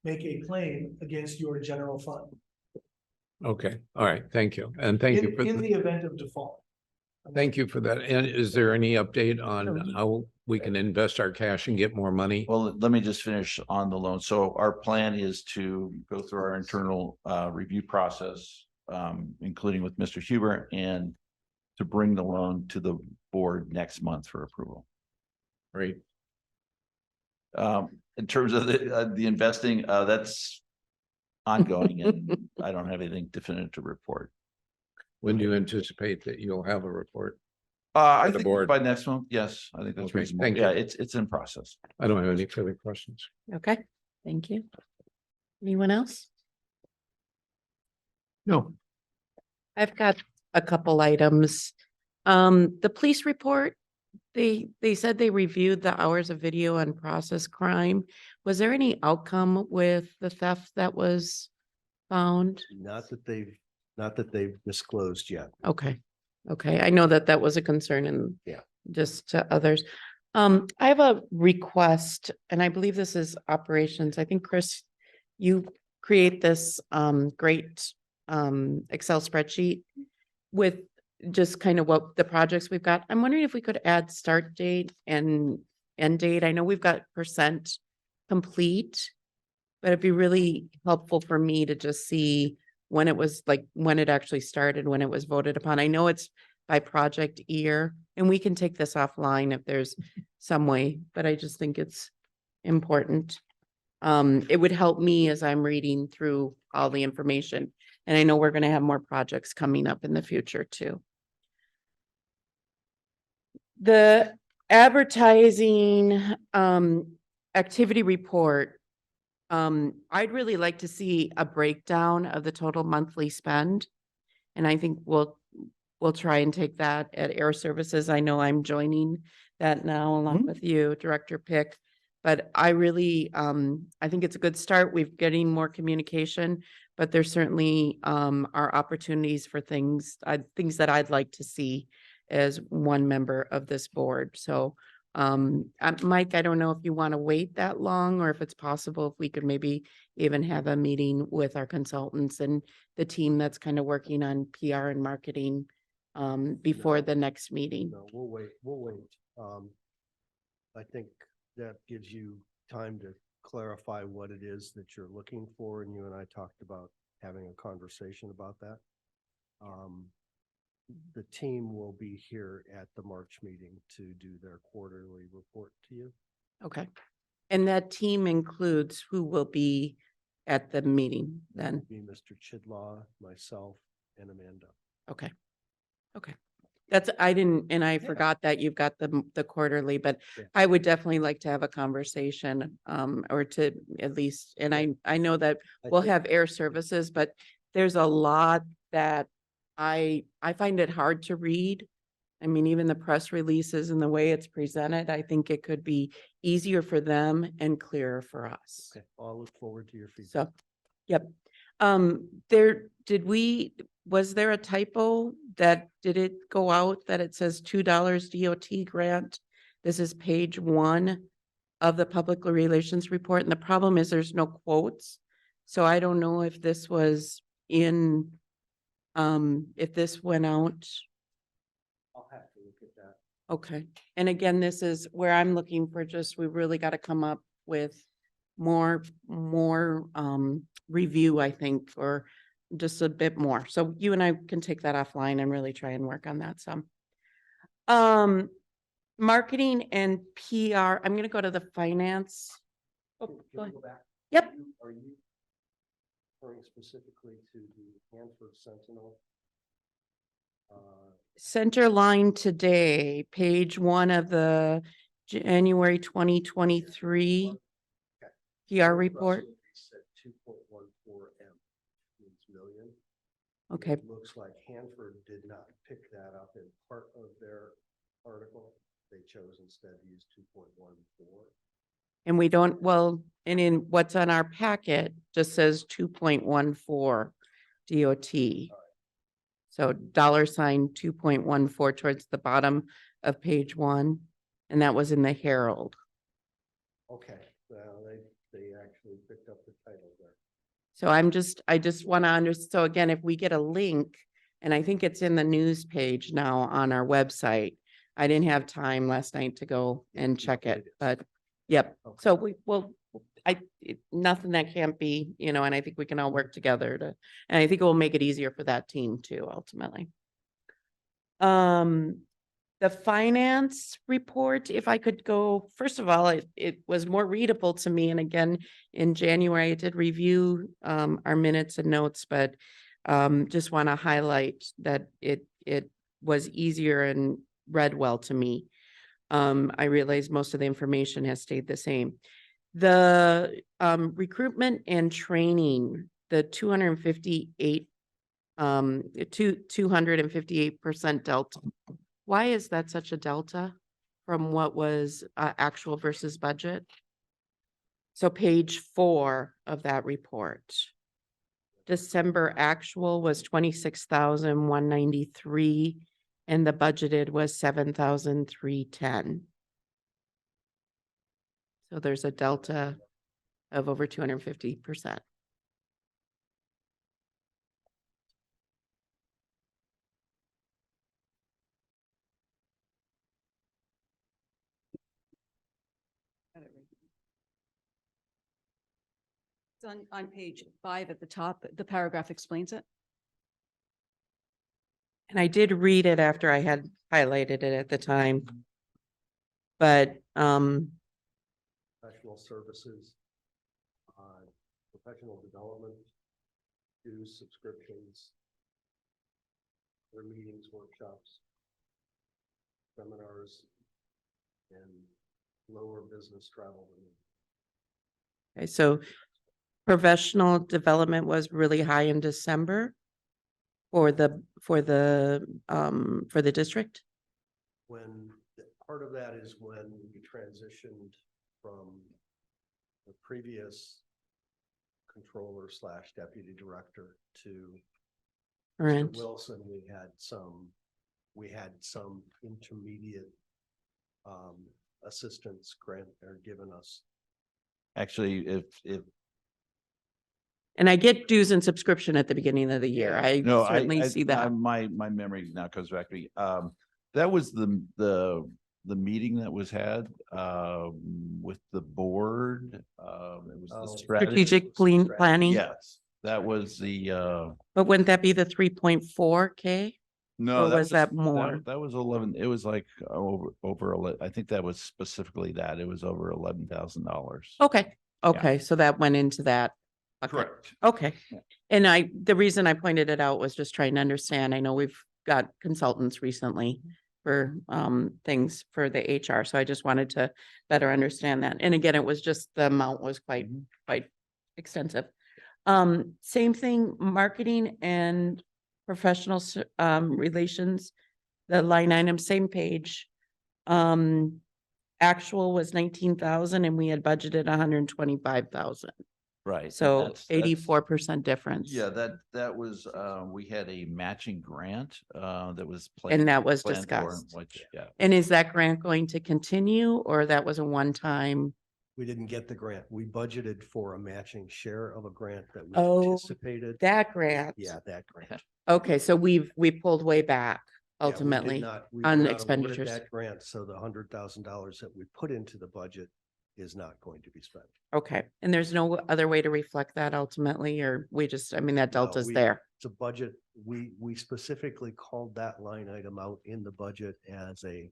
make a claim against your general fund Okay. All right. Thank you. And thank you for in the event of default. thank you for that. And is there any update on how we can invest our cash and get more money? Well, let me just finish on the loan. So our plan is to go through our internal review process, including with Mr. Huber, and to bring the loan to the board next month for approval. Great. In terms of the investing, that's ongoing, and I don't have anything definitive to report. When do you anticipate that you'll have a report? I the think board. by next month, yes, I think that's Okay, reasonable. thank you. Yeah, it's in process. I don't have any further questions. Okay, thank you. Anyone else? No. I've got a couple items. The police report, they said they reviewed the hours of video on process crime. Was there any outcome with the theft that was found? Not that they've disclosed yet. Okay, okay. I know that that was a concern and Yeah. just to others. I have a request, and I believe this is operations. I think, Chris, you create this great Excel spreadsheet with just kind of what the projects we've got. I'm wondering if we could add start date and end date. I know we've got percent complete, but it'd be really helpful for me to just see when it was, like, when it actually started, when it was voted upon. I know it's by project year, and we can take this offline if there's some way, but I just think it's important. It would help me as I'm reading through all the information. And I know we're gonna have more projects coming up in the future too. The advertising activity report. I'd really like to see a breakdown of the total monthly spend. And I think we'll try and take that at Air Services. I know I'm joining that now along with you, Director Pick. But I really, I think it's a good start. We're getting more communication, but there certainly are opportunities for things that I'd like to see as one member of this board. So Mike, I don't know if you want to wait that long, or if it's possible if we could maybe even have a meeting with our consultants and the team that's kind of working on PR and marketing before the next meeting. No, we'll wait. I think that gives you time to clarify what it is that you're looking for, and you and I talked about having a conversation about that. The team will be here at the March meeting to do their quarterly report to you. Okay. And that team includes who will be at the meeting then? Be Mr. Chidlaw, myself, and Amanda. Okay. Okay. That's, I forgot that you've got the quarterly, but Yeah. I would definitely like to have a conversation, or to at least, and I know that I we'll think- have Air Services, but there's a lot that I find it hard to read. I mean, even the press releases and the way it's presented, I think it could be easier for them and clearer for us. Okay, I'll look forward to your feedback. So, yep. Was there a typo did it go out that it says $2 DOT grant? This is page 1 of the public relations report, and the problem is there's no quotes. So I don't know if this was in, if this went out. I'll have to look at that. Okay, and again, this is where I'm looking for we really got to come up with more review, I think, or just a bit more. So you and I can take that offline and really try and work on that some. Marketing and PR, I'm gonna go to the finance. Oh, Can go we ahead. go back? Yep. Are you referring specifically to the Hanford Sentinel? Center line today, page 1 of the January 2023 PR report. Said 2.14 million. Okay, It looks like Hanford did not pick that up in part of their article. They chose instead to use 2.14. and we don't, well, and in what's on our packet just says 2.14 DOT. So $2.14 towards the bottom of page 1, and that was in the Herald. Okay, well, they actually picked up the title there. So I just want to understand. So again, if we get a link, and I think it's in the news page now on our website. I didn't have time last night to go and check it, but yep. Okay. So we will, nothing that can't be, and I think we can all work together and I think it will make it easier for that team too, ultimately. The finance report, if I could go, first of all, it was more readable to me. And again, in January, I did review our minutes and notes, but just want to highlight that it was easier and read well to me. I realize most of the information has stayed the same. The recruitment and training, the 258% delta. Why is that such a delta from what was actual versus budget? So page 4 of that report. December actual was 26,193 and the budgeted was 7,310. So there's a delta of over 250%. It's on page 5 at the top, the paragraph explains it. And I did read it after I had highlighted it at the time. But Professional services, professional development, dues, subscriptions, their meetings, workshops, seminars, and lower business travel. okay, so professional development was really high in December for the district. When part of that is when we transitioned from the previous controller / deputy director to Mr. Right. Wilson, we had some intermediate assistance grant or given us. Actually, if And I get dues and subscription at the beginning of the year. I no, certainly see that. my memory now comes back to me. That was the meeting that was had with the board. It was the Strategic planning. Yes, that was the But wouldn't that be the 3.4K? no, Or was that more? That was 11. It was like over 11. I think that was specifically that it was over $11,000. Okay, okay, so that went into that. Okay. Correct. Okay, and the reason I pointed it out was just trying to understand. I know we've got consultants recently for things for the HR, so I just wanted to better understand that. And again, it was just the amount was quite extensive. Same thing, marketing and professional relations, the line item, same page. Actual was 19,000 and we had budgeted 125,000. Right. and So that's- 84% difference. Yeah, that was, we had a matching grant, that was. And that was planned for, discussed. Which, yeah. And is that grant going to continue or that was a one-time? We didn't get the grant. We budgeted for a matching share of a grant that we Oh, anticipated. That grant? Yeah, that grant. Okay, so we pulled way back Yeah, we did ultimately not- we on were not awarded expenditures. That grant, so the $100,000 that we put into the budget is not going to be spent. Okay, and there's no other way to reflect that ultimately, or we just, I mean, that No, delta's we- there. It's a budget. We specifically called that line item out in the budget as a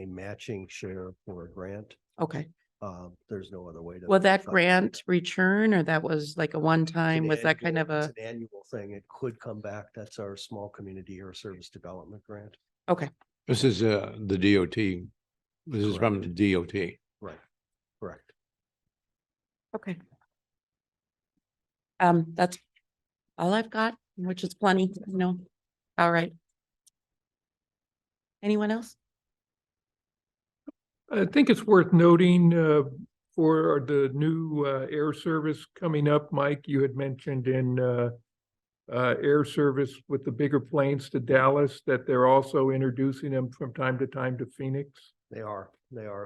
matching share for a grant. Okay, There's no other way to. will that reflect it. grant return or that was like a It's one-time, an was that kind annual- of it's a, an annual thing. It could come back. That's our small community or service development grant. okay, This is the DOT. This is from the DOT. Right, correct. okay. That's all I've got, which is plenty, all right. Anyone else? I think it's worth noting, for the new, air service coming up, Mike, you had mentioned in, air service with the bigger planes to Dallas, that they're also introducing them from time to time to Phoenix. They are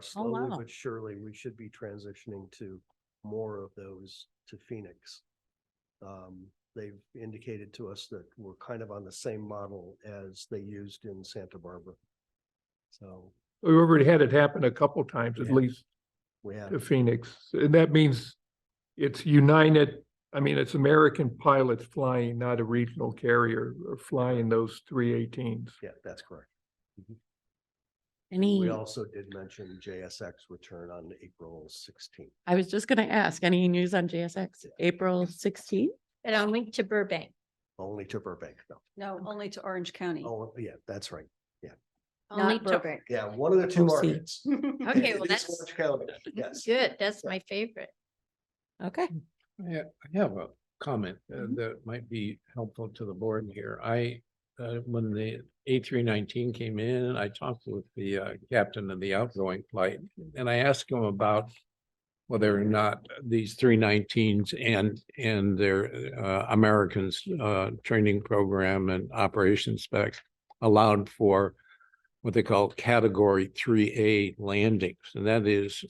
slowly wow. but surely. We should be transitioning to more of those to Phoenix. They've indicated to us that we're kind of on the same model as they used in Santa Barbara. So We already had it happen a couple times, at Yeah. least we have. to Phoenix. And that means it's United, I mean, it's American pilots flying, not a regional carrier flying those 318s. Yeah, that's correct. Any, We also did mention JSX return on April 16th. I was just gonna ask, any news on JSX, April 16th? But only to Burbank. Only to Burbank, though. No, only to Orange County, Oh, yeah, that's right. Only not to. Burbank. Yeah, one of the two OC. markets. Okay, It well, is that's Orange County, yes. good. That's my favorite. Okay, Yeah, I have a comment Mhm. that might be helpful to the board here. When the A319 came in, I talked with the captain of the outgoing flight and I asked him about whether or not these 319s and their Americans training program and operation specs allowed for what they call category 3A landings, and that is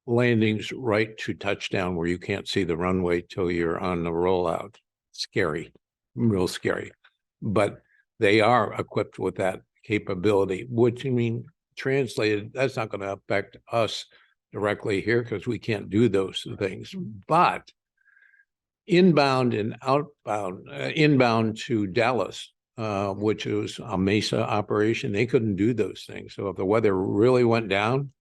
landings right to touchdown where you can't see the runway till you're on the rollout. Scary, real scary. But they are equipped with that capability, which I mean, translated, that's not going to affect us directly here because we can't do those things. But inbound and outbound, inbound to Dallas, which was a Mesa operation, they couldn't do those things. So if the weather really went down,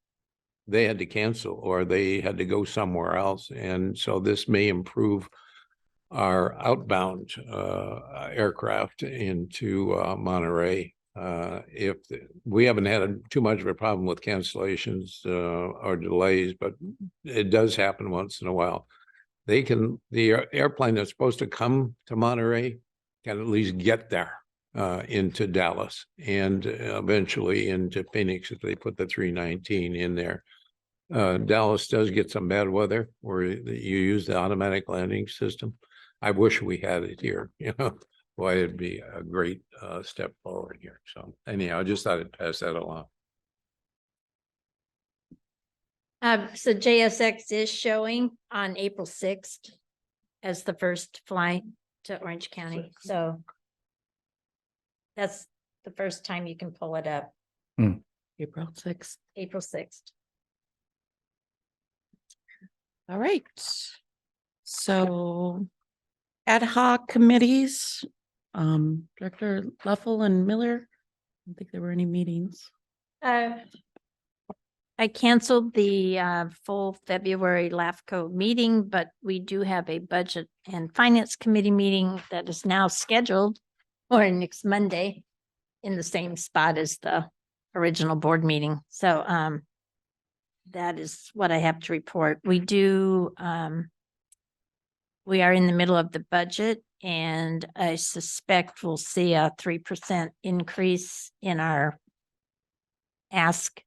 they had to cancel or they had to go somewhere else. And so this may improve our outbound aircraft into Monterey. We haven't had too much of a problem with cancellations or delays, but it does happen once in a while. The airplane that's supposed to come to Monterey can at least get there into Dallas and eventually into Phoenix if they put the 319 in there. Dallas does get some bad weather where you use the automatic landing system. I wish we had it here, boy, it'd be a great step forward here. So anyhow, I just thought I'd pass that along. So JSX is showing on April 6th as the first flight to Orange County. So that's the first time you can pull it up, April 6th. April 6th. All right. So ad hoc committees, Director Leffel and Miller. I don't think there were any meetings. I canceled the full February LAFCO meeting, but we do have a budget and finance committee meeting that is now scheduled for next Monday in the same spot as the original board meeting. So that is what I have to report. We are in the middle of the budget and I suspect we'll see a 3% increase in our ask.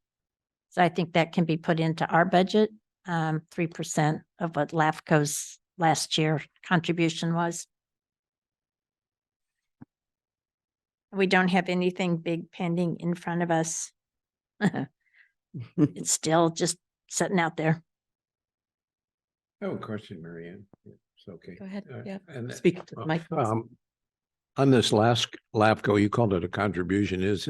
So I think that can be put into our budget. 3% of what LAFCO's last year contribution was. We don't have anything big pending in front of us. It's still just sitting out there. I have a question, Mary Ann. It's okay. Go ahead, yeah. And Speak to the mic. on this last LAFCO, you called it a contribution. Is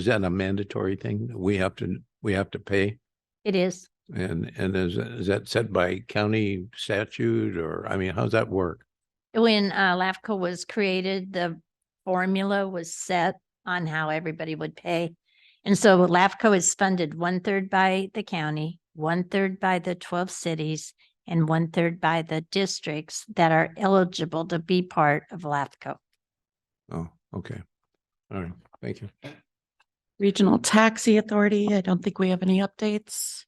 that a mandatory thing that we have to pay? It is. And is that set by county statute, or, I mean, how's that work? When LAFCO was created, the formula was set on how everybody would pay. And so LAFCO is funded 1/3 by the county, 1/3 by the 12 cities, and 1/3 by the districts that are eligible to be part of LAFCO. Oh, okay. All right, thank you. Regional Taxi Authority, I don't think we have any updates.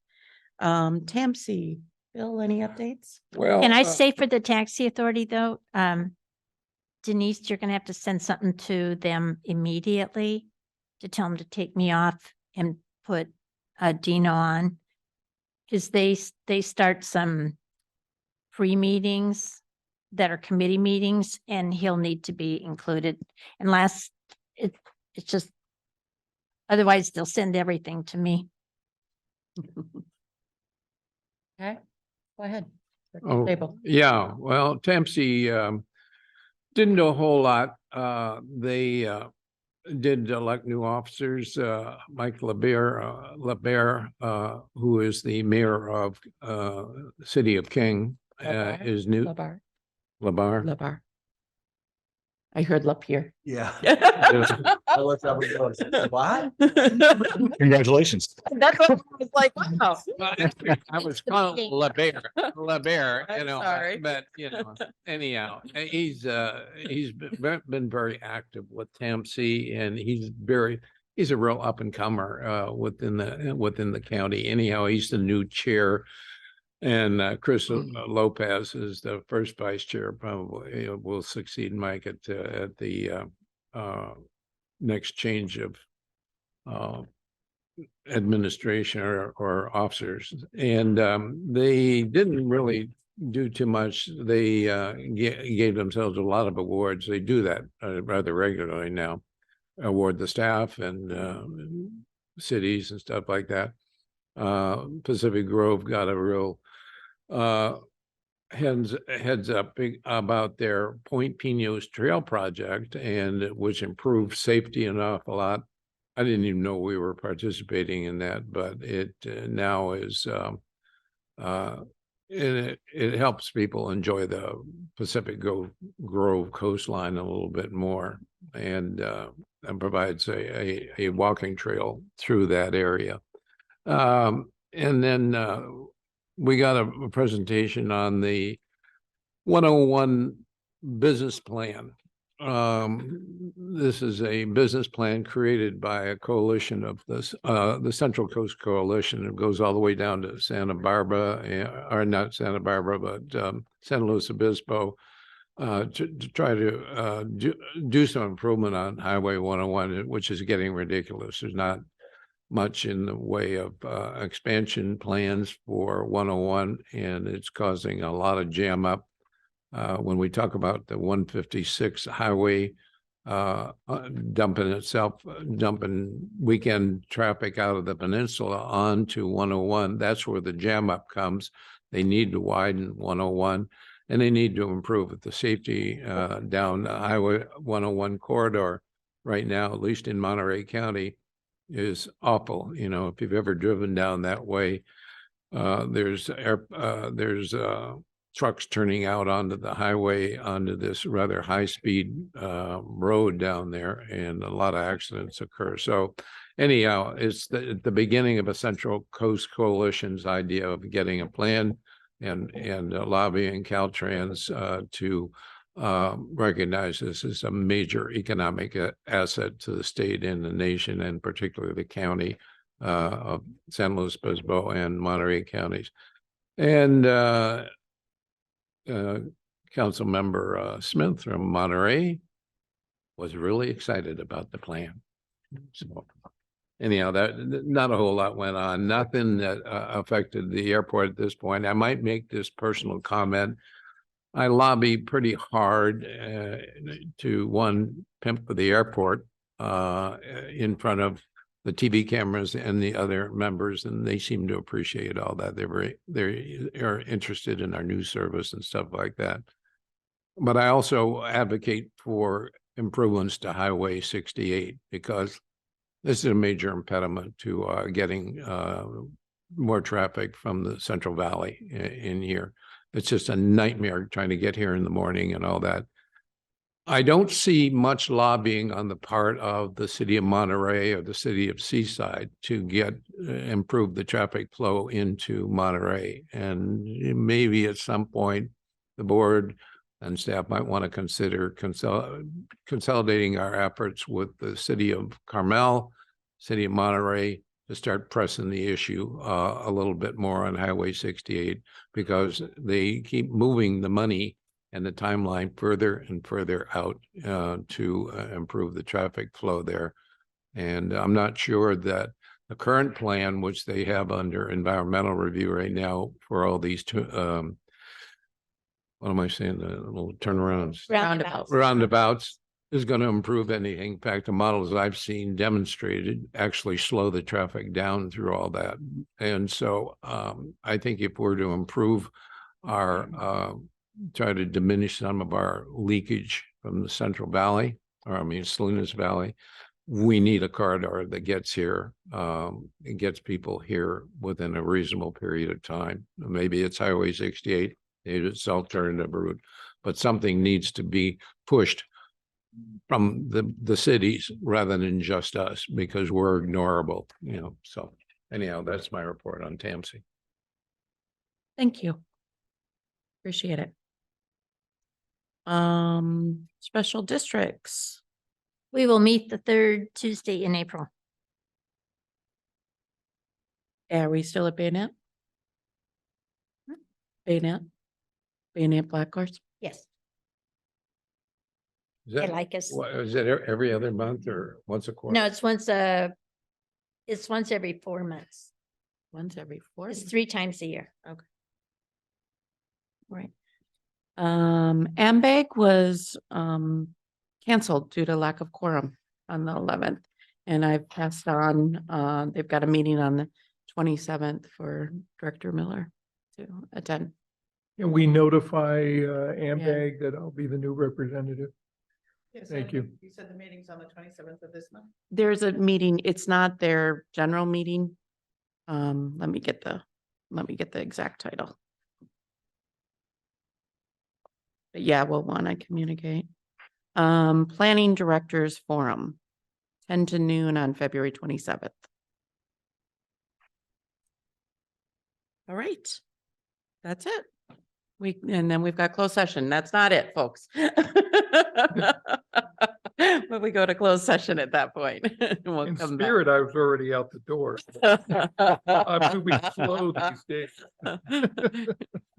TAMC, Bill, any updates? Well, Can I say for the taxi authority though, Denise, you're gonna have to send something to them immediately to tell them to take me off and put Dino on. Cause they start some pre-meetings that are committee meetings and he'll need to be included. And it's just, otherwise they'll send everything to me. Okay, go ahead. Oh, Table. yeah, well, TAMC didn't do a whole lot. They did elect new officers. Mike LeBaire, who is the mayor of City of King, LeBaire? is new. Labar. LeBaire. Labar. I heard Lapeer. Yeah. What? What? Congratulations. That's what I was like, wow. I was calling LeBaire, you I'm know, sorry. but you know, anyhow, he's been very active with TAMC, and he's a real up and comer within the county. Anyhow, he's the new chair. And Chris Lopez is the first vice chair, probably will succeed Mike at the next change of administration or officers. And they didn't really do too much. They gave themselves a lot of awards. They do that rather regularly now, award the staff and cities and stuff like that. Pacific Grove got a real heads up about their Point Pinos Trail project, and which improved safety an awful lot. I didn't even know we were participating in that, but it now is and it helps people enjoy the Pacific Grove coastline a little bit more, and provides a walking trail through that area. And then we got a presentation on the 101 business plan. This is a business plan created by a coalition of the Central Coast Coalition. It goes all the way down to Santa Barbara, or not Santa Barbara, but San Luis Obispo, to try to do some improvement on Highway 101, which is getting ridiculous. There's not much in the way of expansion plans for 101, and it's causing a lot of jam up. When we talk about the 156 highway dumping weekend traffic out of the peninsula onto 101, that's where the jam up comes. They need to widen 101, and they need to improve the safety down the Highway 101 corridor. Right now, at least in Monterey County, is awful. You know, if you've ever driven down that way, there's trucks turning out onto the highway, onto this rather high-speed road down there, and a lot of accidents occur. So anyhow, it's the beginning of a Central Coast Coalition's idea of getting a plan and lobbying Caltrans to recognize this as a major economic asset to the state and the nation, and particularly the county of San Luis Obispo and Monterey counties. And Council Member Smith from Monterey was really excited about the plan. So anyhow, not a whole lot went on, nothing that affected the airport at this point. I might make this personal comment. I lobby pretty hard to pimp the airport in front of the TV cameras and the other members, and they seem to appreciate all that. They're interested in our news service and stuff like that. But I also advocate for improvements to Highway 68 because this is a major impediment to getting more traffic from the Central Valley in here. It's just a nightmare trying to get here in the morning and all that. I don't see much lobbying on the part of the city of Monterey or the city of Seaside to improve the traffic flow into Monterey. And maybe at some point, the board and staff might want to consider consolidating our efforts with the city of Carmel, city of Monterey, to start pressing the issue a little bit more on Highway 68, because they keep moving the money and the timeline further and further out to improve the traffic flow there. And I'm not sure that the current plan, which they have under environmental review right now for all these what am I saying, the little turnarounds, roundabouts, is going to improve anything. In fact, the models I've seen demonstrated actually slow the traffic down through all that. And so I think if we're to improve our try to diminish some of our leakage from the Central Valley, or I mean Salinas Valley, we need a corridor that gets here, it gets people here within a reasonable period of time. Maybe it's Highway 68, maybe it's alternative route, but something needs to be pushed from the cities rather than just us, because we're ignorable, you know. So anyhow, that's my report on TAMC. Thank you. Appreciate it. Special districts. We will meet the third Tuesday in April. Are we still at Bayonet? Bayonet Black Horse? Yes, Is they that, like us. is it every other month or once a quarter? No, it's once every 4 months. Once every 4. It's 3 times a year. Right. AMBAG was canceled due to lack of quorum on the 11th. And I've passed on, they've got a meeting on the 27th for Director Miller to attend. Can we notify AMBAG that I'll be the new representative? Yes, Thank you. You said the meeting's on the 27th of this month? There's a meeting, it's not their general meeting. Let me get the exact title. But yeah, we'll want to communicate. Planning Directors Forum, 10 to noon on February 27th. All right. That's it. And then we've got closed session. That's not it, folks. But we go to closed session at that point. We'll In come back. spirit, I was already out the door. I'm moving slow these days.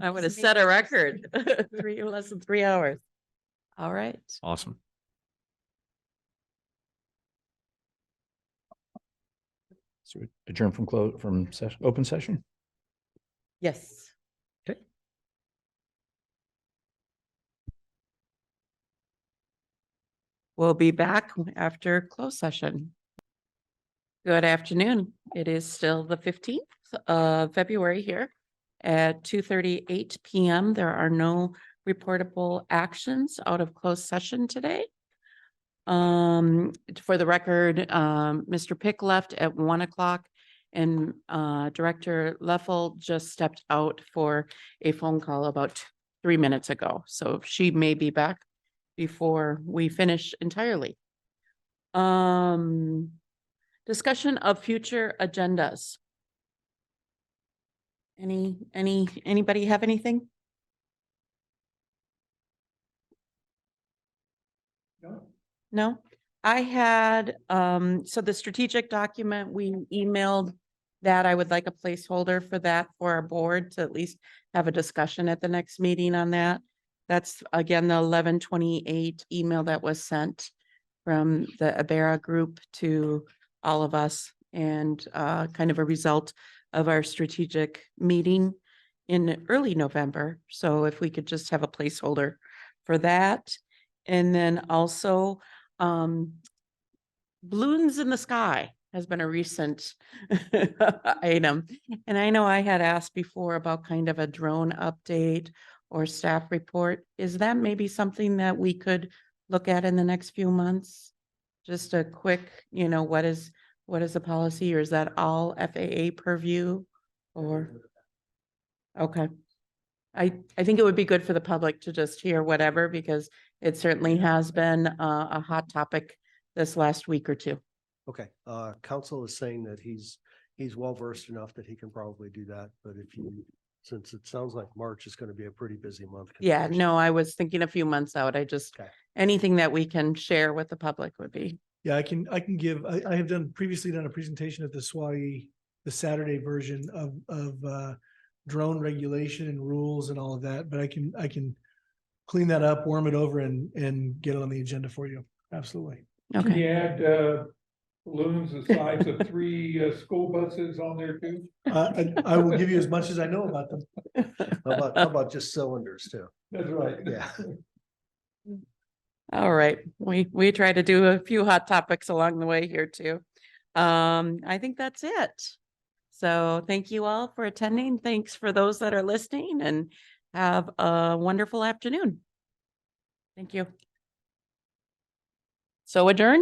I would have set a record, less than 3 hours. All right. Awesome. So adjourn from open session? Yes. Okay. We'll be back after closed session. Good afternoon. It is still the 15th of February here at 2:38 p.m. There are no reportable actions out of closed session today. For the record, Mr. Pick left at 1 o'clock and Director Leffel just stepped out for a phone call about 3 minutes ago. So she may be back before we finish entirely. Discussion of future agendas. Anybody have anything? No, I had, so the strategic document, we emailed that. I would like a placeholder for that for our board to at least have a discussion at the next meeting on that. That's again, the 11/28 email that was sent from the Ibarra group to all of us. and kind of a result of our strategic meeting in early November. So if we could just have a placeholder for that. And then also balloons in the sky has been a recent item. And I know I had asked before about kind of a drone update or staff report. Is that maybe something that we could look at in the next few months? Just a quick, what is the policy, or is that all FAA purview? Or, okay. I think it would be good for the public to just hear whatever, because it certainly has been a hot topic this last week or two. Okay, council is saying that he's well versed enough that he can probably do that, but since it sounds like March is going to be a pretty busy month. Yeah, no, I was thinking a few months out. Okay. Anything that we can share with the public would be. Yeah, I can give, I have previously done a presentation at the SWAI, the Saturday version of drone regulation and rules and all of that, but I can clean that up, warm it over and get it on the agenda for you. Absolutely. Can Okay. you add balloons the size of 3 school buses on there too? I will give you as much as I know about them. How about just cylinders too? That's right. Yeah. All right. We try to do a few hot topics along the way here too. I think that's it. So thank you all for attending. Thanks for those that are listening, and have a wonderful afternoon. Thank you. So adjourned.